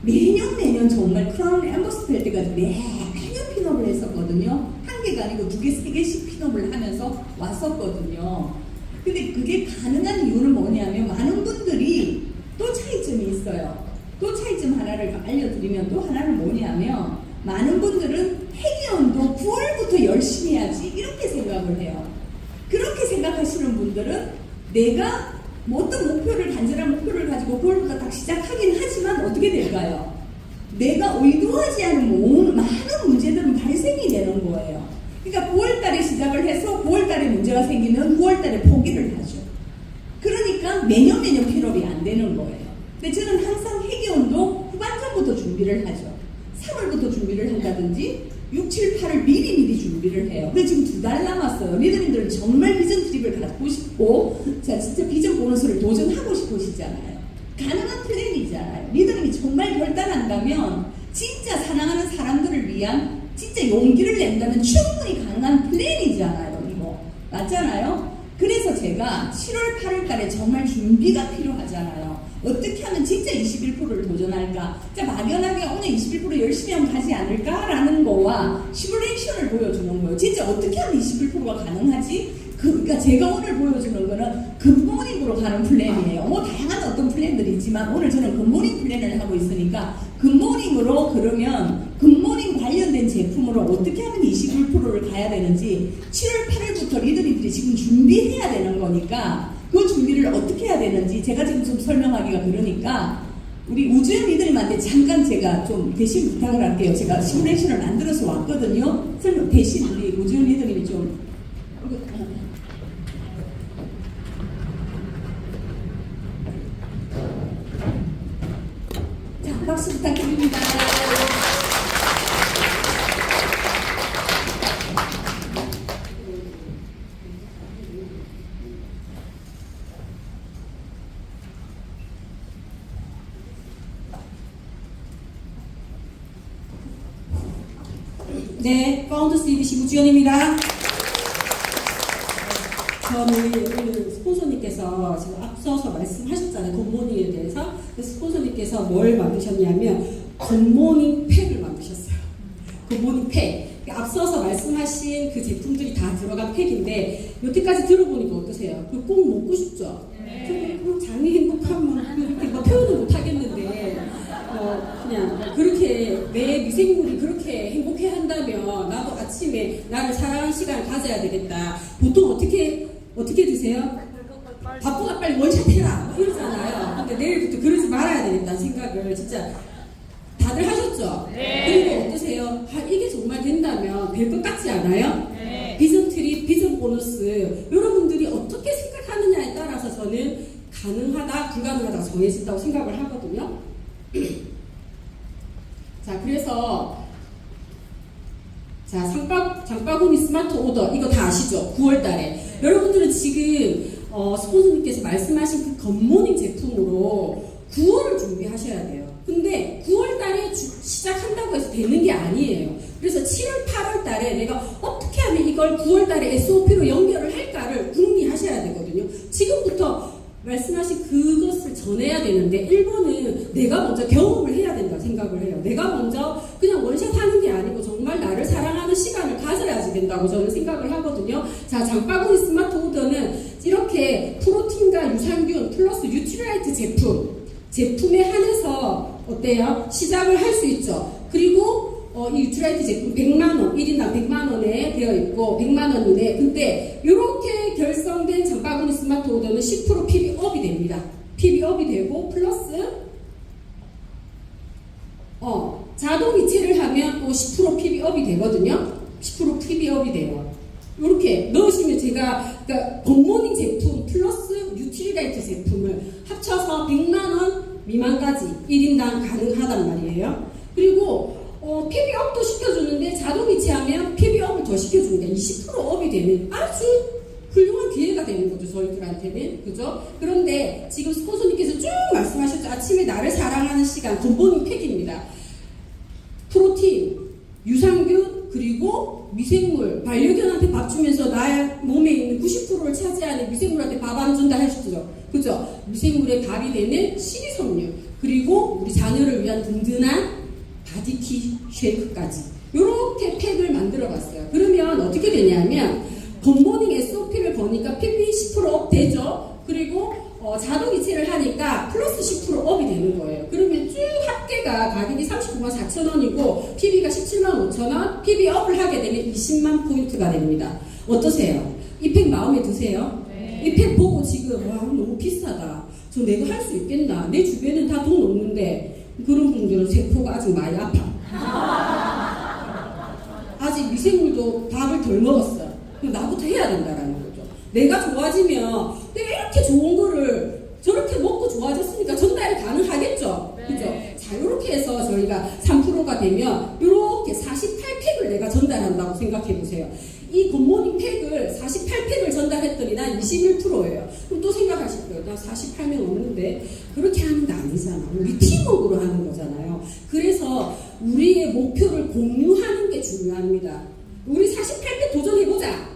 매년 정말 크라운 앰버서더 될 때까지 매년 핀업을 했었거든요. 한 개가 아니고 2개, 3개씩 핀업을 하면서 왔었거든요. 근데 그게 가능한 이유는 뭐냐면 많은 분들이 또 차이점이 있어요. 또 차이점 하나를 알려드리면 또 하나는 뭐냐면 많은 분들은 회계원도 9월부터 열심히 해야지 이렇게 생각을 해요. 그렇게 생각하시는 분들은 내가 뭐 어떤 목표를 간절한 목표를 가지고 9월부터 딱 시작하긴 하지만 어떻게 될까요? 내가 의도하지 않은 많은 문제들은 발생이 되는 거예요. 그러니까 9월달에 시작을 해서 9월달에 문제가 생기면 9월달에 포기를 하죠. 그러니까 매년 핀업이 안 되는 거예요. 근데 저는 항상 회계원도 후반전부터 준비를 하죠. 3월부터 준비를 한다든지 6, 7, 8을 미리 준비를 해요. 근데 지금 2달 남았어요. 리더님들은 정말 비전 트립을 갖고 싶고 자 진짜 비전 보너스를 도전하고 싶으시잖아요. 가능한 플랜이잖아요. 리더님이 정말 결단한다면 진짜 사랑하는 사람들을 위한 진짜 용기를 낸다면 충분히 가능한 플랜이잖아요. 이거 맞잖아요. 그래서 제가 7월 8월 달에 정말 준비가 필요하잖아요. 어떻게 하면 진짜 21%를 도전할까? 진짜 막연하게 오늘 21% 열심히 하면 가지 않을까라는 거와 시뮬레이션을 보여주는 거예요. 진짜 어떻게 하면 21%가 가능하지? 그러니까 제가 오늘 보여주는 거는 굿모닝으로 가는 플랜이에요. 뭐 다양한 어떤 플랜들이 있지만 오늘 저는 굿모닝 플랜을 하고 있으니까 굿모닝으로 그러면 굿모닝 관련된 제품으로 어떻게 하면 21%를 가야 되는지 7월 8일부터 리더님들이 지금 준비해야 되는 거니까 그 준비를 어떻게 해야 되는지 제가 지금 좀 설명하기가 그러니까 우리 우주연 리더님한테 잠깐 제가 좀 대신 부탁을 할게요. 제가 시뮬레이션을 만들어서 왔거든요. 설명 대신 우리 우주연 리더님이 좀 자, 박수 부탁드립니다. 네, 파운드 CBC 우주연입니다. 저는 오늘 스폰서님께서 지금 앞서서 말씀하셨잖아요. 굿모닝에 대해서. 스폰서님께서 뭘 만드셨냐면 굿모닝 팩을 만드셨어요. 굿모닝 팩. 앞서서 말씀하신 그 제품들이 다 들어간 팩인데 여태까지 들어보니까 어떠세요? 그거 꼭 먹고 싶죠? 그냥 장이 행복하면 그렇게 뭐 표현을 못 하겠는데 그냥 그렇게 내 미생물이 그렇게 행복해 한다면 나도 아침에 나를 사랑하는 시간을 가져야 되겠다. 보통 어떻게 드세요? 밥보다 빨리 원샷 해라 뭐 이러잖아요. 근데 내일부터 그러지 말아야 되겠다는 생각을 진짜 다들 하셨죠? 그리고 어떠세요? 이게 정말 된다면 될 것 같지 않아요? 비전 트립, 비전 보너스 여러분들이 어떻게 생각하느냐에 따라서 저는 가능하다, 불가능하다 정해진다고 생각을 하거든요. 자, 그래서 자, 장바구니 스마트 오더 이거 다 아시죠? 9월달에 여러분들은 지금 스폰서님께서 말씀하신 그 굿모닝 제품으로 9월을 준비하셔야 돼요. 근데 9월달에 시작한다고 해서 되는 게 아니에요. 그래서 7월, 8월달에 내가 어떻게 하면 이걸 9월달에 SOP로 연결을 할까를 궁리하셔야 되거든요. 지금부터 말씀하신 그것을 전해야 되는데 1번은 내가 먼저 경험을 해야 된다 생각을 해요. 내가 먼저 그냥 원샷 하는 게 아니고 정말 나를 사랑하는 시간을 가져야지 된다고 저는 생각을 하거든요. 자, 장바구니 스마트 오더는 이렇게 프로틴과 유산균 플러스 뉴트리라이트 제품에 한해서 어때요? 시작을 할 수 있죠. 그리고 이 뉴트라이트 제품 100만원, 1인당 100만원에 되어 있고 100만원이네. 근데 이렇게 결성된 장바구니 스마트 오더는 10% PB업이 됩니다. PB업이 되고 플러스 자동 이체를 하면 또 10% PB업이 되거든요. 10% PB업이 돼요. 이렇게 넣으시면 제가 그러니까 굿모닝 제품 플러스 뉴트리라이트 제품을 합쳐서 100만원 미만까지 1인당 가능하단 말이에요. 그리고 PB업도 시켜주는데 자동 이체하면 PB업을 더 시켜주니까 20% 업이 되는 아주 훌륭한 기회가 되는 거죠. 저희들한테는. 그죠? 그런데 지금 스폰서님께서 쭉 말씀하셨죠. 아침에 나를 사랑하는 시간 굿모닝 팩입니다. 프로틴, 유산균, 그리고 그리고 미생물, 반려견한테 밥 주면서 나의 몸에 있는 90%를 차지하는 미생물한테 밥 안 준다 하셨죠. 그죠? 미생물의 밥이 되는 식이섬유, 그리고 우리 자녀를 위한 든든한 바디키 쉐이크까지 이렇게 팩을 만들어 봤어요. 그러면 어떻게 되냐면 굿모닝 SOP를 거니까 PP 10% 업 되죠. 그리고 자동 이체를 하니까 플러스 10% 업이 되는 거예요. 그러면 쭉 합계가 가격이 39만 4천 원이고 PB가 17만 5천 원, PB 업을 하게 되면 20만 포인트가 됩니다. 어떠세요? 이 팩 마음에 드세요? 이 팩 보고 지금 와 너무 비싸다. 저 내가 할 수 있겠나? 내 주변은 다 돈 없는데 그런 분들은 세포가 아직 많이 아파. 아직 미생물도 밥을 덜 먹었어요. 그럼 나부터 해야 된다라는 거죠. 내가 좋아지면 내가 이렇게 좋은 거를 저렇게 먹고 좋아졌으니까 전달이 가능하겠죠. 네. 그죠? 자, 이렇게 해서 저희가 3%가 되면 이렇게 48팩을 내가 전달한다고 생각해 보세요. 이 굿모닝 팩을 48팩을 전달했더니 난 21%예요. 그럼 또 생각하실 거예요. 나 48명 없는데 그렇게 하는 거 아니잖아. 우리 팀워크로 하는 거잖아요. 그래서 우리의 목표를 공유하는 게 중요합니다. 우리 48팩 도전해보자.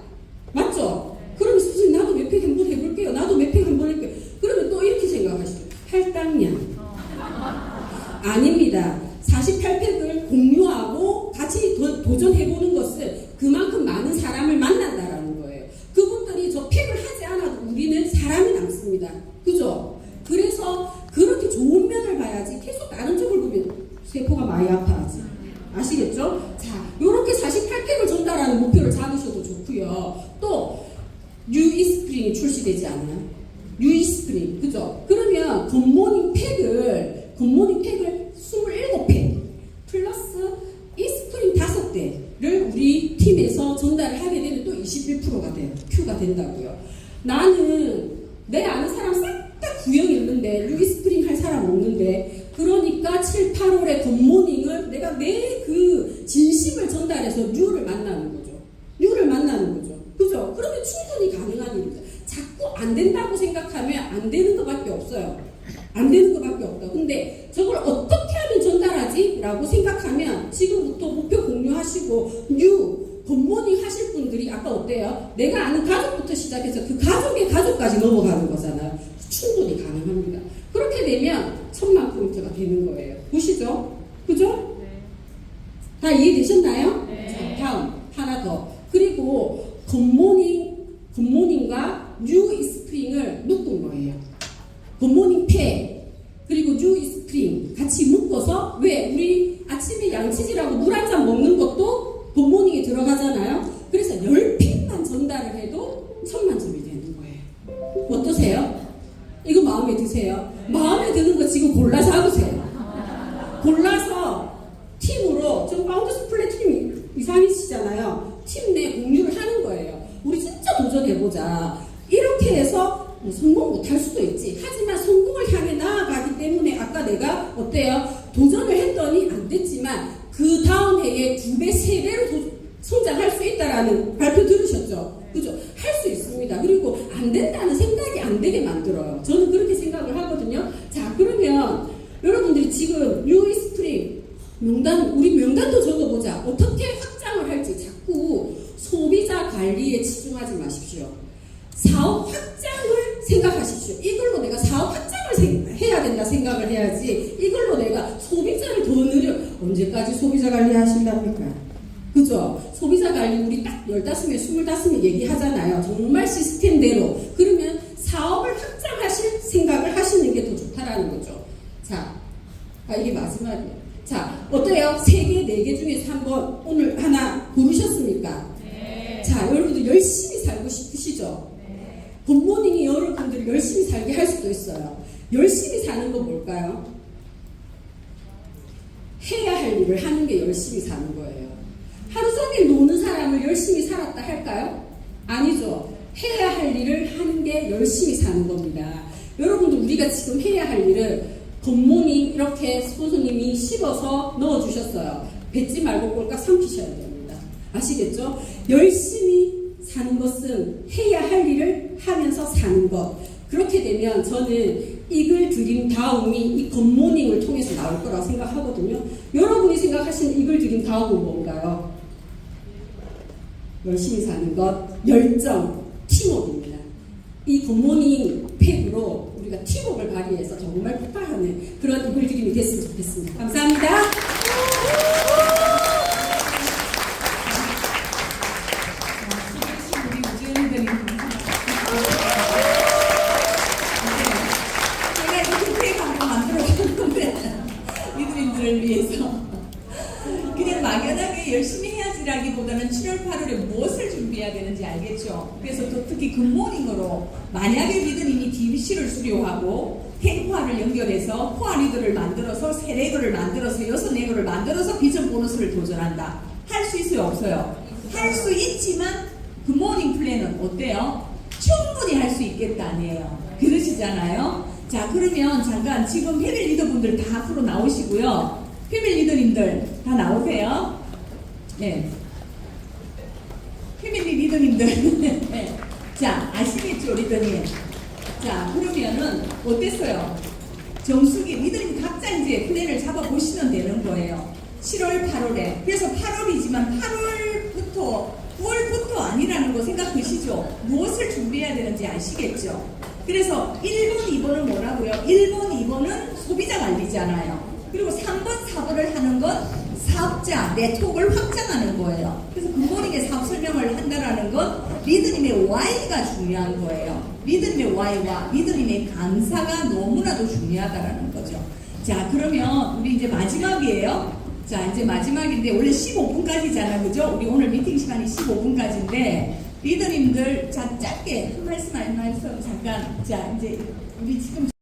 맞죠? 그러면 선생님 나도 몇 팩 한번 해볼게요. 나도 몇 팩 한번 할게요. 그러면 또 이렇게 생각하시죠. 할당량. 아닙니다. 48팩을 공유하고 같이 도전해보는 것은 그만큼 많은 사람을 만난다라는 거예요. 그분들이 저 팩을 하지 않아도 우리는 사람이 남습니다. 그죠? 그래서 그렇게 좋은 면을 봐야지 계속 다른 쪽을 보면 세포가 많이 아파하지. 아시겠죠? 자, 요렇게 48팩을 전달하는 목표를 잡으셔도 좋고요. 또 뉴이스프링이 출시되지 않아요? 뉴이스프링, 그죠? 그러면 굿모닝 팩을 27팩 플러스 이스프링 5대를 우리 팀에서 전달을 하게 되면 또 21%가 돼요. Q가 된다고요. 나는 내 아는 사람 싹 다 구형 있는데 뉴이스프링 할 사람 없는데 그러니까 7, 8월에 굿모닝을 내가 내 그 진심을 전달해서 뉴를 만나는 거죠. 뉴를 만나는 거죠. 그죠? 그러면 충분히 가능한 일입니다. 자꾸 안 된다고 생각하면 안 되는 것밖에 없어요. 안 되는 것밖에 없다. 근데 저걸 어떻게 하면 전달하지? 라고 생각하면 지금부터 목표 공유하시고 뉴 굿모닝 하실 분들이 아까 어때요? 내가 아는 가족부터 시작해서 그 가족의 가족까지 넘어가는 거잖아요. 충분히 가능합니다. 그렇게 되면 1000만 포인트가 되는 거예요. 보시죠? 그죠? 다 이해되셨나요? 자, 다음 하나 더. 그리고 굿모닝과 뉴 이스프링을 묶은 거예요. 굿모닝 팩 그리고 뉴 이스프링 같이 묶어서 왜 우리 아침에 양치질하고 물 한 잔 먹는 것도 굿모닝에 들어가잖아요. 그래서 10팩만 전달을 해도 1000만 점이 되는 거예요. 어떠세요? 이거 마음에 드세요? 마음에 드는 거 지금 골라서 하보세요. 골라서 팀으로 좀 파운더스 플래티넘 이상이시잖아요. 팀 내 공유를 하는 거예요. 우리 진짜 도전해보자. 이렇게 해서 뭐 성공 못할 수도 있지. 하지만 성공을 향해 나아가기 때문에 아까 내가 어때요? 도전을 했더니 안 됐지만 그 다음 해에 2배, 3배로 성장할 수 있다라는 발표 들으셨죠? 그죠? 할 수 있습니다. 그리고 안 된다는 생각이 안 되게 만들어요. 저는 그렇게 생각을 하거든요. 자, 그러면 여러분들이 지금 뉴이스프링 우리 명단도 적어보자. 어떻게 확장을 할지 자꾸 소비자 관리에 치중하지 마십시오. 사업 확장을 생각하십시오. 이걸로 내가 사업 확장을 해야 된다 생각을 해야지 이걸로 내가 소비자를 더 늘려 언제까지 소비자 관리 하신답니까? 그죠? 소비자 관리 우리 딱 15명, 25명 얘기하잖아요. 정말 시스템대로. 그러면 사업을 확장하실 생각을 하시는 게 더 좋다라는 거죠. 자, 이게 마지막이에요. 자, 어때요? 3개, 4개 중에서 한번 오늘 하나 고르셨습니까? 네. 자, 여러분들 열심히 살고 싶으시죠? 네. 굿모닝이 여러분들을 열심히 살게 할 수도 있어요. 열심히 사는 건 뭘까요? 해야 할 일을 하는 게 열심히 사는 거예요. 하루 종일 노는 사람을 열심히 살았다 할까요? 아니죠. 해야 할 일을 하는 게 열심히 사는 겁니다. 여러분들 우리가 지금 해야 할 일을 굿모닝 이렇게 스폰서님이 씹어서 넣어주셨어요. 뱉지 말고 꼴깍 삼키셔야 됩니다. 아시겠죠? 열심히 사는 것은 해야 할 일을 하면서 사는 것. 그렇게 되면 저는 이글 드림 다음이 이 굿모닝을 통해서 나올 거라고 생각하거든요. 여러분이 생각하시는 이글 드림 다음은 뭔가요? 열심히 사는 것, 열정, 팀워크입니다. 이 굿모닝 팩으로 우리가 팀워크를 발휘해서 정말 폭발하는 그런 이불그림이 됐으면 좋겠습니다. 감사합니다. 우리 우주연이들이 제가 이렇게 팩 한번 만들어봤는데 이들인들을 위해서 그냥 막연하게 열심히 해야지라기보다는 7월 8월에 무엇을 준비해야 되는지 알겠죠. 그래서 또 특히 굿모닝으로 만약에 리더님이 DBC를 수료하고 행화를 연결해서 코어 리더를 만들어서 3레그를 만들어서 6레그를 만들어서 비전 보너스를 도전한다. 할 수 있어요? 없어요? 할 수 있지만 굿모닝 플랜은 어때요? 충분히 할 수 있겠다 아니에요. 그러시잖아요. 자, 그러면 잠깐 지금 패밀 리더분들 다 앞으로 나오시고요. 패밀 리더님들 다 나오세요. 네. 패밀리 리더님들. 네. 자, 아시겠죠, 리더님? 자, 그러면은 어땠어요? 정수기 리더님 각자 이제 플랜을 잡아보시면 되는 거예요. 7월, 8월에. 그래서 8월이지만 8월부터 9월부터 아니라는 거 생각하시죠? 무엇을 준비해야 되는지 아시겠죠? 그래서 1번, 2번은 뭐라고요? 1번, 2번은 소비자 관리잖아요. 그리고 3번, 4번을 하는 건 사업자, 네트워크를 확장하는 거예요. 그래서 굿모닝의 사업 설명을 한다라는 건 리더님의 Y가 중요한 거예요. 리더님의 Y와 리더님의 강사가 너무나도 중요하다라는 거죠. 자, 그러면 우리 이제 마지막이에요. 자, 이제 마지막인데 원래 15분까지잖아, 그죠? 우리 오늘 미팅 시간이 15분까지인데 리더님들 자 짧게 한 말씀 잠깐. 자, 이제 우리 지금